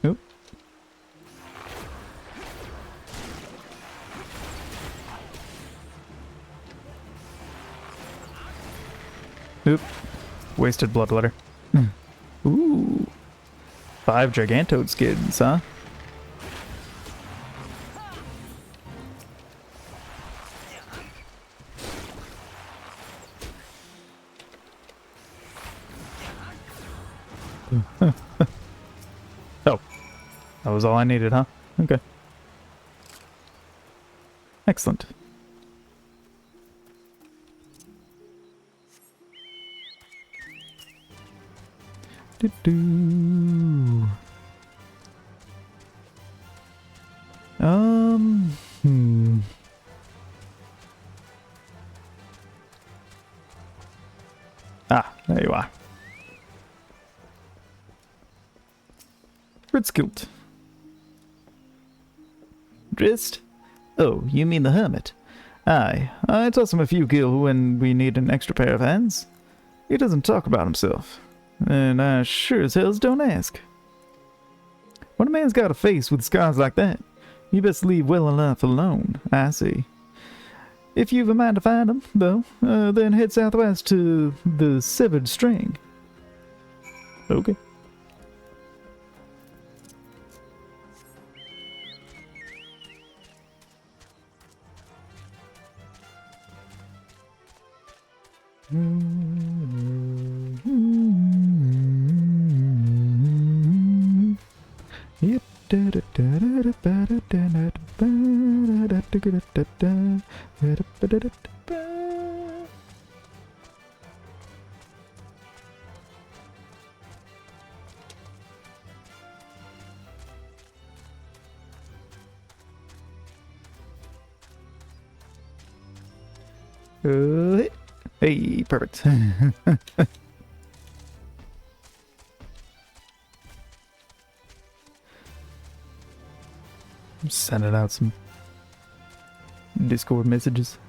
Nope. Oop. Wasted bloodletter. Ooh. 5 Gigantode skids, huh? Oh. That was all I needed, huh? Okay. Excellent. Do-do. Hmm. Ah, there you are. Ritzgilt. Drist? Oh, you mean the hermit? Aye, I toss him a few gil when we need an extra pair of hands. He doesn't talk about himself, and I sure as hells don't ask. When a man's got a face with scars like that, you best leave well enough alone, I see. If you've a mind to find him, though, then head southwest to the Severed String. Okay. Hey, perfect. I'm sending out some Discord messages.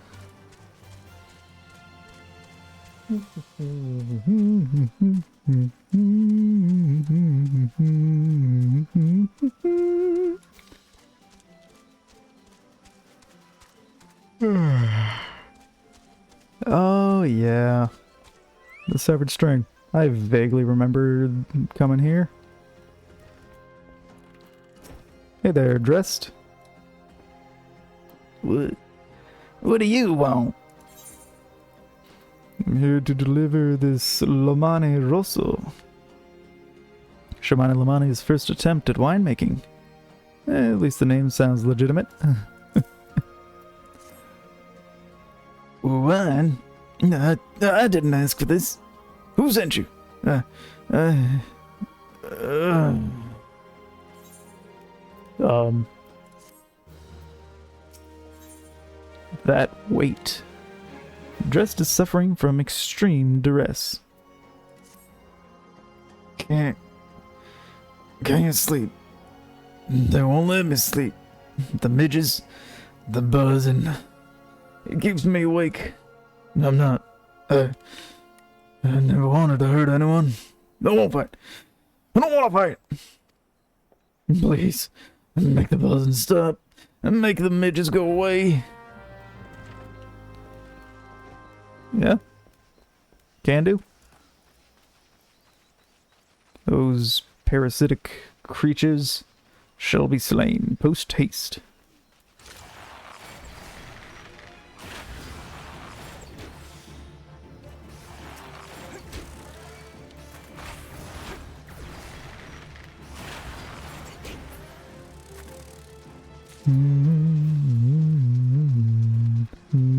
Oh, yeah. The Severed String. I vaguely remember coming here. Hey there, Dressed. What do you want? I'm here to deliver this Lomane Rosso. Shamani Lomani's first attempt at winemaking. At least the name sounds legitimate. Wine? I didn't ask for this. Who sent you? Um, that weight. Dressed as suffering from extreme duress. Can't sleep. They won't let me sleep. The midges, the buzzing. It keeps me awake. I'm not. I never wanted to hurt anyone. I won't fight. I don't want to fight. Please, make the buzzing stop. And make the midges go away. Yeah. Can do. Those parasitic creatures shall be slain post haste.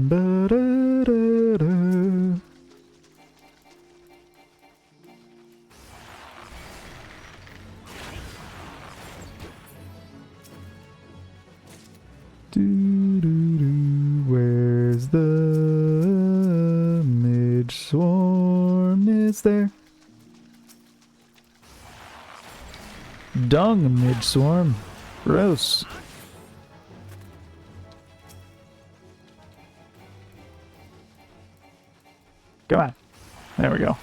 Ba-da-da-da. Doo-doo-doo. Where's the midge swarm? Is there? Dung midge swarm. Gross. Come on. There we go.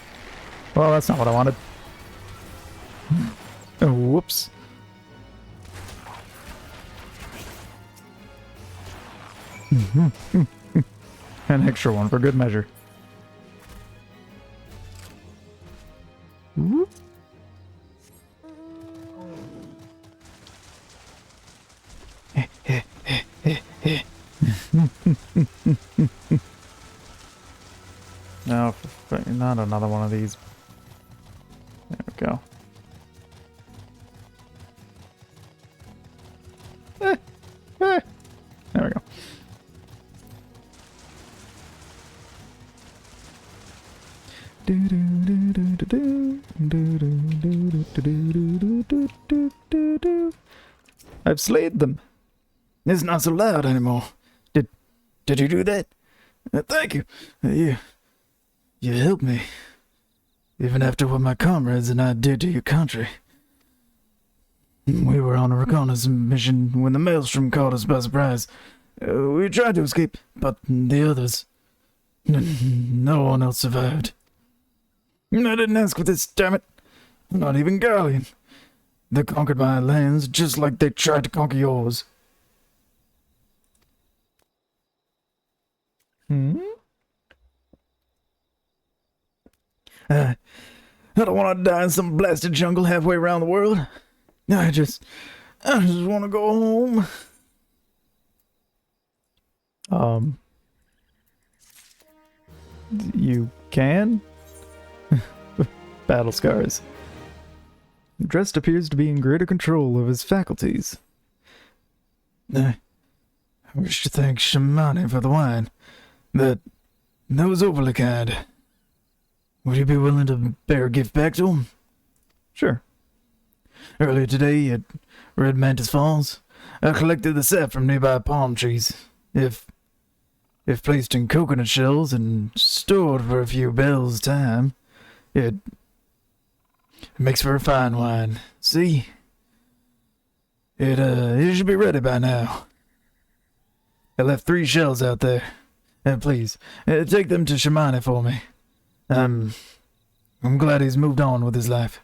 Well, that's not what I wanted. Oh, whoops. An extra one for good measure. Whoop. No, not another one of these. There we go. There we go. I've slayed them. It's not so loud anymore. Did you do that? Thank you. You helped me. Even after what my comrades and I did to your country. We were on a reconnaissance mission when the Maelstrom caught us by surprise. We tried to escape, but the others... no one else survived. I didn't ask for this, damn it. Not even Garlean. They conquered my lands just like they tried to conquer yours. I don't want to die in some blasted jungle halfway around the world. I just want to go home. You can? Battle scars. Drest appears to be in greater control of his faculties. I wish to thank Shamani for the wine. That was overly kind. Would you be willing to bear a gift back to him? Sure. Earlier today at Red Mantis Falls, I collected the sap from nearby palm trees. If placed in coconut shells and stored for a few bells' time, it makes for a fine wine. See? It should be ready by now. I left 3 shells out there. Please, take them to Shamani for me. I'm glad he's moved on with his life.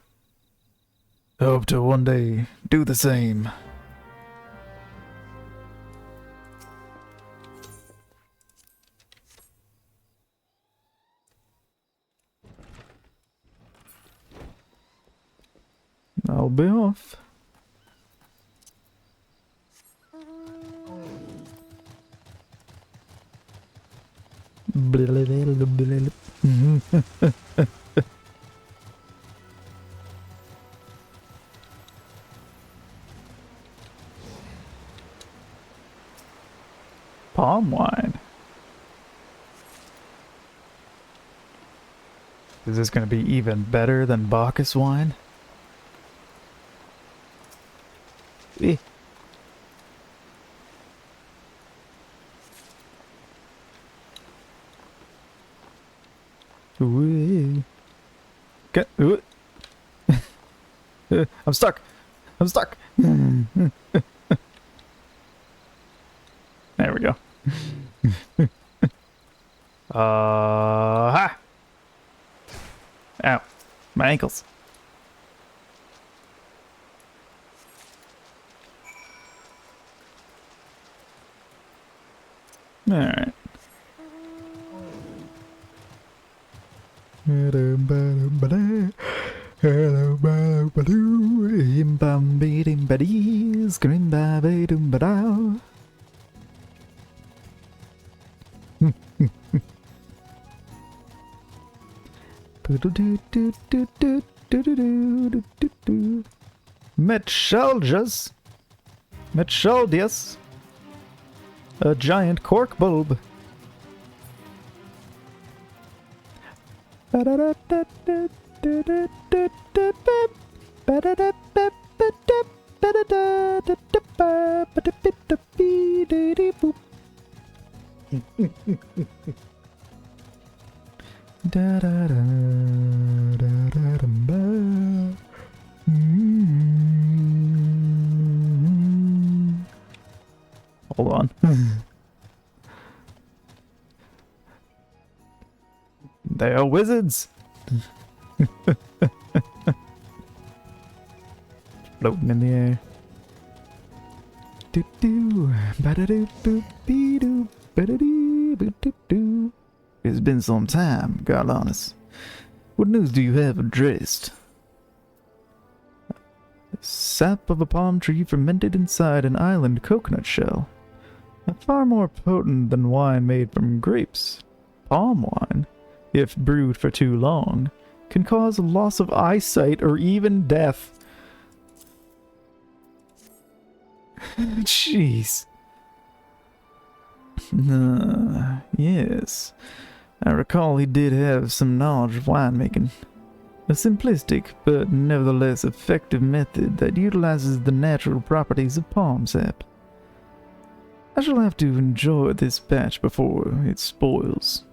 I hope to one day do the same. I'll be off. Palm wine. Is this going to be even better than Bacchus wine? Ooh. Get, ooh. I'm stuck. I'm stuck. There we go. Ha! Ow. My ankles. Alright. Metchalges. Metchaldius. A giant cork bulb. Hold on. They are wizards. Floating in the air. It's been some time, Garlanus. What news do you have addressed? Sap of a palm tree fermented inside an island coconut shell. Far more potent than wine made from grapes. Palm wine, if brewed for too long, can cause loss of eyesight or even death. Jeez. Yes. I recall he did have some knowledge of winemaking. A simplistic, but nevertheless effective method that utilizes the natural properties of palm sap. I shall have to enjoy this batch before it spoils.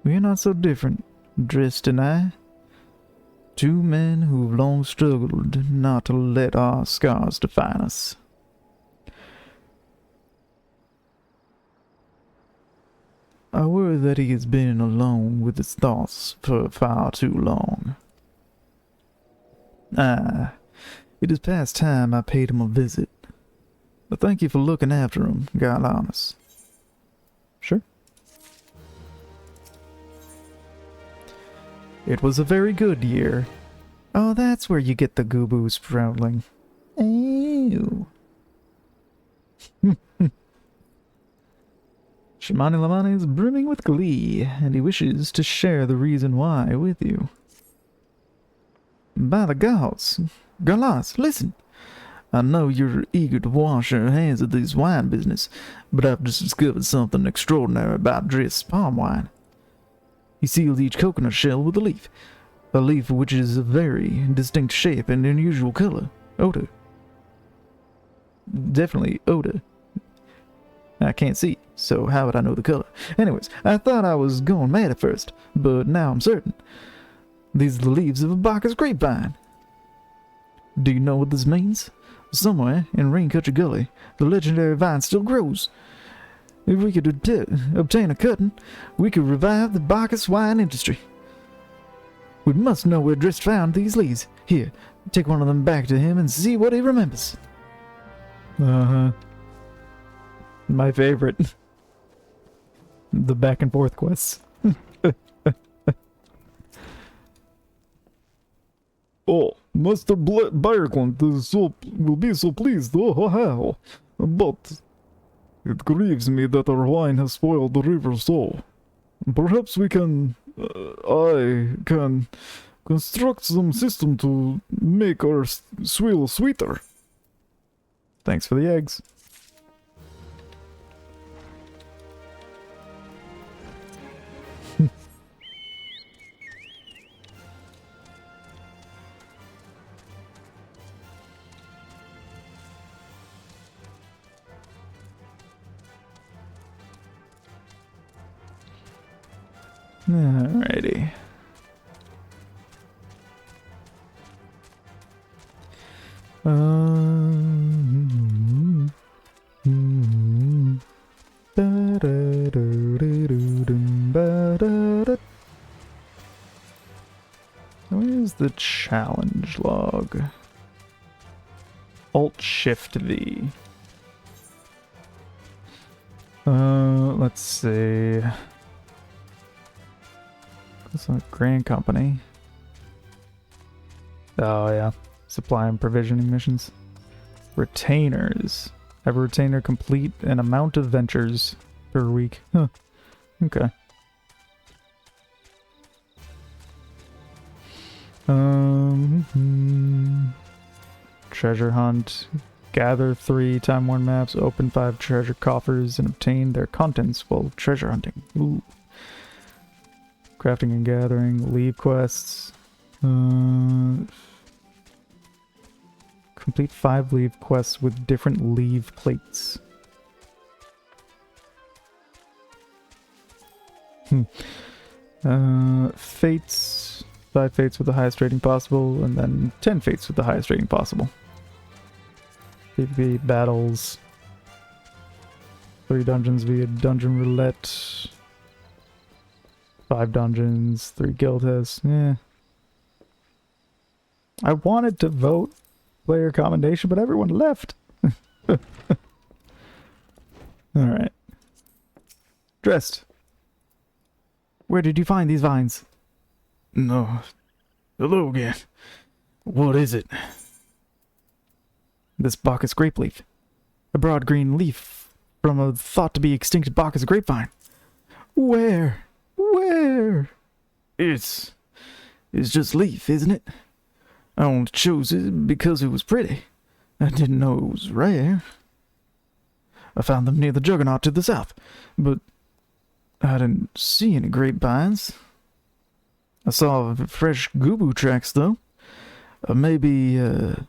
We are not so different, Drist and I. Two men who've long struggled not to let our scars define us. I worry that he has been alone with his thoughts for far too long. It is past time I paid him a visit. But thank you for looking after him, Garlanus. Sure. It was a very good year. Oh, that's where you get the gooboo sprouting. Ew. Shimani Lamani is brimming with glee, and he wishes to share the reason why with you. By the gods, Garlanus, listen. I know you're eager to wash your hands of this wine business, but I've just discovered something extraordinary about Drist's palm wine. He seals each coconut shell with a leaf which is a very distinct shape and unusual color, odor. Definitely odor. I can't see, so how would I know the color? Anyways, I thought I was going mad at first, but now I'm certain. These are the leaves of a Bacchus grapevine. Do you know what this means? Somewhere in Rain-Country Gully, the legendary vine still grows. If we could obtain a cutting, we could revive the Bacchus wine industry. We must know where Drist found these leaves. Here, take one of them back to him and see what he remembers. Uh-huh. My favorite. The back and forth quests. Oh, Master Byergland will be so pleased. Oh, how? But it grieves me that our wine has spoiled the river so. Perhaps we can... I can construct some system to make our swill sweeter. Thanks for the eggs. Alrighty. Where's the challenge log? Alt-Shift-V. Let's see. It's a Grand Company. Oh, yeah. Supply and provisioning missions. Retainers. Have a retainer complete an amount of ventures per week. Huh. Okay. Treasure hunt. Gather 3 Time Worn maps, open 5 treasure coffers, and obtain their contents while treasure hunting. Ooh. Crafting and gathering. Leave quests. Complete 5 leave quests with different leave plates. Fates. 5 fates with the highest rating possible, and then 10 fates with the highest rating possible. PvP battles. 3 dungeons via dungeon roulette. 5 dungeons, 3 guild tests. Yeah. I wanted to vote player commendation, but everyone left. Alright. Dressed. Where did you find these vines? No. Hello again. What is it? This Bacchus grape leaf. A broad green leaf from a thought to be extinct Bacchus grapevine. Where? Where? It's just leaf, isn't it? I only chose it because it was pretty. I didn't know it was rare. I found them near the Juggernaut to the south, but I didn't see any grapevines. I saw fresh gubu tracks, though. Maybe the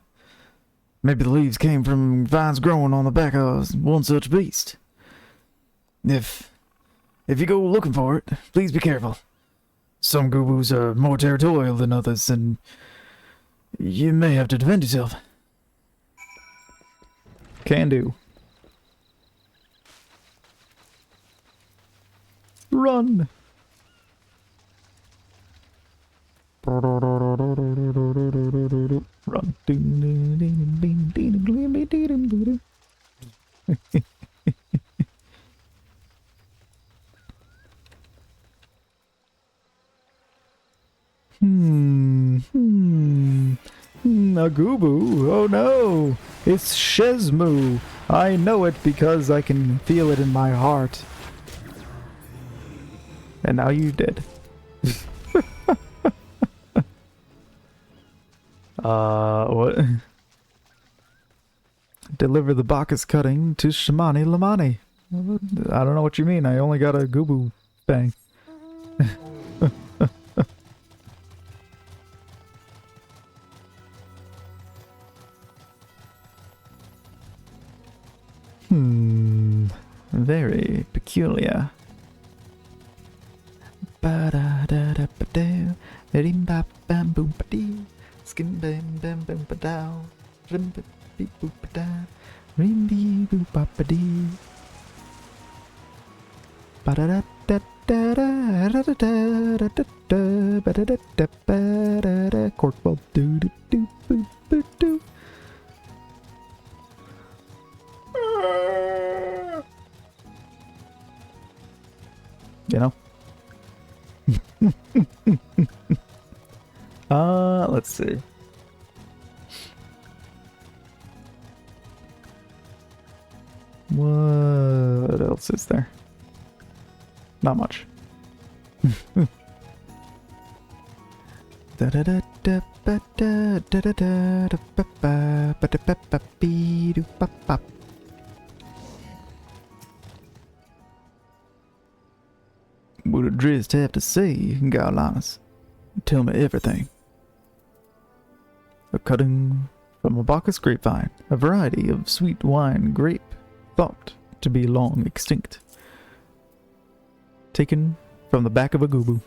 leaves came from vines growing on the back of one such beast. If you go looking for it, please be careful. Some gubus are more territorial than others, and you may have to defend yourself. Can do. Run! Run. A Gubu. Oh no! It's Shezmu. I know it because I can feel it in my heart. And now you did. What? Deliver the Bacchus cutting to Shamani Lamani. I don't know what you mean. I only got a Gubu thing. Very peculiar. Skin bam bam bam ba dow. Rim beep boop ba da. Rim bee boop ba ba dee. Ba da da da da da da da da da da ba da da da ba da da. Corkball doo doo doo boo boo doo. You know? Let's see. What else is there? Not much. What did Drizzt have to say, Garlanus? Tell me everything. A cutting from a Bacchus grapevine, a variety of sweet wine grape thought to be long extinct. Taken from the back of a Goobu.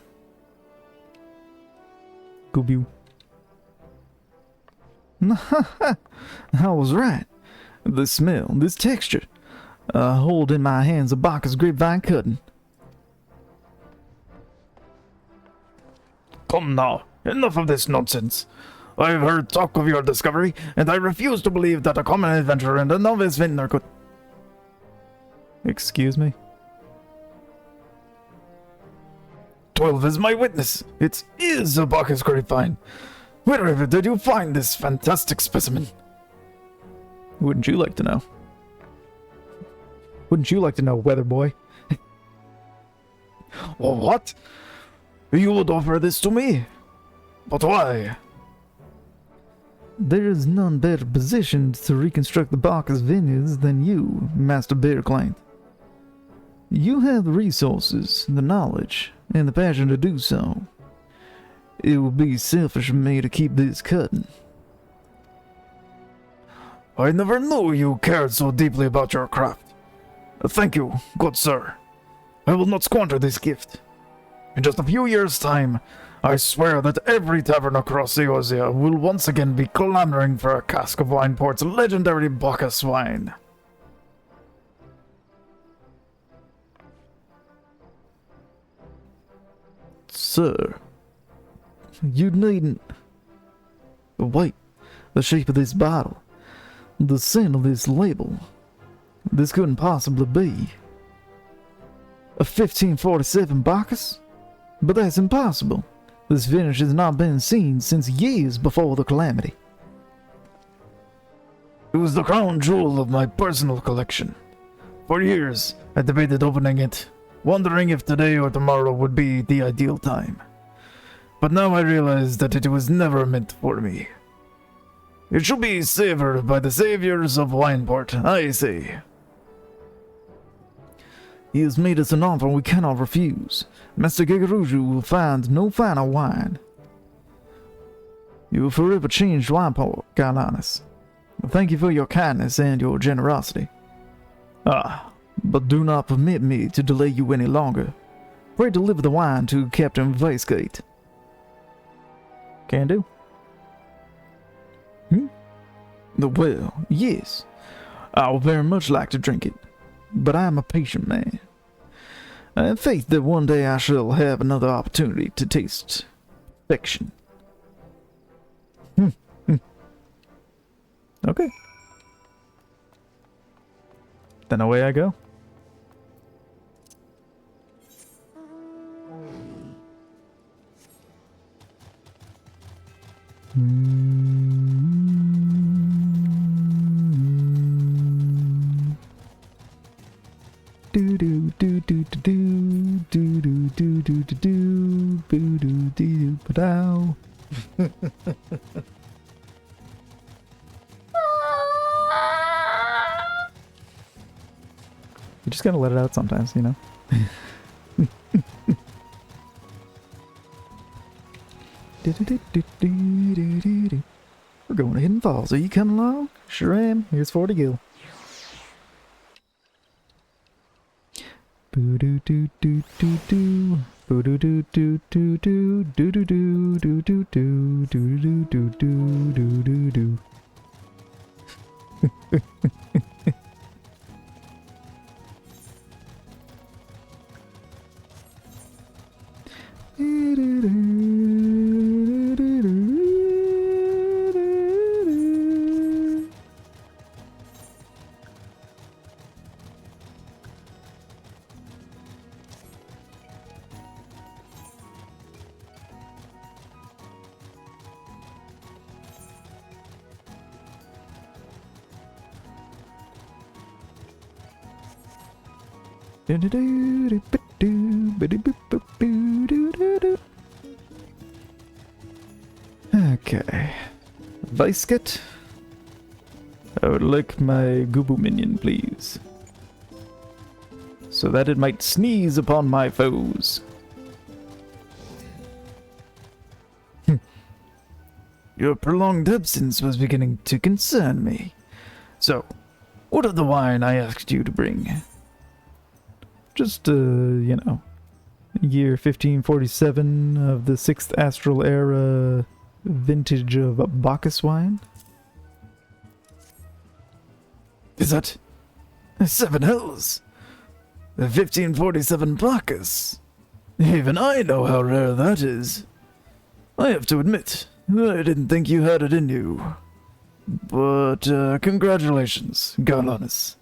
Goobu. I was right. The smell, this texture. I hold in my hands a Bacchus grapevine cutting. Come now, enough of this nonsense. I have heard talk of your discovery, and I refuse to believe that a common adventurer and a novice vintner could... Excuse me? 12 is my witness. It is a Bacchus grapevine. Wherever did you find this fantastic specimen? Wouldn't you like to know? Wouldn't you like to know, weather boy? What? You would offer this to me? But why? There is none better positioned to reconstruct the Bacchus vineyards than you, Master Bearclaint. You have the resources, the knowledge, and the passion to do so. It would be selfish of me to keep this cutting. I never knew you cared so deeply about your craft. Thank you, good sir. I will not squander this gift. In just a few years' time, I swear that every tavern across Eorzea will once again be clamoring for a cask of Wineport's legendary Bacchus wine. Sir, you needn't... Wait, the shape of this bottle, the scent of this label, this couldn't possibly be. A 1547 Bacchus? But that's impossible. This vintage has not been seen since years before the calamity. It was the crown jewel of my personal collection. For years, I debated opening it, wondering if today or tomorrow would be the ideal time. But now I realize that it was never meant for me. It should be savored by the saviors of Wineport, I say. He has made us an offer we cannot refuse. Master Gigaruju will find no finer wine. You will forever change Wineport, Galanis. Thank you for your kindness and your generosity. But do not permit me to delay you any longer. Pray deliver the wine to Captain Vicegate. Can do. Well, yes. I would very much like to drink it, but I am a patient man. I have faith that one day I shall have another opportunity to taste perfection. Okay. Then away I go. Do do do do do do do do do do do do do do do. You just gotta let it out sometimes, you know? We're going to Hidden Falls. Are you coming along? Sure am. Here's 40 gil. Boo doo doo doo doo doo. Boo doo doo doo doo doo. Doo doo doo doo doo doo. Doo doo doo doo doo doo doo. Okay. Vicegate? I would like my Goobu minion, please. So that it might sneeze upon my foes. Your prolonged absence was beginning to concern me. So, what of the wine I asked you to bring? Just, you know, Year 1547 of the 6th Astral Era vintage of Bacchus wine. Is that 7 hells? The 1547 Bacchus? Even I know how rare that is. I have to admit, I didn't think you had it in you. But, congratulations, Garlanus.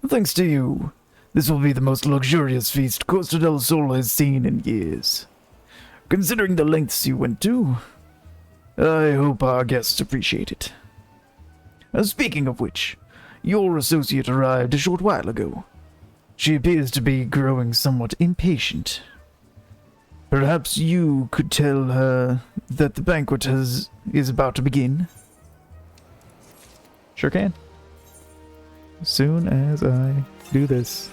Thanks to you, this will be the most luxurious feast Costa del Sol has seen in years. Considering the lengths you went to, I hope our guests appreciate it. Speaking of which, your associate arrived a short while ago. She appears to be growing somewhat impatient. Perhaps you could tell her that the banquet is about to begin? Sure can. As soon as I do this.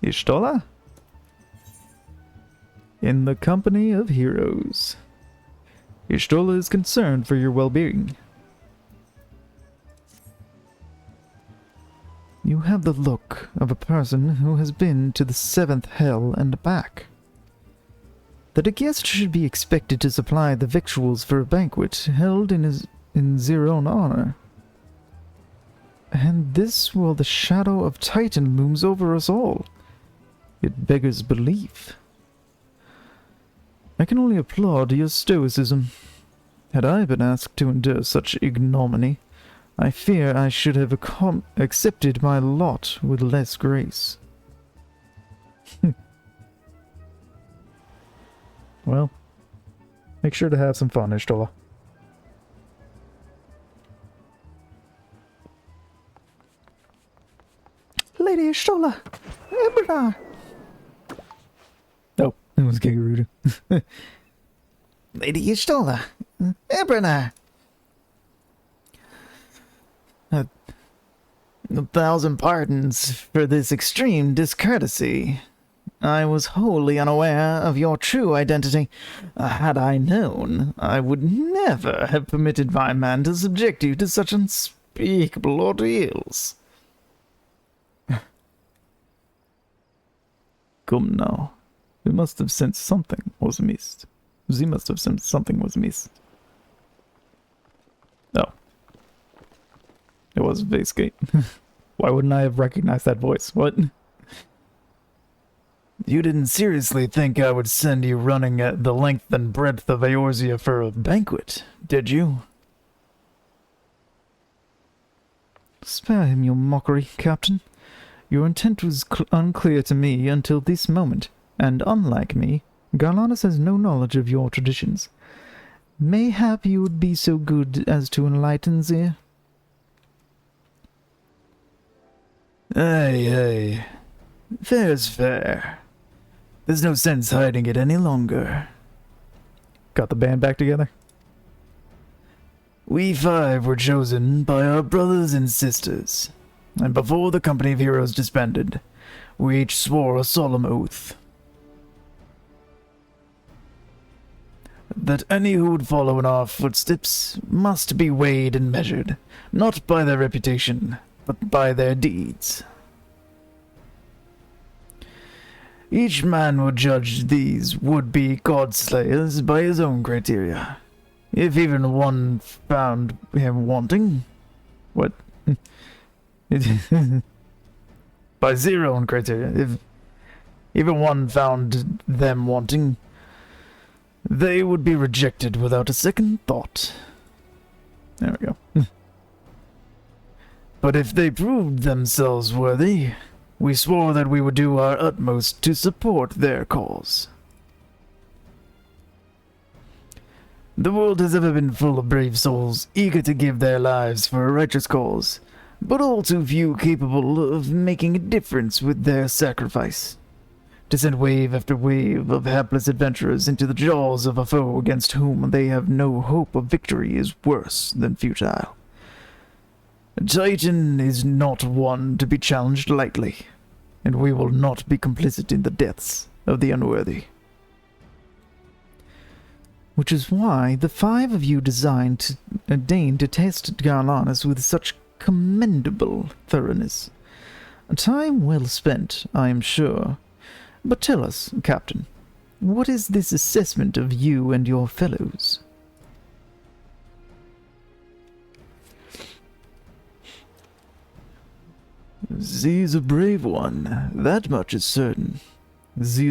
Ishtola? In the company of heroes. Ishtola is concerned for your well-being. You have the look of a person who has been to the 7th hell and back. That a guest should be expected to supply the victuals for a banquet held in their own honor. And this while the shadow of Titan looms over us all. It beggars belief. I can only applaud your stoicism. Had I been asked to endure such ignominy, I fear I should have accepted my lot with less grace. Well, make sure to have some fun, Ishtola. Lady Ishtola! Eberna! Oh, it was Gigaruda. Lady Ishtola! Eberna! 1,000 pardons for this extreme discourtesy. I was wholly unaware of your true identity. Had I known, I would never have permitted my man to subject you to such unspeakable ordeals. Come now. We must have sensed something was amiss. Ze must have sensed something was amiss. Oh. It was Vasegate. Why wouldn't I have recognized that voice? What? You didn't seriously think I would send you running at the length and breadth of Eorzea for a banquet, did you? Spare him your mockery, Captain. Your intent was unclear to me until this moment, and unlike me, Garlanus has no knowledge of your traditions. Mayhap you would be so good as to enlighten Ze? Aye. Fair's fair. There's no sense hiding it any longer. Got the band back together? We 5 were chosen by our brothers and sisters, and before the company of heroes disbanded, we each swore a solemn oath that any who would follow in our footsteps must be weighed and measured, not by their reputation, but by their deeds. Each man would judge these would-be god-slayers by his own criteria. If even one found him wanting... What? By their own criteria. If even one found them wanting, they would be rejected without a second thought. There we go. But if they proved themselves worthy, we swore that we would do our utmost to support their cause. The world has ever been full of brave souls, eager to give their lives for a righteous cause, but all too few capable of making a difference with their sacrifice. To send wave after wave of hapless adventurers into the jaws of a foe against whom they have no hope of victory is worse than futile. Titan is not one to be challenged lightly, and we will not be complicit in the deaths of the unworthy. Which is why the 5 of you deigned to test Garlanus with such commendable thoroughness. A time well spent, I am sure. But tell us, Captain, what is this assessment of you and your fellows? Ze is a brave one, that much is certain. Ze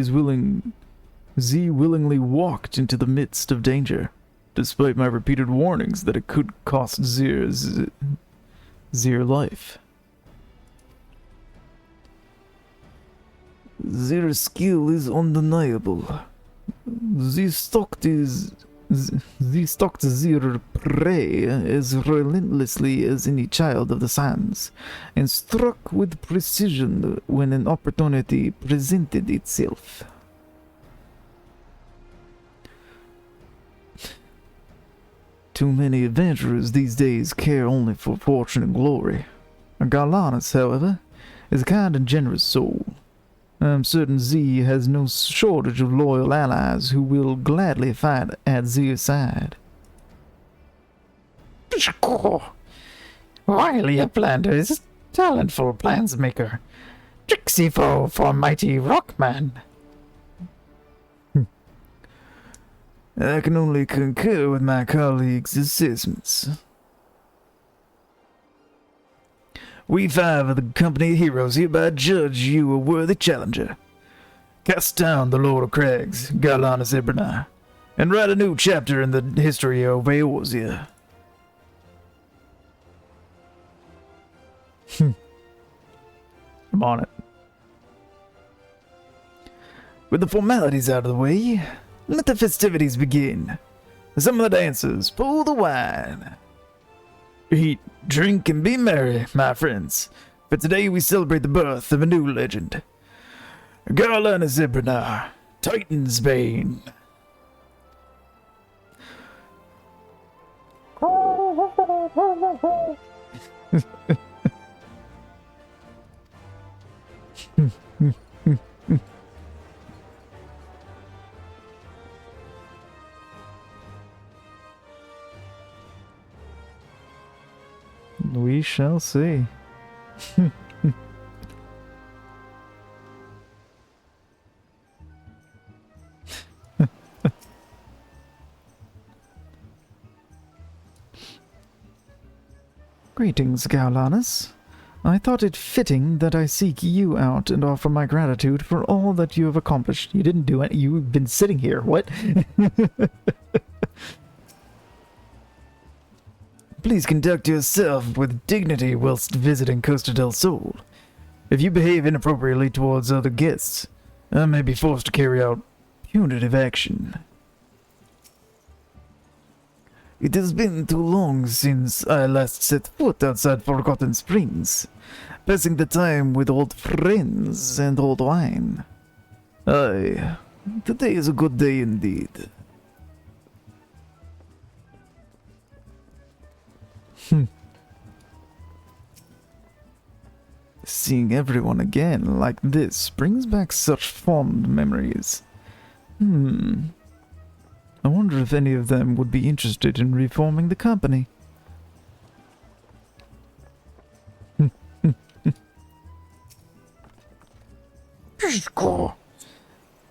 willingly walked into the midst of danger, despite my repeated warnings that it could cost Zir life. Their skill is undeniable. They stalked their prey as relentlessly as any child of the sands, and struck with precision when an opportunity presented itself. Too many adventurers these days care only for fortune and glory. Garlanus, however, is a kind and generous soul. I'm certain Z has no shortage of loyal allies who will gladly fight at Z's side. Wily Uplanders, talentful plansmaker, tricksy foe for mighty Rockman. I can only concur with my colleagues' assessments. We 5 of the company of heroes hereby judge you a worthy challenger. Cast down the Lord of Crags, Garlanus Ebernar, and write a new chapter in the history of Eorzea. I'm on it. With the formalities out of the way, let the festivities begin. Some of the dancers pull the wine. Eat, drink, and be merry, my friends, for today we celebrate the birth of a new legend. Garlanus Ebernar, Titan's Bane. We shall see. Greetings, Garlanus. I thought it fitting that I seek you out and offer my gratitude for all that you have accomplished. You didn't do it. You've been sitting here. What? Please conduct yourself with dignity whilst visiting Costa del Sol. If you behave inappropriately towards other guests, I may be forced to carry out punitive action. It has been too long since I last set foot outside Forgotten Springs, passing the time with old friends and old wine. Aye, today is a good day indeed. Seeing everyone again like this brings back such fond memories. I wonder if any of them would be interested in reforming the company.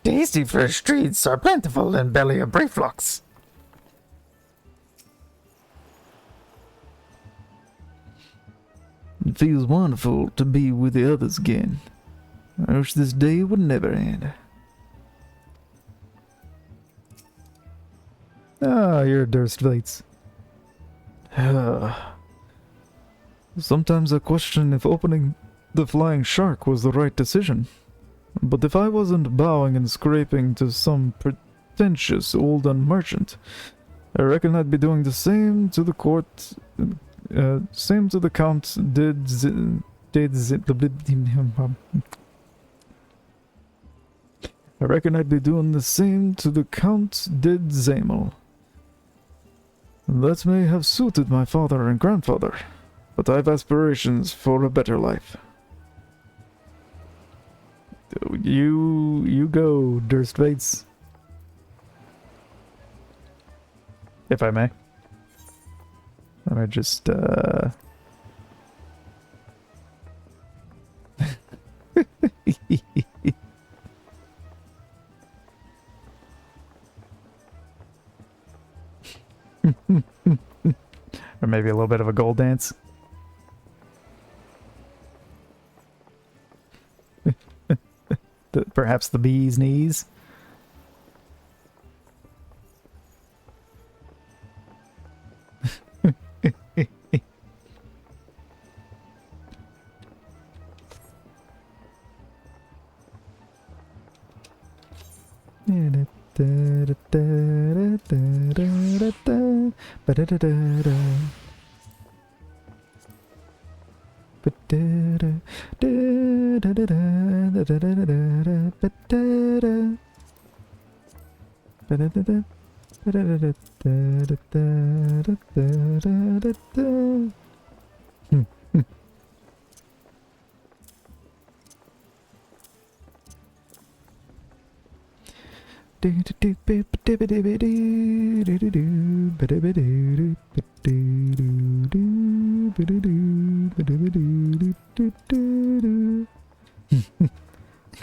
Tasty fresh treats are plentiful in Belly of Brieflocks. It feels wonderful to be with the others again. I wish this day would never end. Ah, you're Durstvates. Sometimes I question if opening the Flying Shark was the right decision. But if I wasn't bowing and scraping to some pretentious old merchant, I reckon I'd be doing the same to the court. Same to the Count I reckon I'd be doing the same to the Count Did Zamel. That may have suited my father and grandfather, but I have aspirations for a better life. You go, Durstwaits. If I may. Let me just, or maybe a little bit of a gold dance. Perhaps the bee's knees.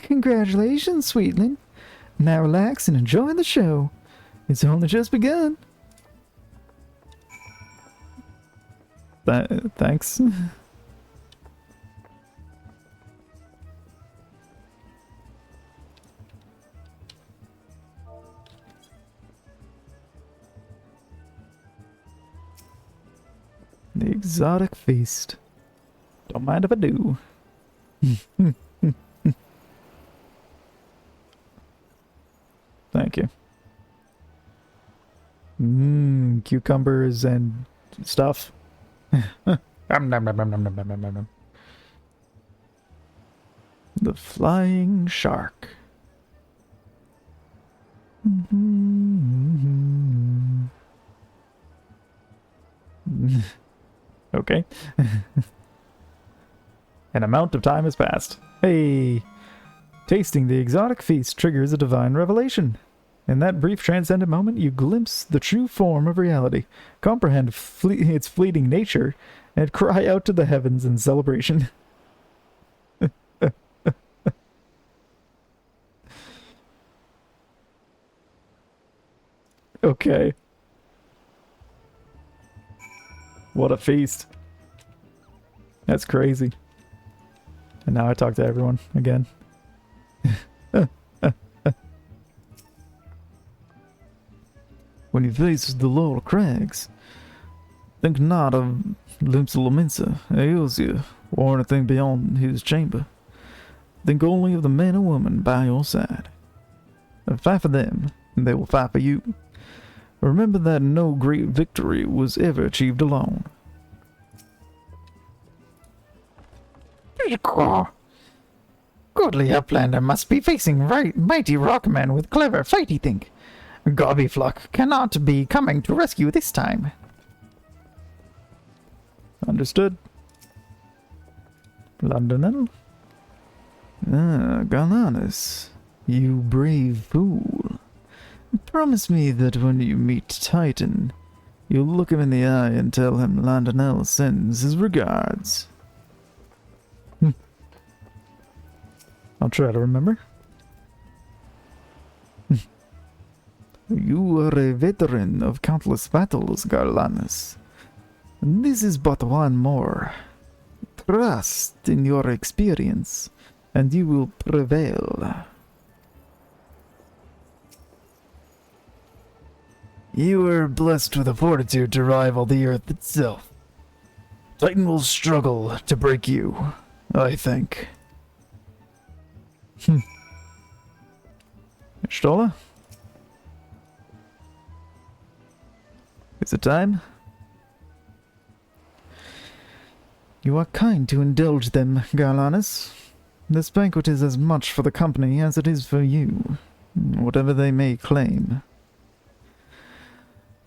Congratulations, sweetling. Now relax and enjoy the show. It's only just begun. Thanks. The exotic feast. Don't mind if I do. Thank you. Cucumbers and stuff. The flying shark. Okay. An amount of time has passed. Hey! Tasting the exotic feast triggers a divine revelation. In that brief transcendent moment, you glimpse the true form of reality, comprehend its fleeting nature, and cry out to the heavens in celebration. Okay. What a feast. That's crazy. And now I talk to everyone again. When you face the laurel crags, think not of Limpsalominsa, Eosia, or anything beyond his chamber. Think only of the man and woman by your side. Fight for them, and they will fight for you. Remember that no great victory was ever achieved alone. Goodly Uplander must be facing mighty rockmen with clever fighty think. Gobbyflock cannot be coming to rescue this time. Understood. Londonel? Ah, Galanus, you brave fool. Promise me that when you meet Titan, you'll look him in the eye and tell him Londonel sends his regards. I'll try to remember. You are a veteran of countless battles, Garlanus. This is but one more. Trust in your experience, and you will prevail. You are blessed with the fortitude to rival the Earth itself. Titan will struggle to break you, I think. Stola? Is it time? You are kind to indulge them, Garlanus. This banquet is as much for the company as it is for you, whatever they may claim.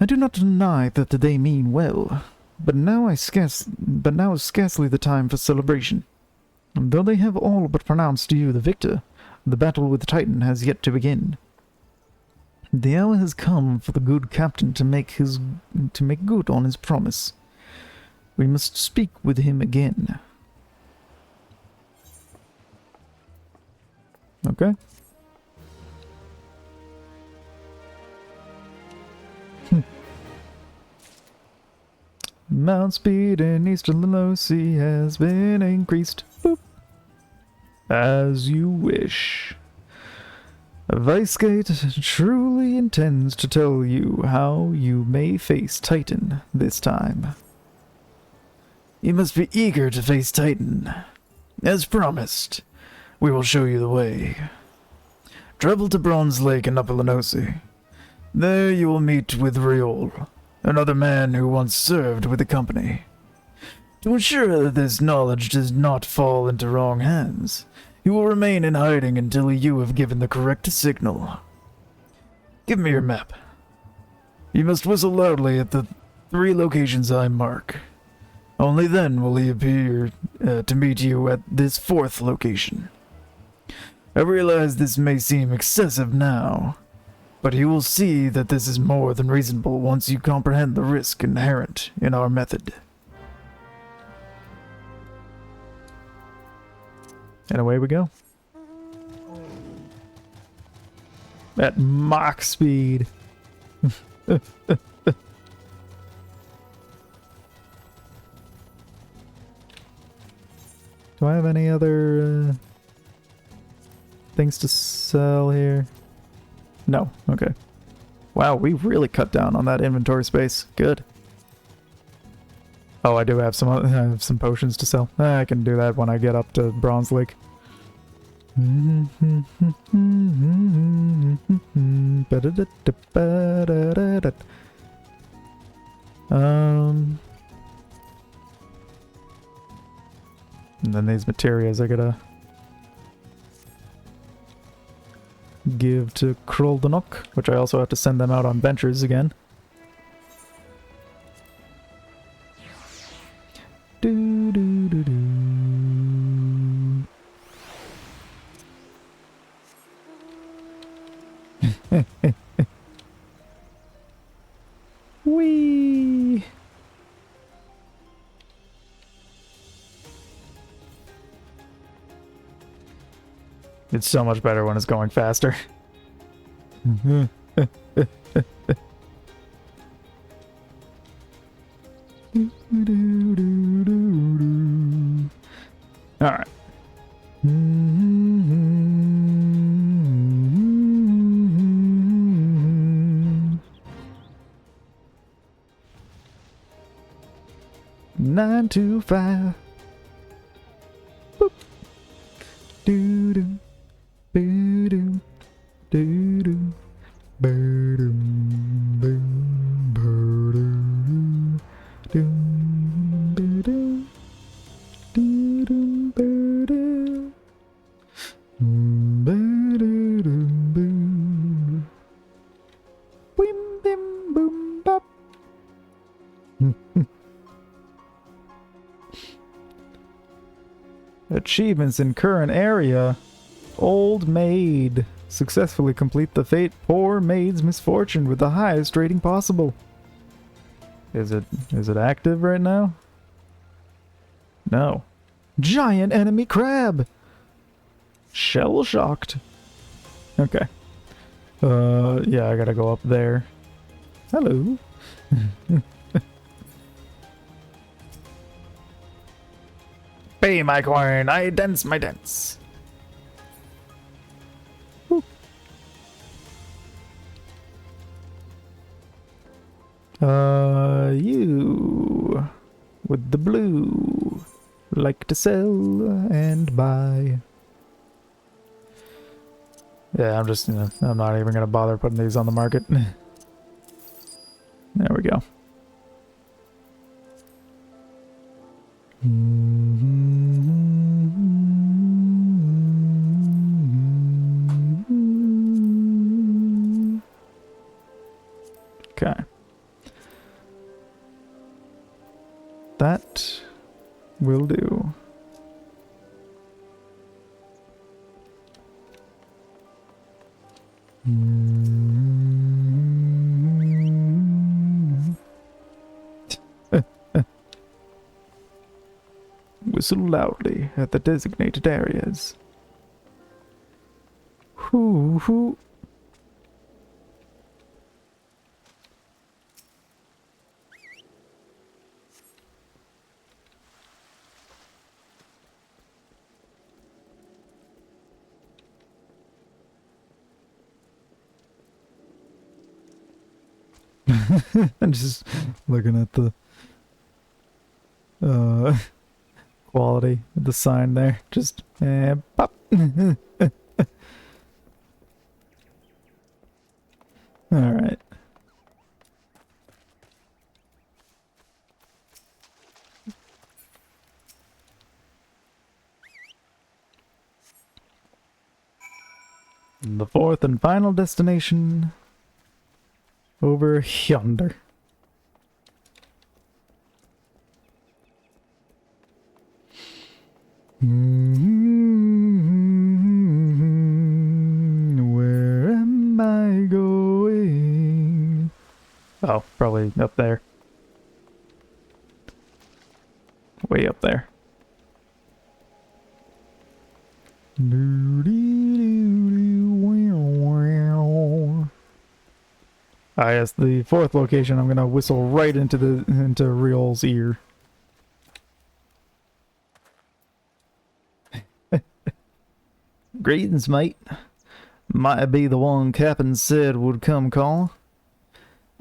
I do not deny that they mean well. But now is scarcely the time for celebration. Though they have all but pronounced you the victor, the battle with Titan has yet to begin. The hour has come for the good captain to make good on his promise. We must speak with him again. Okay. Mount speed in eastern Lenosi has been increased. Boop. As you wish. Vicegate truly intends to tell you how you may face Titan this time. You must be eager to face Titan. As promised, we will show you the way. Travel to Bronze Lake in Upper Lenosi. There you will meet with Riol, another man who once served with the company. To ensure that this knowledge does not fall into wrong hands, he will remain in hiding until you have given the correct signal. Give me your map. You must whistle loudly at the 3 locations I mark. Only then will he appear to meet you at this 4th location. I realize this may seem excessive now, but you will see that this is more than reasonable once you comprehend the risk inherent in our method. And away we go. At Mach speed. Do I have any other things to sell here? No. Okay. Wow, we really cut down on that inventory space. Good. Oh, I do have some potions to sell. I can do that when I get up to Bronze Lake. And then these materials I gotta give to Kroldenok, which I also have to send them out on ventures again. Do do do do. Whee! It's so much better when it's going faster. Alright. 925. Boop. Doo doo. Boo doo. Doo doo. Boo doo. Boo. Boo doo. Doo. Boo doo. Doo doo. Boo doo. Boo doo doo boo. Bim bim boom bop. Achievements in current area. Old Maid. Successfully complete the fate Poor Maid's Misfortune with the highest rating possible. Is it active right now? No. Giant enemy crab. Shell shocked. Okay. Yeah, I gotta go up there. Hello. Pay my coin, I dance my dance. Woo. You with the blue like to sell and buy. Yeah, I'm just, I'm not even gonna bother putting these on the market. There we go. Okay. That will do. Whistle loudly at the designated areas. Hoo hoo. I'm just looking at the quality of the sign there. Just pop. All right. The fourth and final destination over yonder. Where am I going? Oh, probably up there. Way up there. Ah, yes, the fourth location. I'm gonna whistle right into Riol's ear. Greetings, mate. Might be the one Captain said would come call.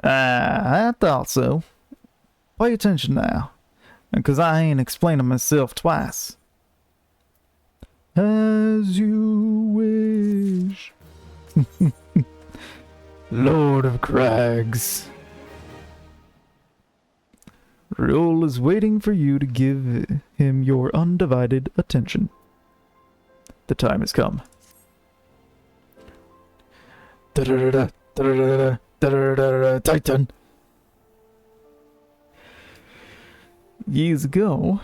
I thought so. Pay attention now, because I ain't explaining myself twice. As you wish. Lord of Crags. Riol is waiting for you to give him your undivided attention. The time has come. Titan. Years ago,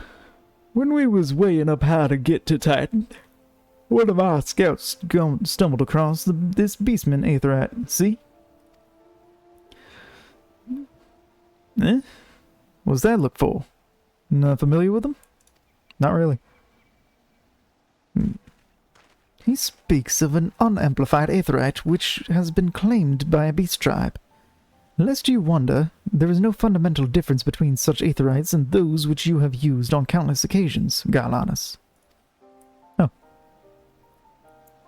when we was weighing up how to get to Titan, one of our scouts stumbled across this beastman Aetherat. See? Eh? What's that look for? Not familiar with him? Not really. He speaks of an unamplified aetherite which has been claimed by a beast tribe. Lest you wonder, there is no fundamental difference between such aetherites and those which you have used on countless occasions, Galanus. Oh.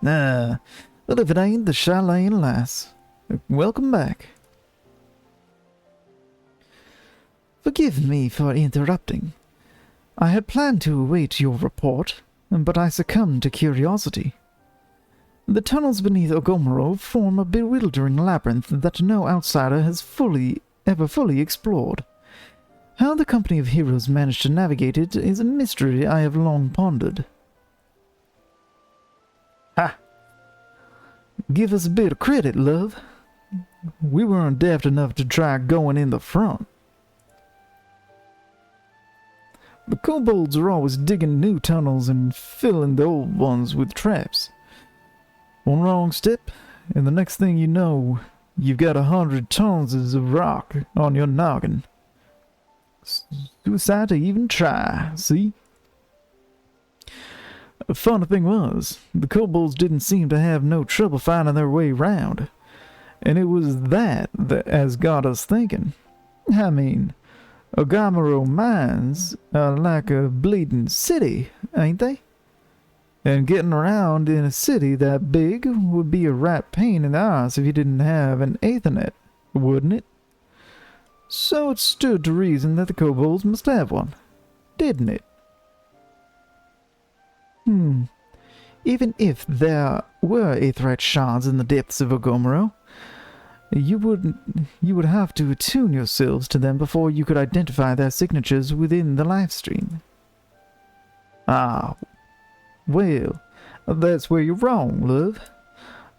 Well, if it ain't the Chilean lass. Welcome back. Forgive me for interrupting. I had planned to await your report, but I succumbed to curiosity. The tunnels beneath Ogomoro form a bewildering labyrinth that no outsider has ever fully explored. How the company of heroes managed to navigate it is a mystery I have long pondered. Ha! Give us a bit of credit, love. We weren't daft enough to try going in the front. The kobolds are always digging new tunnels and filling the old ones with traps. One wrong step, and the next thing you know, you've got 100 tons of rock on your noggin. Suicide to even try, see? The funny thing was, the kobolds didn't seem to have no trouble finding their way round, and it was that as got us thinking. I mean, Ogomoro mines are like a bleeding city, ain't they? And getting around in a city that big would be a right pain in the ass if you didn't have an Aethernet, wouldn't it? So it stood to reason that the kobolds must have one, didn't it? Even if there were aetherite shards in the depths of Ogomoro, you would have to attune yourselves to them before you could identify their signatures within the live stream. Ah, well, that's where you're wrong, love.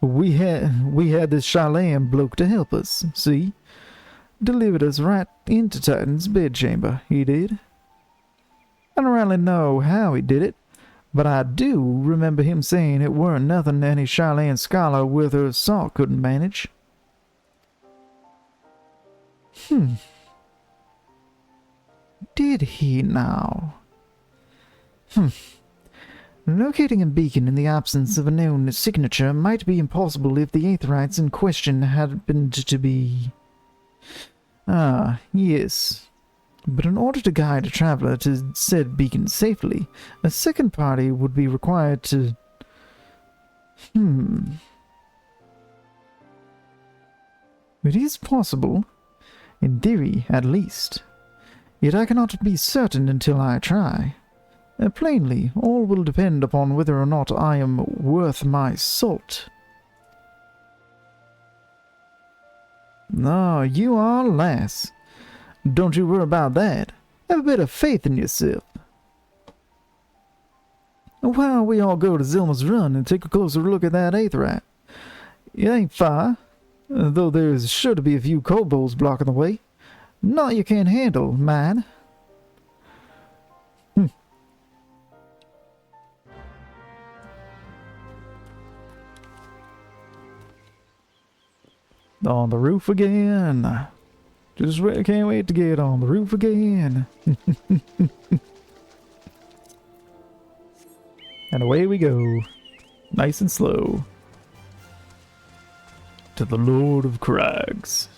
We had this Chilean bloke to help us, see? Delivered us right into Titan's bedchamber, he did. I don't really know how he did it, but I do remember him saying it weren't nothing any Cheyenne scholar with her salt couldn't manage. Did he now? Locating a beacon in the absence of a known signature might be impossible if the Aetherites in question happened to be... Ah, yes. But in order to guide a traveler to said beacon safely, a second party would be required to... It is possible, in theory at least. Yet I cannot be certain until I try. Plainly, all will depend upon whether or not I am worth my salt. No, you are, lass. Don't you worry about that. Have a bit of faith in yourself. Why don't we all go to Zilma's Run and take a closer look at that Aetherite? It ain't far, though there's sure to be a few kobolds blocking the way. Not you can't handle, mind. On the roof again. Can't wait to get on the roof again. And away we go. Nice and slow. To the Lord of Crags.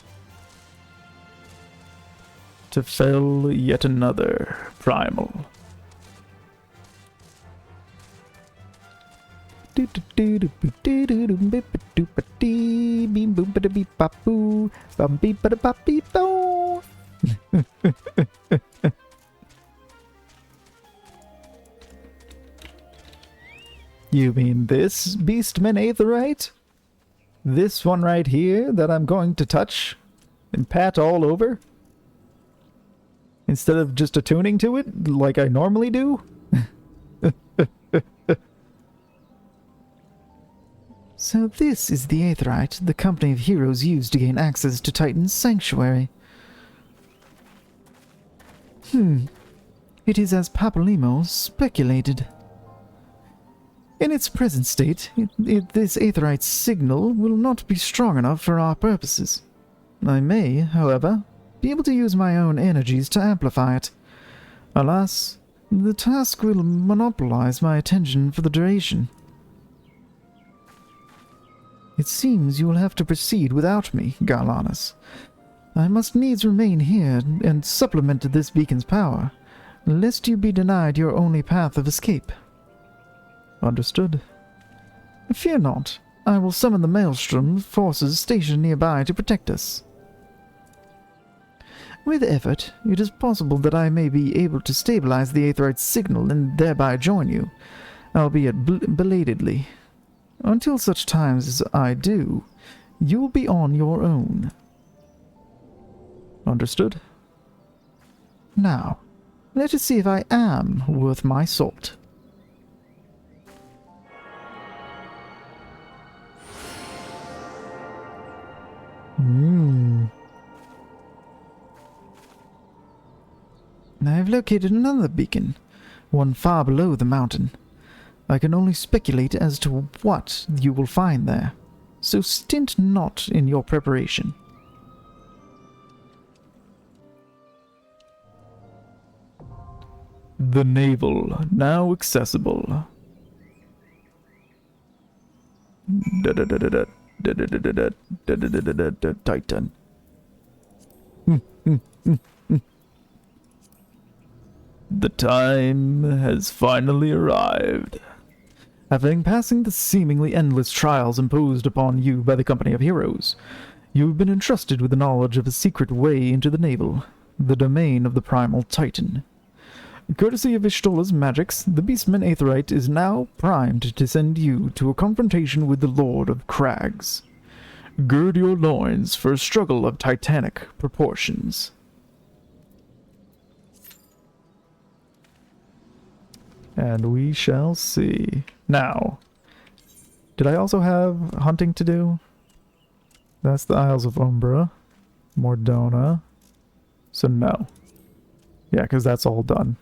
To fell yet another primal. You mean this Beastman Aetherite? This one right here that I'm going to touch and pat all over? Instead of just attuning to it like I normally do? So this is the Aetherite the company of heroes used to gain access to Titan's sanctuary. It is as Papalymo speculated. In its present state, this Aetherite's signal will not be strong enough for our purposes. I may, however, be able to use my own energies to amplify it. Alas, the task will monopolize my attention for the duration. It seems you will have to proceed without me, Garlanus. I must needs remain here and supplement this beacon's power, lest you be denied your only path of escape. Understood. Fear not. I will summon the Maelstrom forces stationed nearby to protect us. With effort, it is possible that I may be able to stabilize the Aetherite's signal and thereby join you, albeit belatedly. Until such times as I do, you will be on your own. Understood. Now, let us see if I am worth my salt. I have located another beacon, one far below the mountain. I can only speculate as to what you will find there, so stint not in your preparation. The navel, now accessible. Titan. The time has finally arrived. Having passing the seemingly endless trials imposed upon you by the company of heroes, you have been entrusted with the knowledge of a secret way into the navel, the domain of the primal Titan. Courtesy of Ishtola's magics, the Beastman Aetherite is now primed to send you to a confrontation with the Lord of Crags. Gird your loins for a struggle of titanic proportions. And we shall see. Now, did I also have hunting to do? That's the Isles of Umbra. Mordona. So no. Yeah, because that's all done.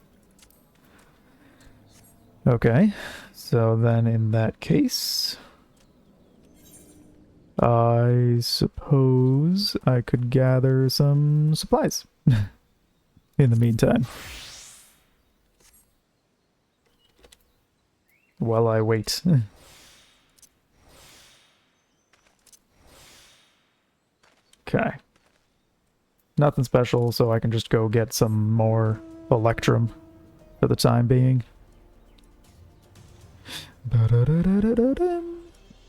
Okay, so then in that case, I suppose I could gather some supplies in the meantime. While I wait. Okay. Nothing special, so I can just go get some more Electrum for the time being.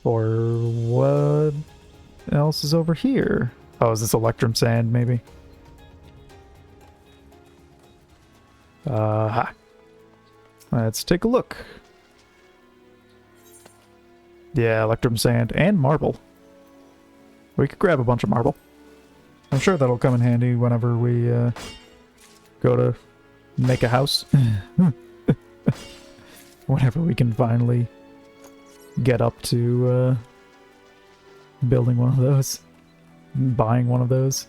Or what else is over here? Oh, is this Electrum sand, maybe? Let's take a look. Yeah, Electrum sand and marble. We could grab a bunch of marble. I'm sure that'll come in handy whenever we go to make a house. Whenever we can finally get up to building one of those. Buying one of those.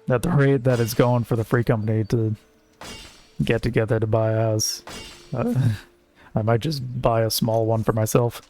At the rate that it's going for the free company to get together to buy a house, I might just buy a small one for myself.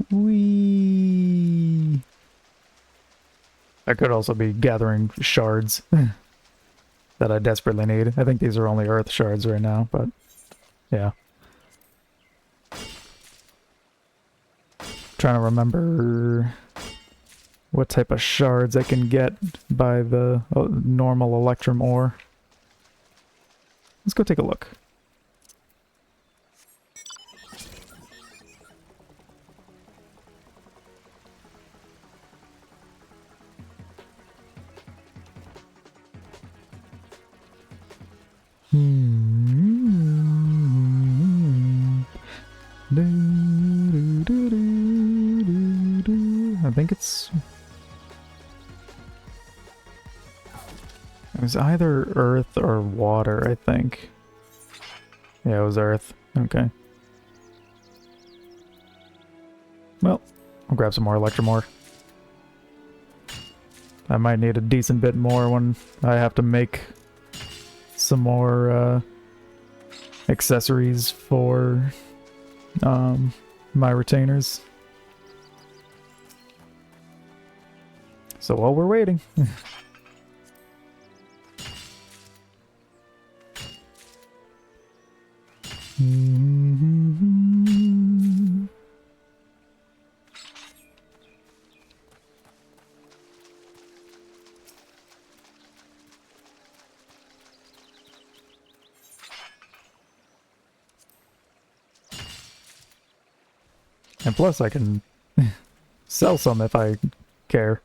Whee! I could also be gathering shards that I desperately need. I think these are only earth shards right now, but yeah. Trying to remember what type of shards I can get by the normal Electrum ore. Let's go take a look. I think it was either earth or water, I think. Yeah, it was earth. Okay. Well, I'll grab some more Electrum ore. I might need a decent bit more when I have to make some more accessories for my retainers. So while we're waiting. And plus I can sell some if I care.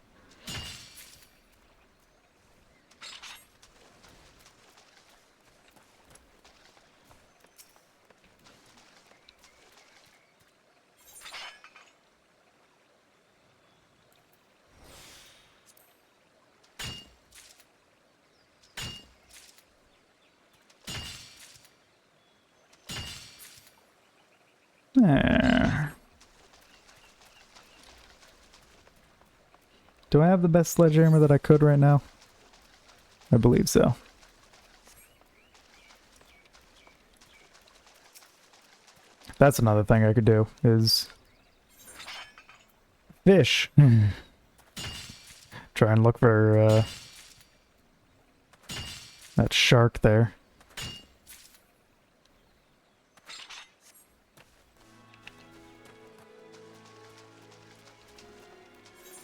Do I have the best sledgehammer that I could right now? I believe so. That's another thing I could do, is fish. Try and look for that shark there.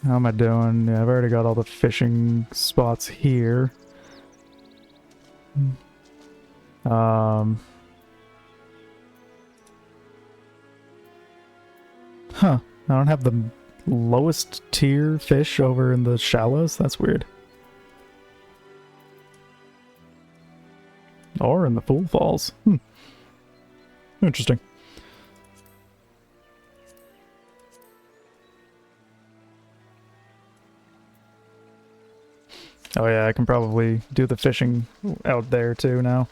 How am I doing? Yeah, I've already got all the fishing spots here. Huh. I don't have the lowest tier fish over in the shallows? That's weird. Or in the pool falls. Interesting. Oh yeah, I can probably do the fishing out there too now.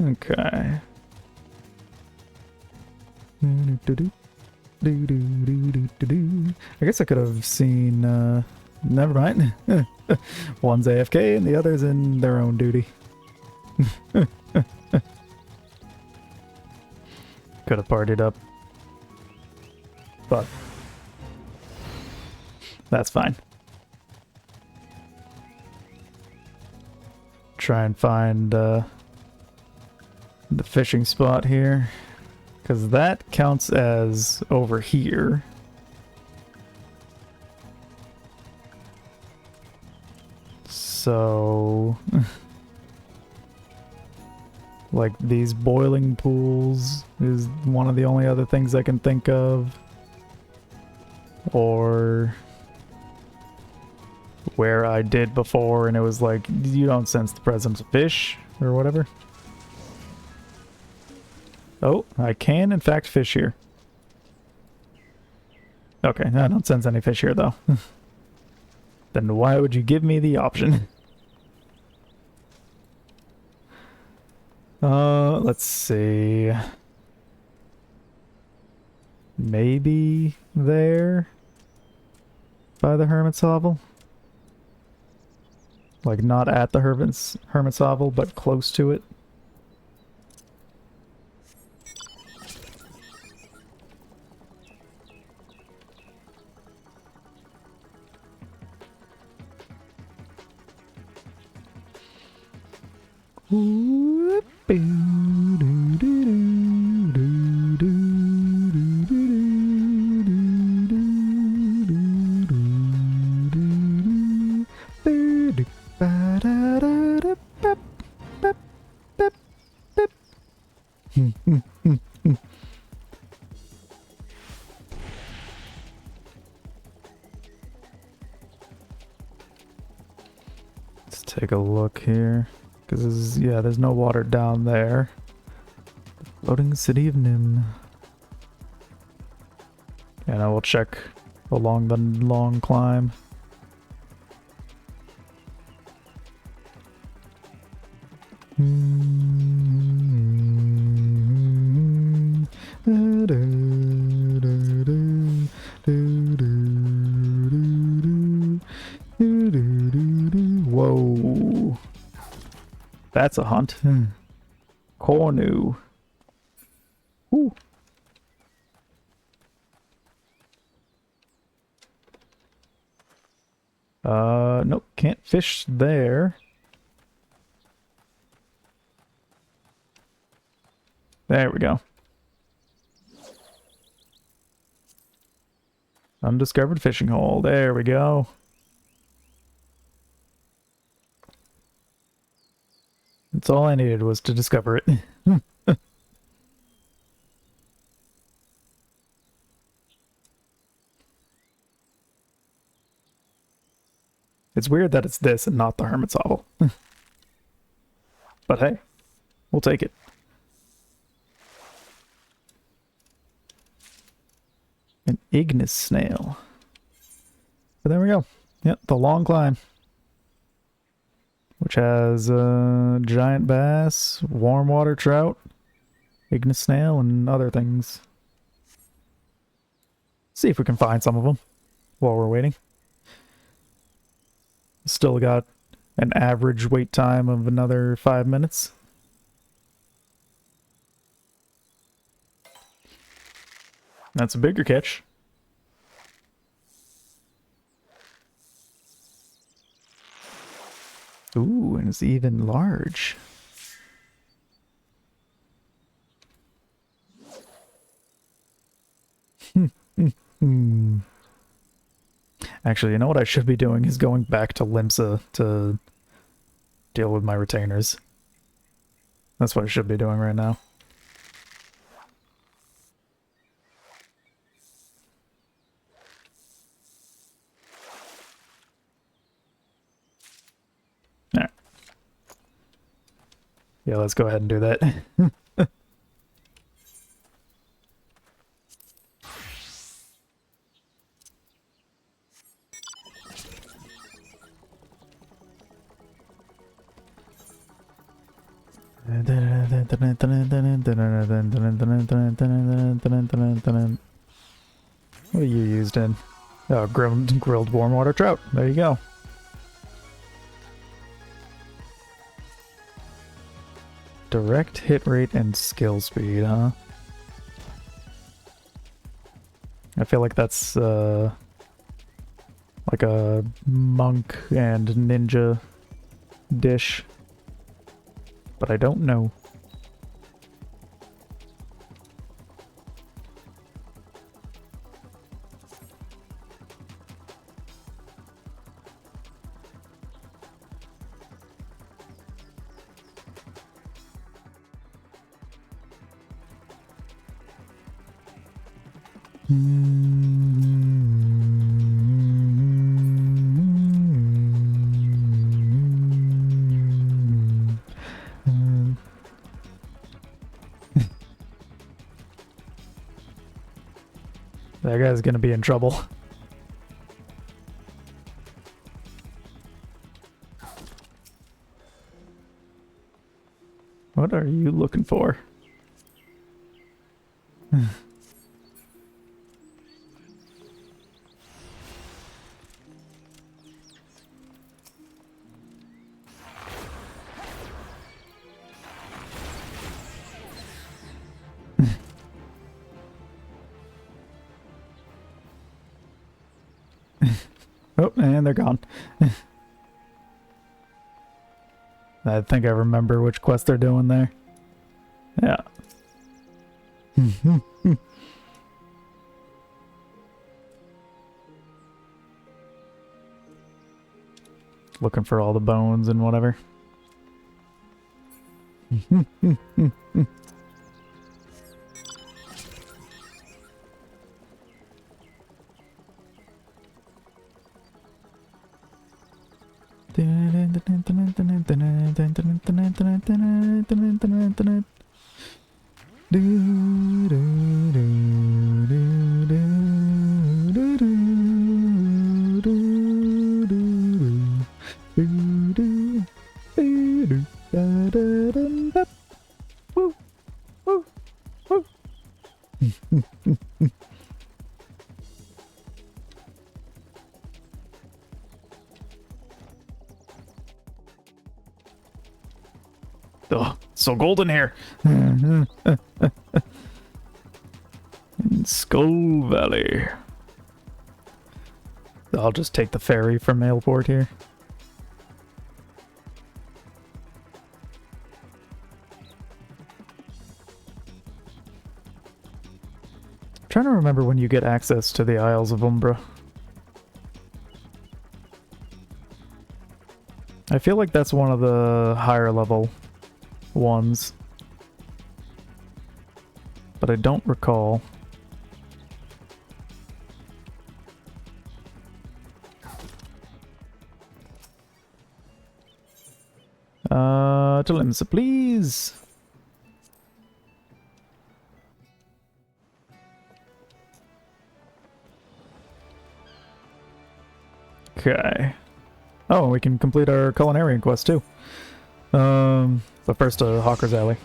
Okay. I guess I could have seen, never mind. One's AFK and the other's in their own duty. Could have partied up. But that's fine. Try and find the fishing spot here, because that counts as over here. So like these boiling pools is one of the only other things I can think of, or where I did before and it was like, you don't sense the presence of fish or whatever. Oh, I can in fact fish here. Okay, I don't sense any fish here though. Then why would you give me the option? Let's see. Maybe there? By the Hermit's Hovel? Like not at the Hermit's Hovel, but close to it? Let's take a look here. Because, yeah, there's no water down there. The floating city of Nim. And I will check along the long climb. Whoa. That's a hunt. Cornu. Ooh. Nope, can't fish there. There we go. Undiscovered fishing hole. There we go. That's all I needed was to discover it. It's weird that it's this and not the Hermit's Hovel. But hey, we'll take it. An ignis snail. But there we go. Yep, the long climb. Which has giant bass, warm water trout, ignis snail, and other things. See if we can find some of them while we're waiting. Still got an average wait time of another 5 minutes. That's a bigger catch. Ooh, and it's even large. Actually, you know what I should be doing is going back to Limsa to deal with my retainers. That's what I should be doing right now. Alright. Yeah, let's go ahead and do that. What are you used in? Oh, grilled warm water trout. There you go. Direct hit rate and skill speed, huh? I feel like that's like a monk and ninja dish, but I don't know. That guy's gonna be in trouble. What are you looking for? Oh, and they're gone. I think I remember which quest they're doing there. Yeah. Looking for all the bones and whatever. Oh, so golden here. In Skull Valley. I'll just take the ferry from Mailport here. I'm trying to remember when you get access to the Isles of Umbra. I feel like that's one of the higher level ones, but I don't recall. To Limsa, please. Okay. Oh, we can complete our culinarian quest too. But first to Hawker's Alley.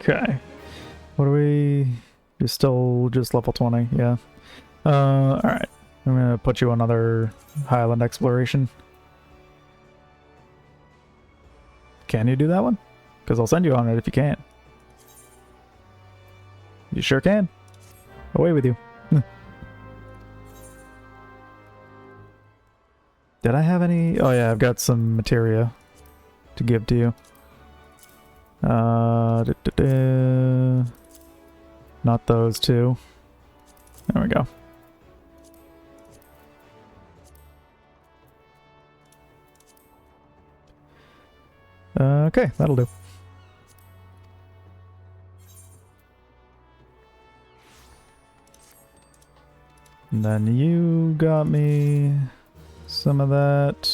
Okay. What are we... You're still just level 20, yeah. Alright. I'm gonna put you on another Highland exploration. Can you do that one? Because I'll send you on it if you can't. You sure can. Away with you. Did I have any... Oh yeah, I've got some materia to give to you. Not those two. There we go. Okay, that'll do. And then you got me some of that.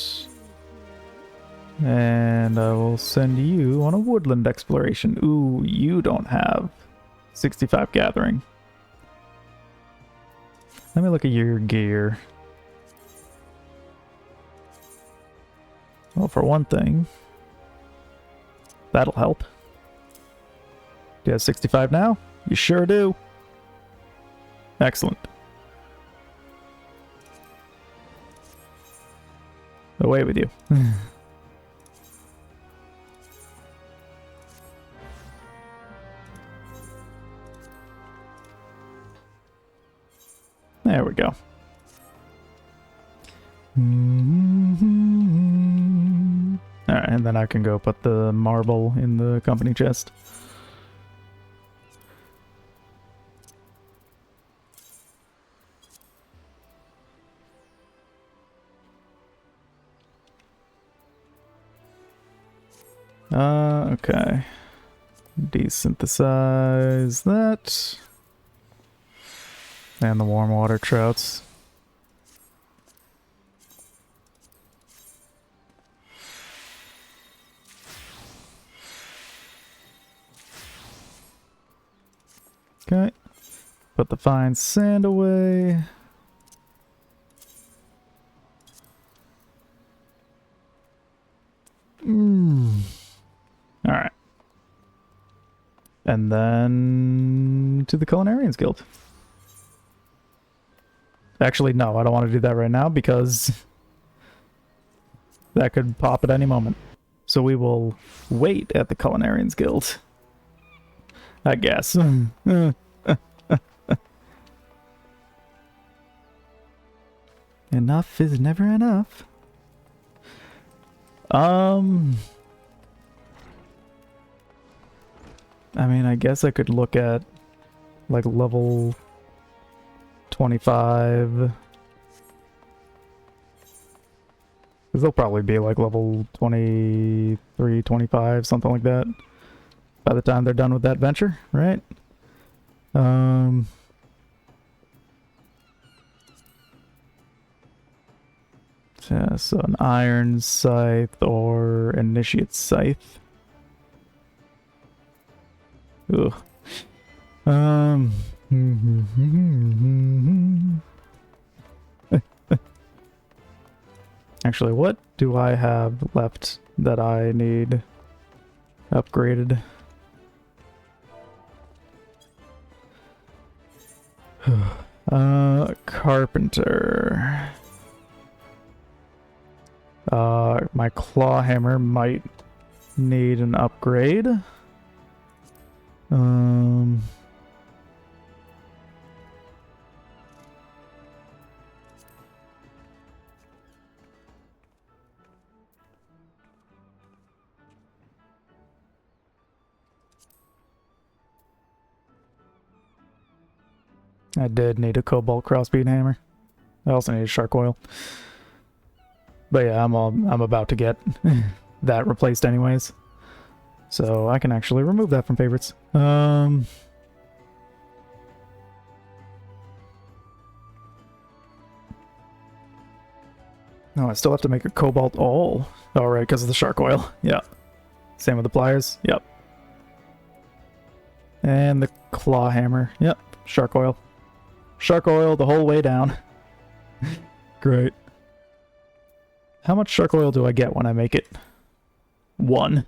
And I will send you on a woodland exploration. Ooh, you don't have 65 gathering. Let me look at your gear. Well, for one thing, that'll help. Do you have 65 now? You sure do. Excellent. Away with you. There we go. Alright, and then I can go put the marble in the company chest. Okay. Desynthesize that. And the warm water trouts. Okay. Put the fine sand away. Alright. And then to the Culinarians Guild. Actually, no, I don't want to do that right now because that could pop at any moment. So we will wait at the Culinarians Guild, I guess. Enough is never enough. I mean, I guess I could look at like level 25. Because they'll probably be like level 23, 25, something like that. By the time they're done with that venture, right? Yeah, so an iron scythe or initiate scythe. Ugh. Actually, what do I have left that I need upgraded? Carpenter. My claw hammer might need an upgrade. I did need a cobalt crossbeam hammer. I also need a shark oil. But yeah, I'm about to get that replaced anyways. So I can actually remove that from favorites. No, I still have to make a cobalt all. Oh, right, because of the shark oil. Yeah. Same with the pliers. Yep. And the claw hammer. Yep. Shark oil. Shark oil the whole way down. Great. How much shark oil do I get when I make it? 1.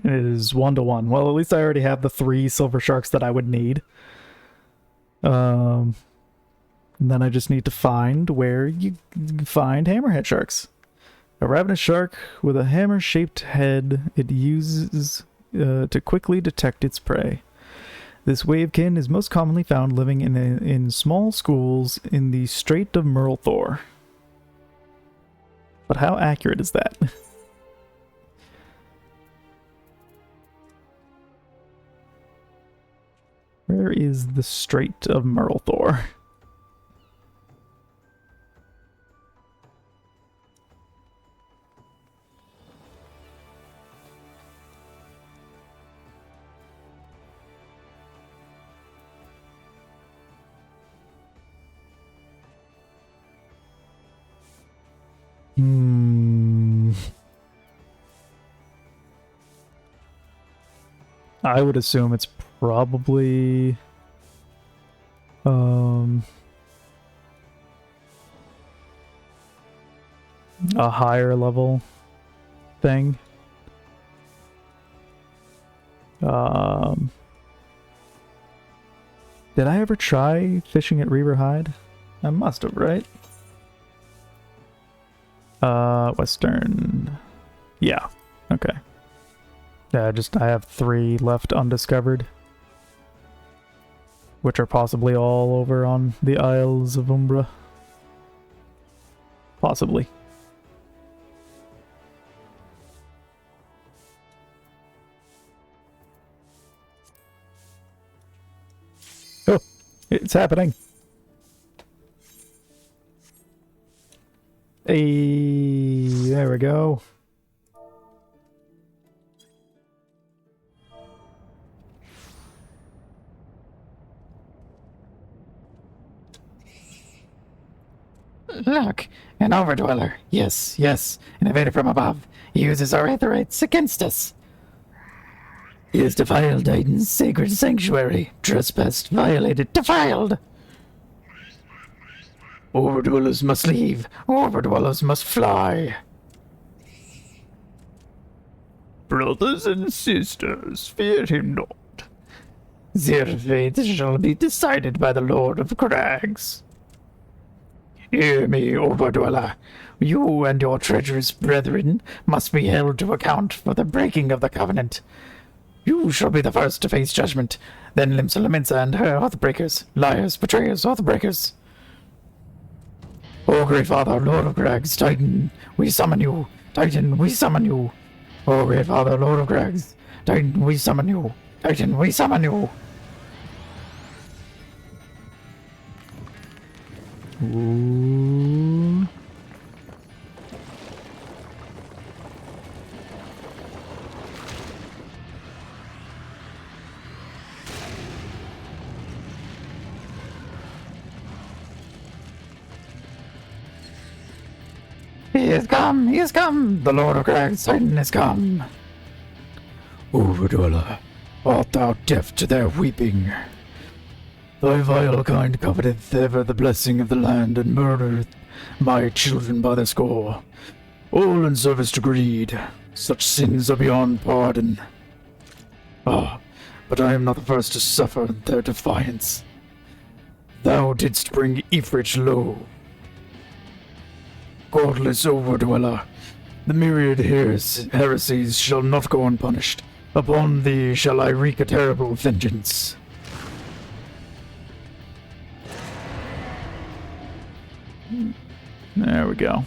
It is 1-to-1. Well, at least I already have the 3 silver sharks that I would need. And then I just need to find where you find hammerhead sharks. A ravenous shark with a hammer-shaped head it uses to quickly detect its prey. This wavekin is most commonly found living in small schools in the Strait of Merlthor. But how accurate is that? Where is the Strait of Merlthor? I would assume it's probably a higher level thing. Did I ever try fishing at Reaver Hide? I must have, right? Western. Yeah. Okay. Yeah, I have 3 left undiscovered, which are possibly all over on the Isles of Umbra. Possibly. Oh, it's happening. Hey, there we go. Look, an overdweller. Yes, yes, an invader from above. He uses our aetherites against us. He has defiled Titan's sacred sanctuary. Trespassed, violated, defiled. Overdwellers must leave. Overdwellers must fly. Brothers and sisters, fear him not. Their fate shall be decided by the Lord of Crags. Hear me, Overdweller. You and your treacherous brethren must be held to account for the breaking of the covenant. You shall be the first to face judgment, then Limsa Laminsa and her oathbreakers, liars, betrayers, oathbreakers. O Great Father, Lord of Crags, Titan, we summon you. Titan, we summon you. O Great Father, Lord of Crags, Titan, we summon you. Titan, we summon you. Ooh. He has come, he has come. The Lord of Crags, Titan has come. Overdweller, art thou deaf to their weeping? Thy vile kind coveteth ever the blessing of the land, and murdereth my children by the score, all in service to greed. Such sins are beyond pardon. Ah, but I am not the first to suffer their defiance. Thou didst bring Ifrit low. Godless Overdweller, the myriad heresies shall not go unpunished. Upon thee shall I wreak a terrible vengeance. There we go.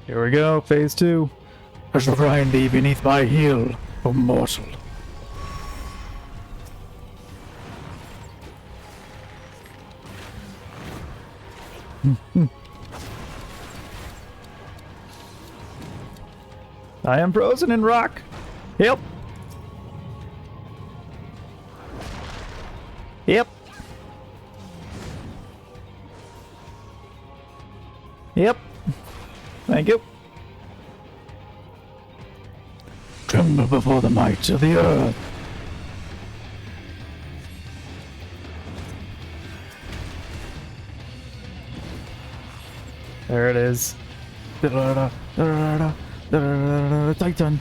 Here we go, phase 2. I shall grind thee beneath my heel, O mortal. I am frozen in rock. Yep. Yep. Yep. Thank you. Tremble before the might of the earth. There it is. Titan.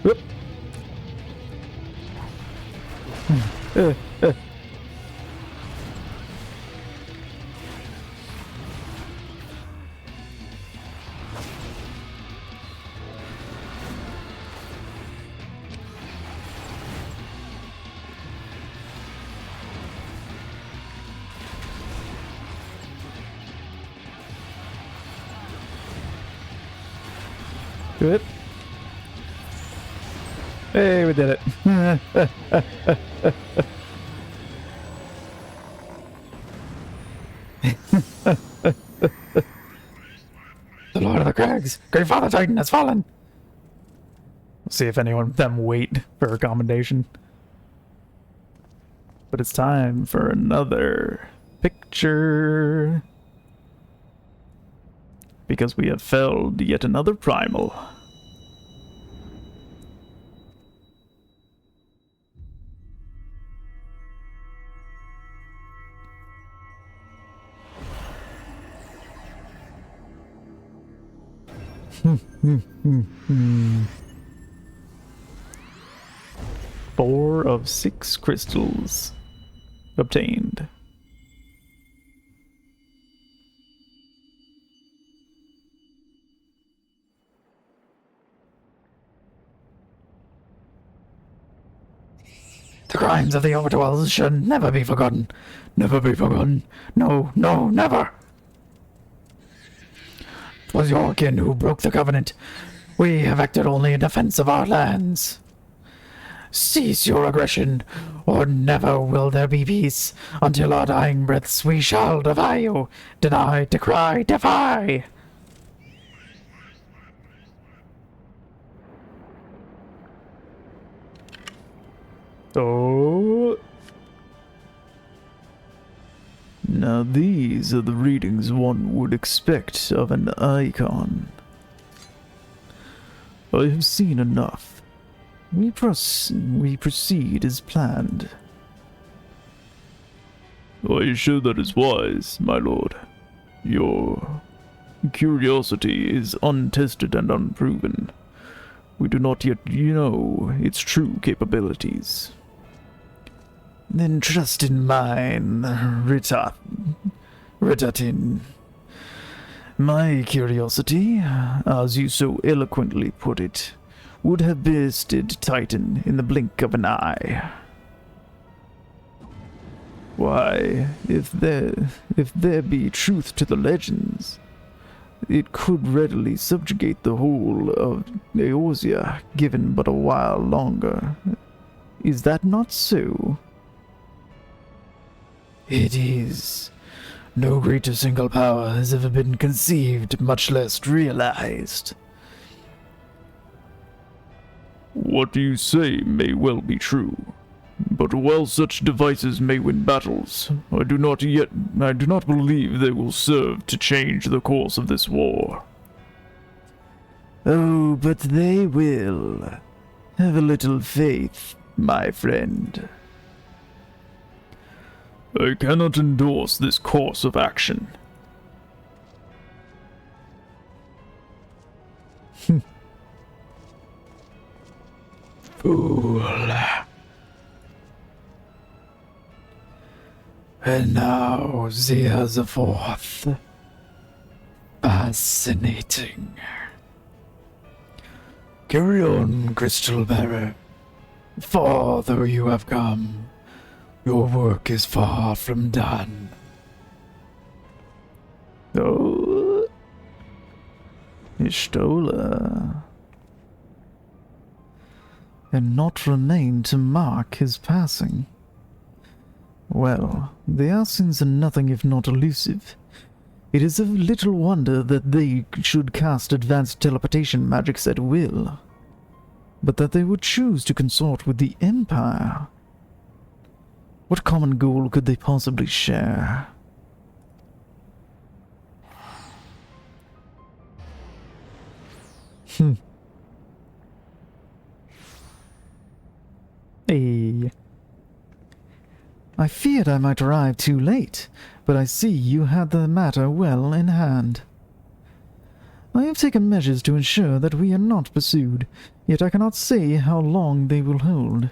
Whoop. Good. Hey, we did it. The Lord of the Crags, Great Father Titan has fallen. We'll see if anyone of them wait for a commendation. But it's time for another picture. Because we have felled yet another primal. Four of 6 crystals obtained. The crimes of the Overdwells should never be forgotten. Never be forgotten. No, no, never. 'Twas your kin who broke the covenant. We have acted only in defense of our lands. Cease your aggression, or never will there be peace. Until our dying breaths we shall defy you. Deny, decry, defy. Oh. Now these are the readings one would expect of an icon. I have seen enough. We proceed as planned. Are you sure that is wise, my lord? Your curiosity is untested and unproven. We do not yet know its true capabilities. Then trust in mine, Ritatin. My curiosity, as you so eloquently put it, would have bested Titan in the blink of an eye. Why, if there be truth to the legends, it could readily subjugate the whole of Eorzea, given but a while longer. Is that not so? It is. No greater single power has ever been conceived, much less realized. What you say may well be true, but while such devices may win battles, I do not believe they will serve to change the course of this war. Oh, but they will. Have a little faith, my friend. I cannot endorse this course of action. Fool. And now Zia the Fourth. Fascinating. Carry on, Crystal Bearer. Far though you have come, your work is far from done. Oh. Ishtola. And not remain to mark his passing. Well, the Asins are nothing if not elusive. It is of little wonder that they should cast advanced teleportation magics at will, but that they would choose to consort with the Empire. What common goal could they possibly share? Hey. I feared I might arrive too late, but I see you had the matter well in hand. I have taken measures to ensure that we are not pursued, yet I cannot say how long they will hold.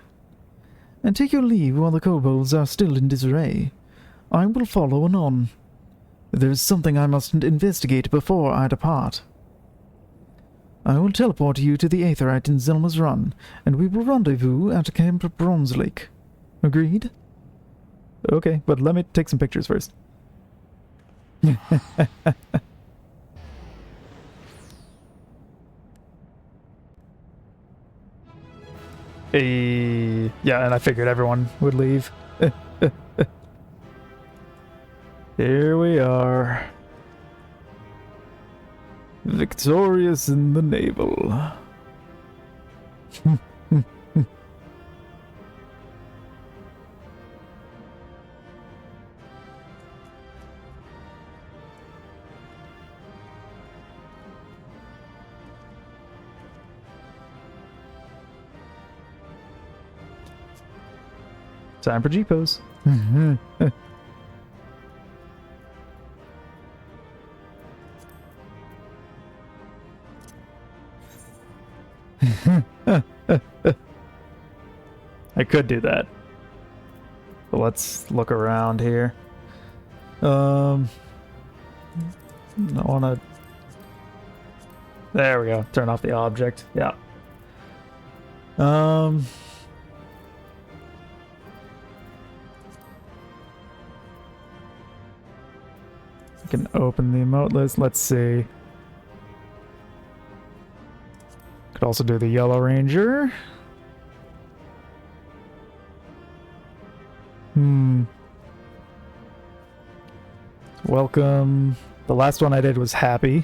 And take your leave while the kobolds are still in disarray. I will follow anon. There is something I must investigate before I depart. I will teleport you to the Aetherite in Zelma's Run, and we will rendezvous at Camp Bronze Lake. Agreed? Okay, but let me take some pictures first. Hey, yeah, and I figured everyone would leave. Here we are. Victorious in the navel. Time for G-pose. I could do that. But let's look around here. I wanna... There we go. Turn off the object. Yeah. I can open the emote list. Let's see. Could also do the Yellow Ranger. Welcome. The last one I did was Happy.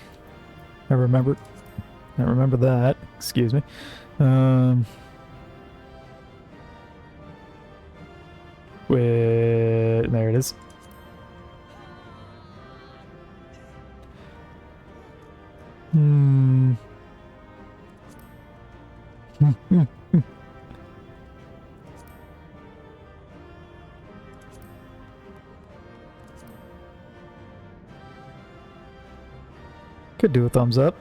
I remember that. Excuse me. There it is. Could do a thumbs up.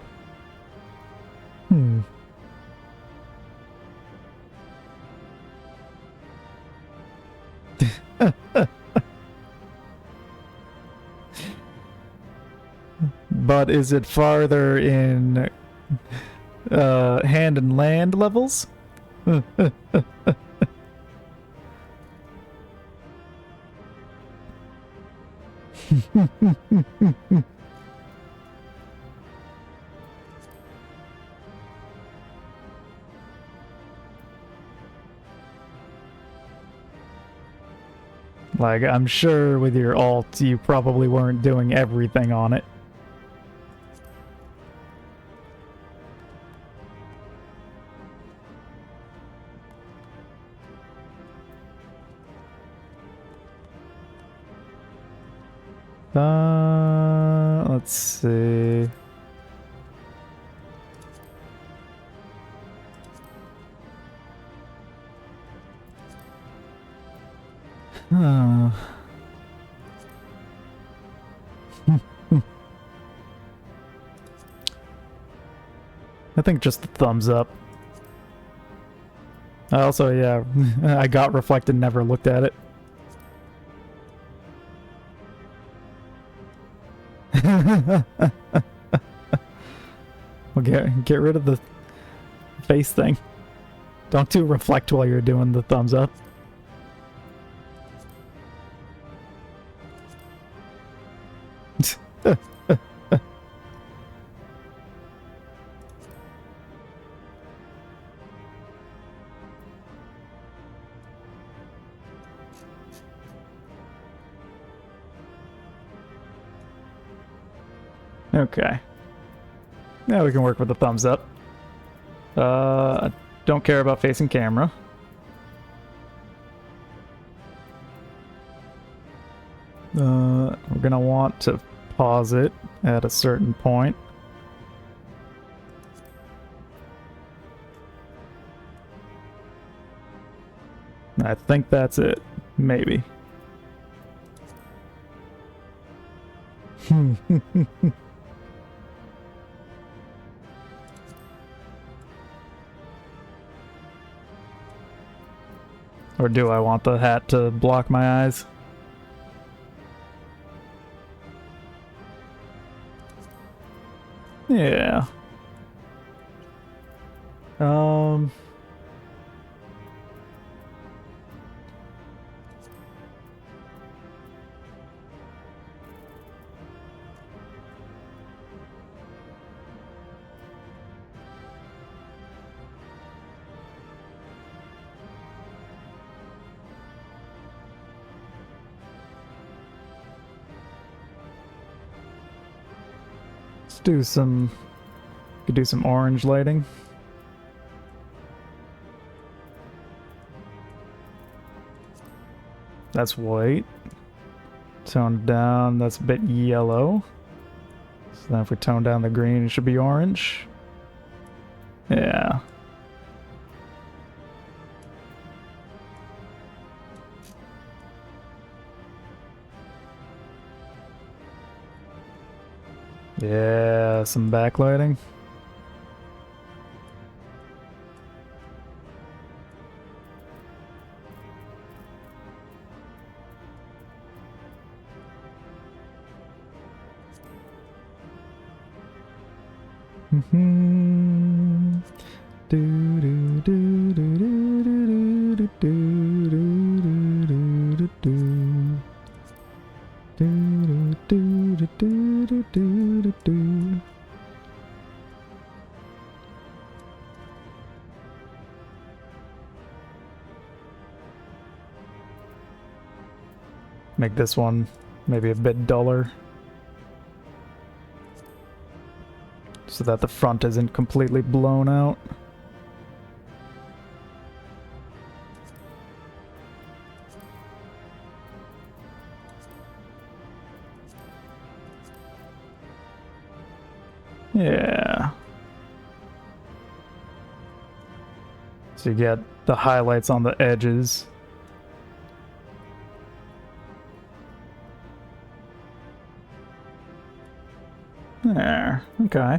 But is it farther in hand and land levels? Like, I'm sure with your alt, you probably weren't doing everything on it. Let's see. I think just the thumbs up. Also, yeah, I got reflected, never looked at it. Well, get rid of the face thing. Don't do reflect while you're doing the thumbs up. Okay. Now we can work with the thumbs up. I don't care about facing camera. We're gonna want to pause it at a certain point. I think that's it. Maybe. Or do I want the hat to block my eyes? Yeah. Let's do some. Could do some orange lighting. That's white. Tone it down. That's a bit yellow. So then if we tone down the green, it should be orange. Yeah. Yeah, some backlighting. Make this one maybe a bit duller, so that the front isn't completely blown out. Yeah. So you get the highlights on the edges. There, okay.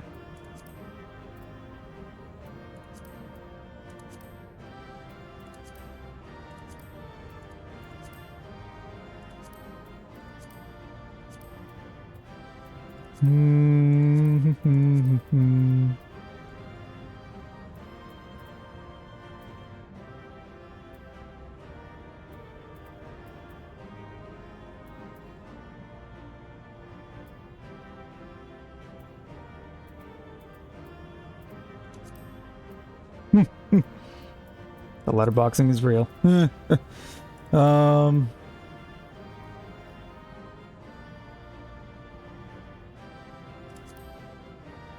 The letterboxing is real.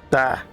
Ah.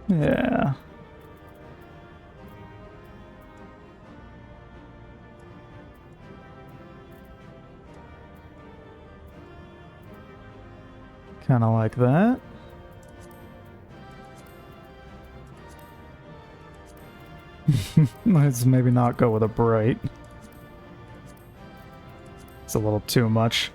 Yeah. Kind of like that. Let's maybe not go with a bright. It's a little too much.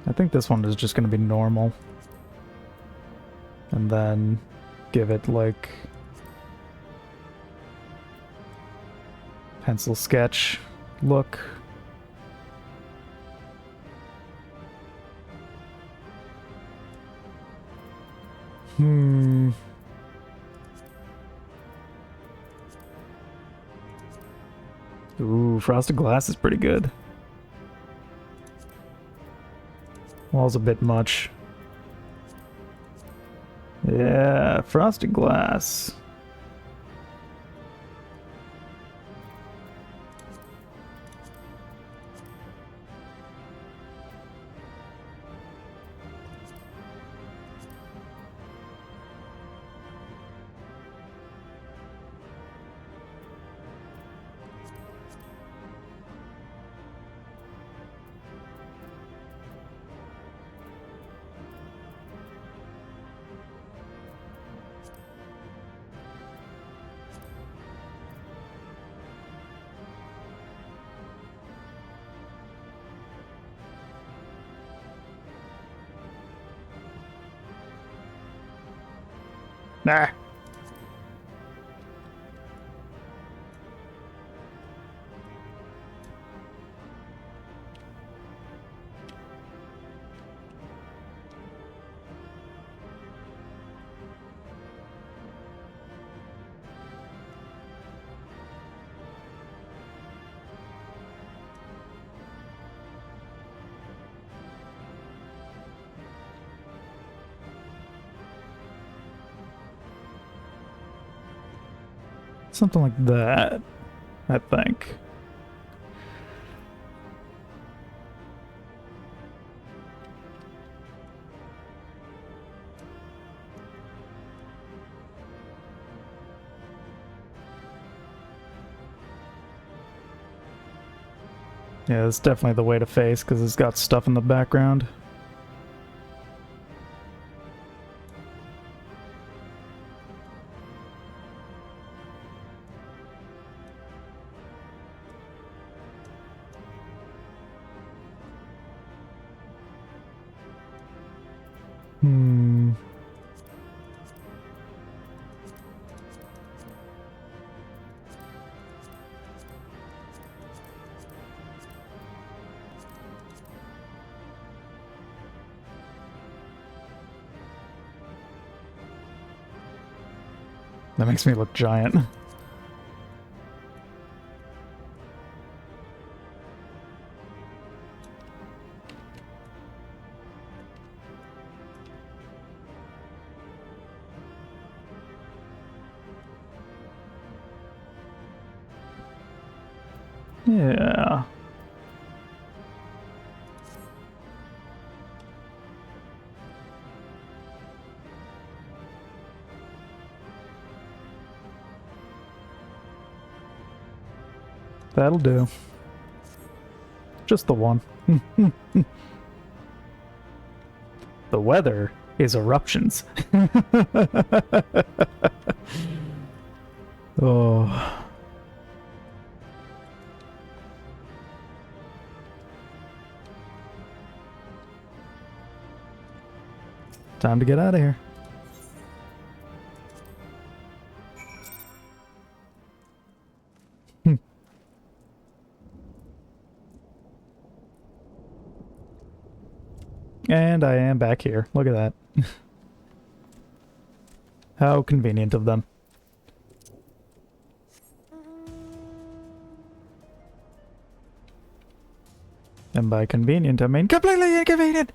I think this one is just going to be normal. And then give it like pencil sketch look. Ooh, frosted glass is pretty good. Wall's a bit much. Yeah, frosted glass. Nah. Something like that, I think. Yeah, it's definitely the way to face because it's got stuff in the background. That makes me look giant. Yeah. That'll do. Just the one. The weather is eruptions. Oh. Time to get out of here. And I am back here. Look at that. How convenient of them. And by convenient, I mean completely inconvenient!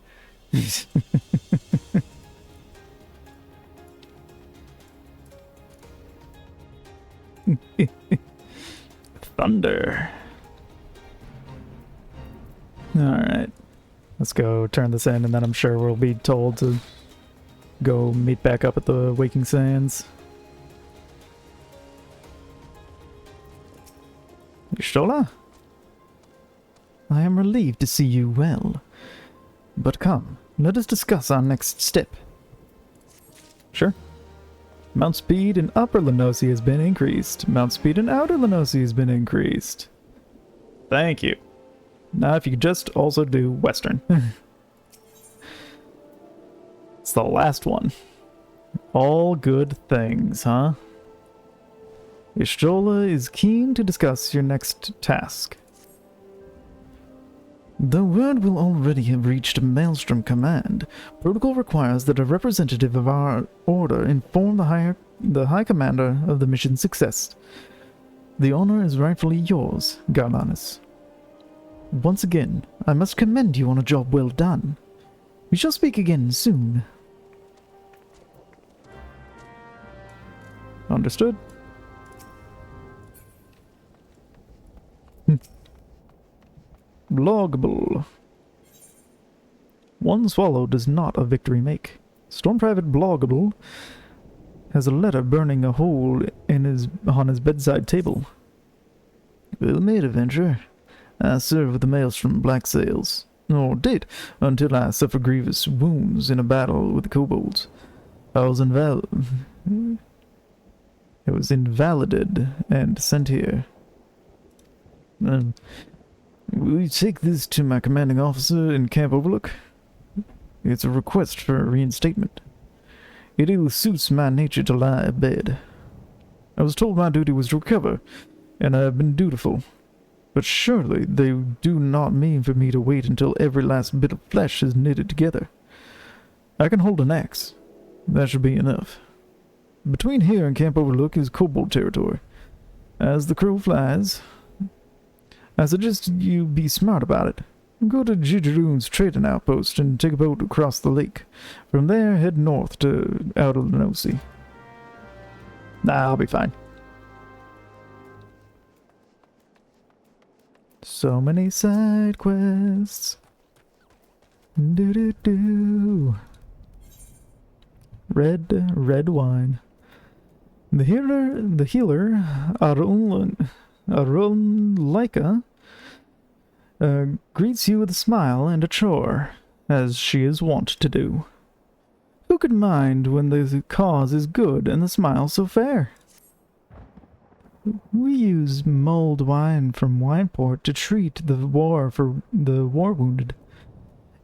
Thunder. Alright. Let's go turn this in, and then I'm sure we'll be told to go meet back up at the Waking Sands. Y'shtola? I am relieved to see you well. But come, let us discuss our next step. Sure. Mount speed in Upper Lenosi has been increased. Mount speed in Outer Lenosi has been increased. Thank you. Now if you could just also do Western. It's the last one. All good things, huh? Y'shtola is keen to discuss your next task. The word will already have reached Maelstrom Command. Protocol requires that a representative of our order inform the High Commander of the mission's success. The honor is rightfully yours, Garlanus. Once again, I must commend you on a job well done. We shall speak again soon. Understood. Bloggable. One swallow does not a victory make. Storm Private Bloggable has a letter burning a hole in on his bedside table. Well made, adventurer. I served with the Maelstrom Black Sails, or did, until I suffered grievous wounds in a battle with the kobolds. I was invalided and sent here. Will you take this to my commanding officer in Camp Overlook? It's a request for reinstatement. It ill suits my nature to lie abed. I was told my duty was to recover, and I have been dutiful. But surely they do not mean for me to wait until every last bit of flesh is knitted together. I can hold an axe. That should be enough. Between here and Camp Overlook is kobold territory. As the crow flies, I suggest you be smart about it. Go to Jijeroon's trading outpost and take a boat across the lake. From there, head north to Outer Lenosi. I'll be fine. So many side quests. Do. Red wine. The healer, Arunlaika, greets you with a smile and a chore, as she is wont to do. Who could mind when the cause is good and the smile so fair? We use mulled wine from Wineport to treat the war wounded.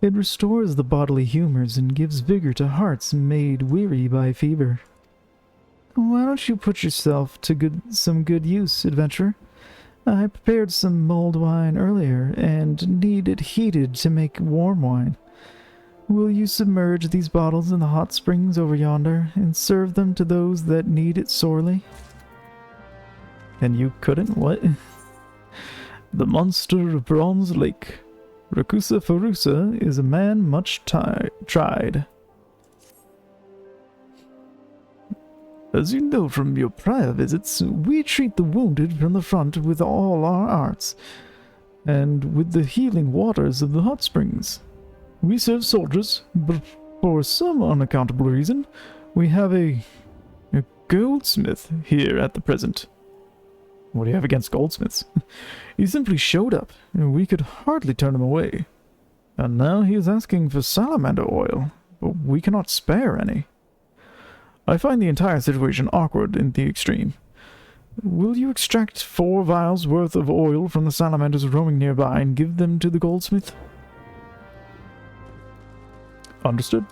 It restores the bodily humors and gives vigor to hearts made weary by fever. Why don't you put yourself to some good use, adventurer? I prepared some mulled wine earlier and need it heated to make warm wine. Will you submerge these bottles in the hot springs over yonder and serve them to those that need it sorely? And you couldn't? What? The monster of Bronze Lake. Rakusa Farusa is a man much tried. As you know from your prior visits, we treat the wounded from the front with all our arts, and with the healing waters of the hot springs. We serve soldiers, but for some unaccountable reason, we have a goldsmith here at the present. What do you have against goldsmiths? He simply showed up, and we could hardly turn him away. And now he is asking for salamander oil, but we cannot spare any. I find the entire situation awkward in the extreme. Will you extract 4 vials worth of oil from the salamanders roaming nearby and give them to the goldsmith? Understood.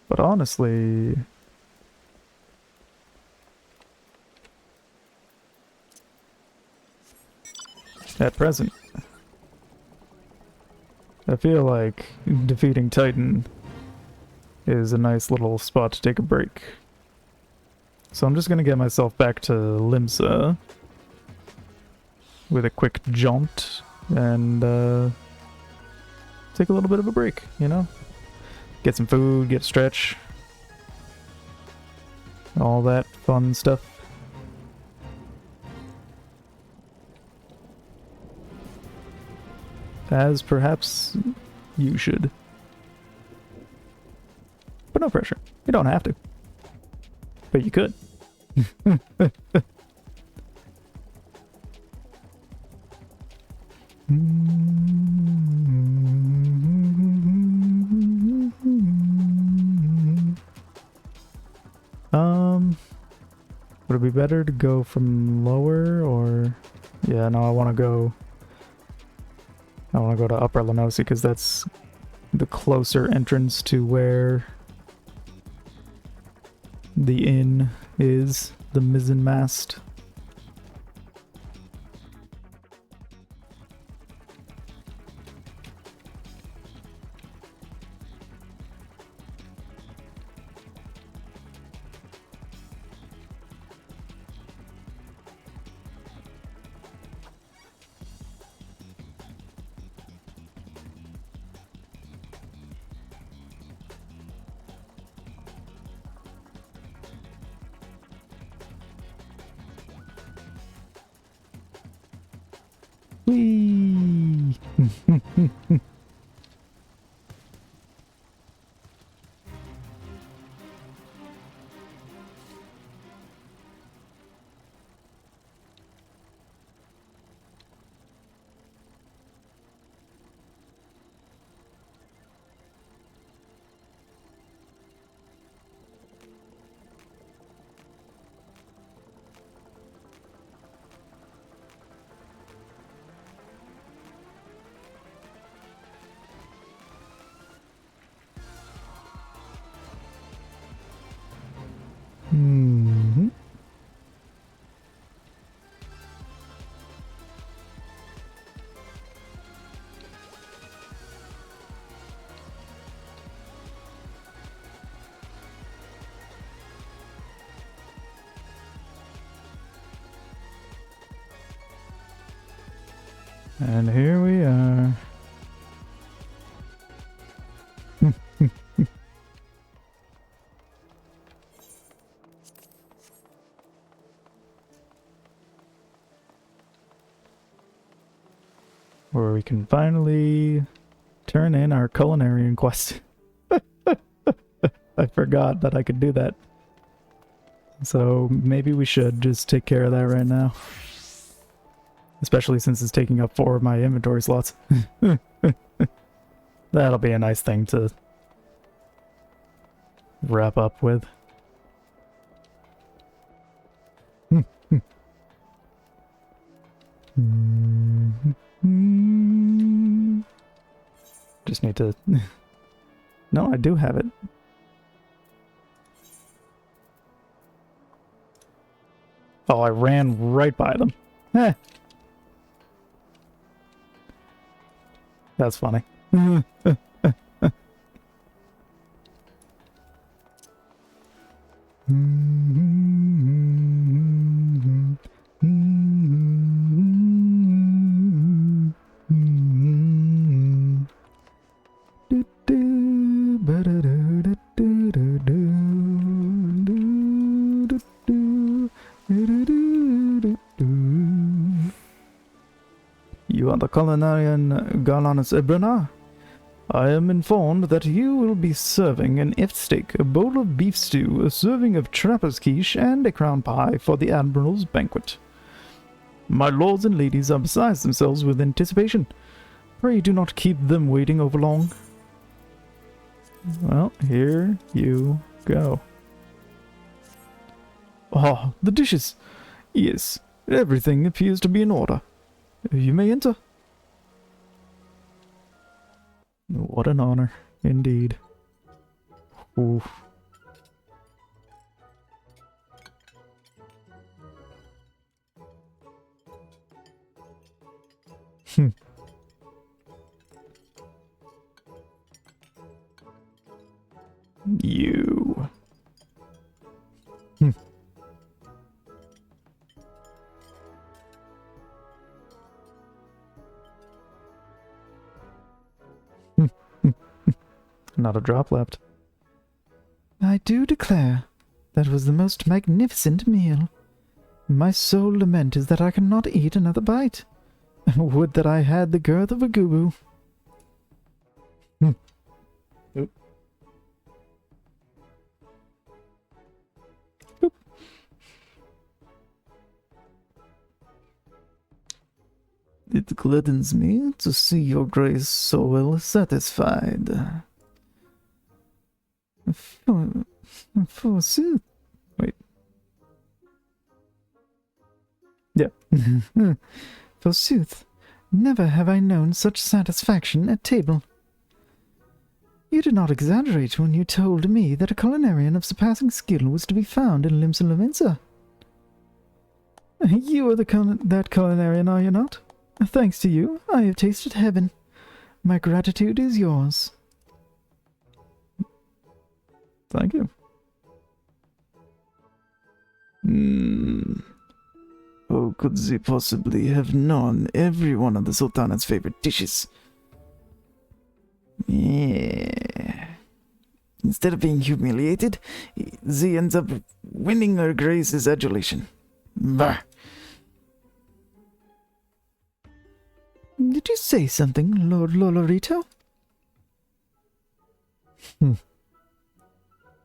But honestly, at present, I feel like defeating Titan is a nice little spot to take a break. So I'm just gonna get myself back to Limsa with a quick jaunt and take a little bit of a break, you know? Get some food, get a stretch. All that fun stuff. As perhaps you should. But no pressure. You don't have to. But you could. Would it be better to go from lower or... Yeah, no, I want to go to Upper Lenosi because that's the closer entrance to where the inn is, the mizzen mast. Whee! Mm-hmm. And here we are. Where we can finally turn in our culinary quest. I forgot that I could do that. So maybe we should just take care of that right now. Especially since it's taking up 4 of my inventory slots. That'll be a nice thing to wrap up with. Just need to... No, I do have it. Oh, I ran right by them. Heh. That's funny. You are the culinarian Garlanus Ebrana. I am informed that you will be serving an eft steak, a bowl of beef stew, a serving of trapper's quiche, and a crown pie for the Admiral's banquet. My lords and ladies are beside themselves with anticipation. Pray do not keep them waiting over long. Well, here you go. Ah, the dishes. Yes, everything appears to be in order. You may enter. What an honor, indeed. Oof. You. Not a drop left. I do declare, that was the most magnificent meal. My sole lament is that I cannot eat another bite. Would that I had the girth of a gooboo. Oop. It gladdens me to see your grace so well satisfied. Forsooth. Wait. Yeah. Forsooth, never have I known such satisfaction at table. You did not exaggerate when you told me that a culinarian of surpassing skill was to be found in Limsa. You are that culinarian, are you not? Thanks to you, I have tasted heaven. My gratitude is yours. Thank you. How could they possibly have known every one of the Sultana's favorite dishes? Yeah. Instead of being humiliated, they ends up winning her grace's adulation. Bah. Did you say something, Lord Lolorito?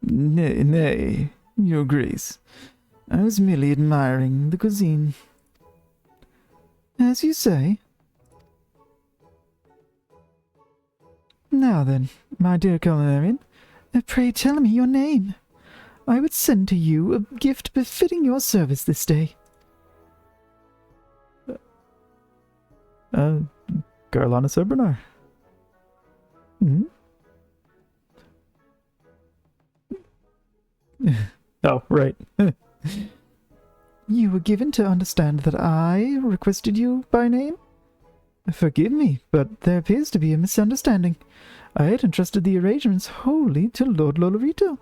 Nay, your grace. I was merely admiring the cuisine. As you say. Now then, my dear culinarian, pray tell me your name. I would send to you a gift befitting your service this day. Garlana Sebranar. Hmm? Oh, right. You were given to understand that I requested you by name? Forgive me, but there appears to be a misunderstanding. I had entrusted the arrangements wholly to Lord Lolorito.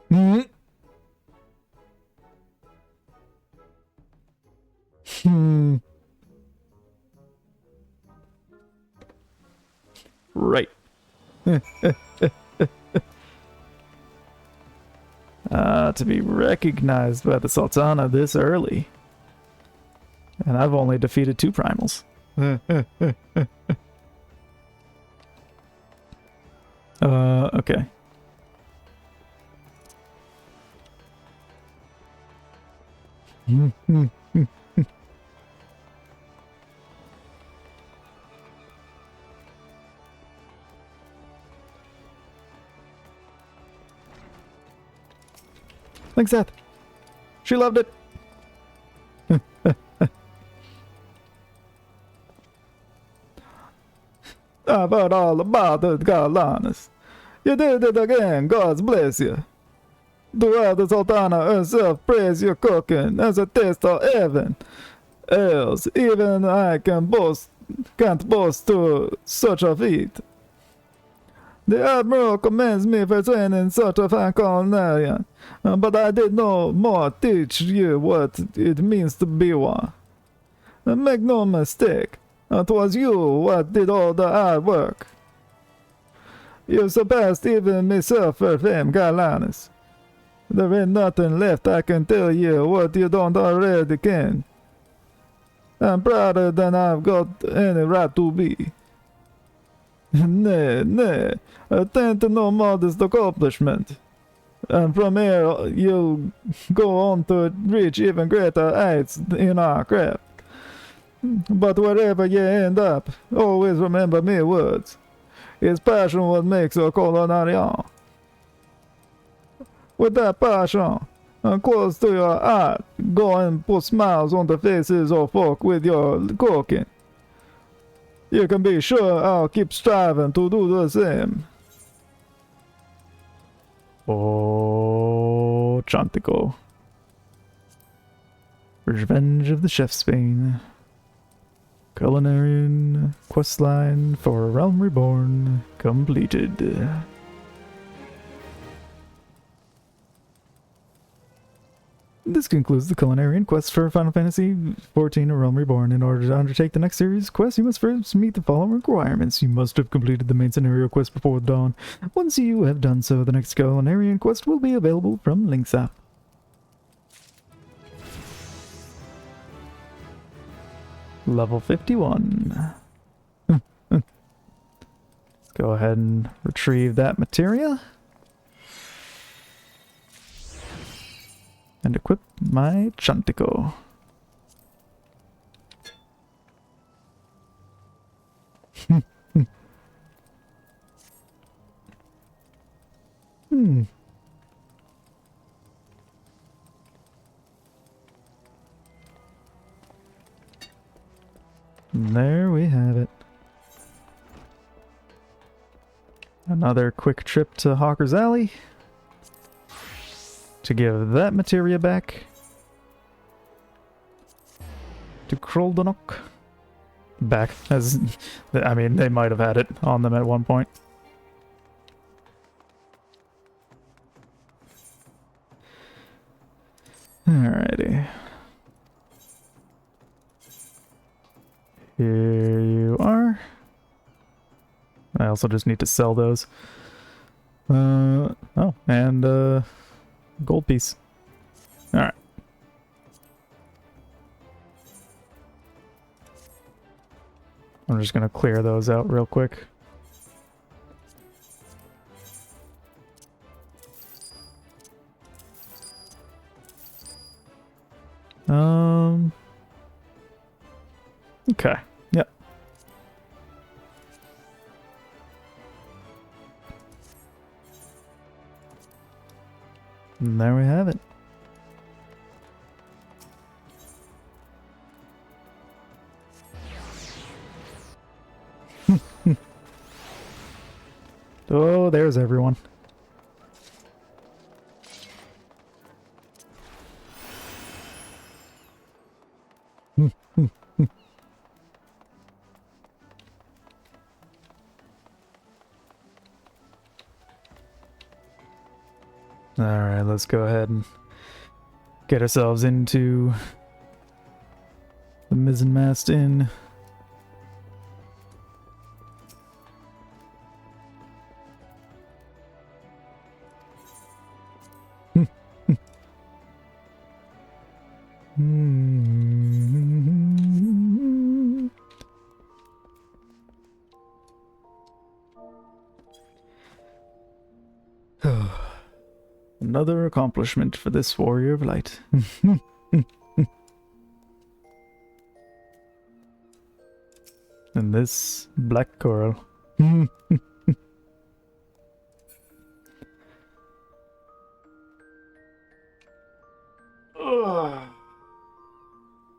Right. To be recognized by the Sultana this early. And I've only defeated 2 primals. Okay. Thanks, Seth. She loved it. I've heard all about the Garlanas. You did it again, God bless you. To have the Sultana herself praise your cooking as a taste of heaven. Else, even I can't boast to such a feat. The Admiral commends me for training such a fine culinarian, but I did no more teach you what it means to be one. Make no mistake, it was you what did all the hard work. You surpassed even myself for fame, Garlanus. There ain't nothing left I can tell you what you don't already can. I'm prouder than I've got any right to be. Nay, attain to no modest accomplishment. And from here you'll go on to reach even greater heights in our craft. But wherever you end up, always remember me words. It's passion what makes a culinarian. With that passion, and close to your heart, go and put smiles on the faces of folk with your cooking. You can be sure I'll keep striving to do the same. Oh, Chantico. Revenge of the Chef's Bane. Culinarian questline for Realm Reborn completed. This concludes the culinary quest for Final Fantasy XIV: A Realm Reborn. In order to undertake the next series quest, you must first meet the following requirements. You must have completed the main scenario quest before dawn. Once you have done so, the next culinary quest will be available from Link's app. Level 51. Let's go ahead and retrieve that materia. And equip my Chantico. There we have it. Another quick trip to Hawker's Alley to give that materia back to Kroldonok. Back, as I mean, they might have had it on them at one point. Alrighty. Here you are. I also just need to sell those. Oh, and gold piece. Alright. I'm just gonna clear those out real quick. Okay. Yep. And there we have it. Oh, there's everyone. Alright, let's go ahead and get ourselves into the mizzenmast inn. Another accomplishment for this warrior of light. And this black coral.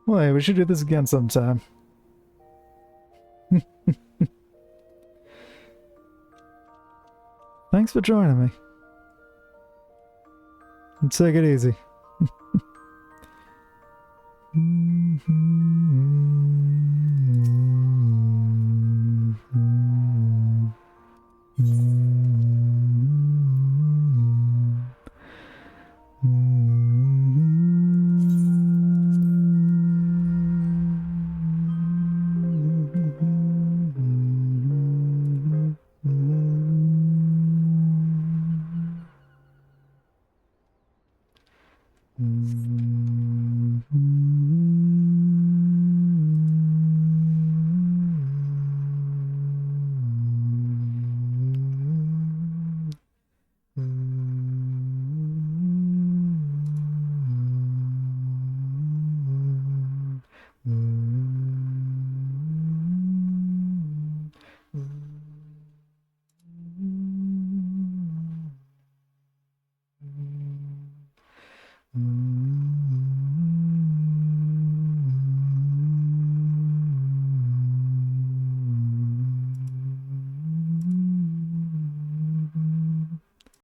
Well, hey, we should do this again sometime. Thanks for joining me. Take it easy.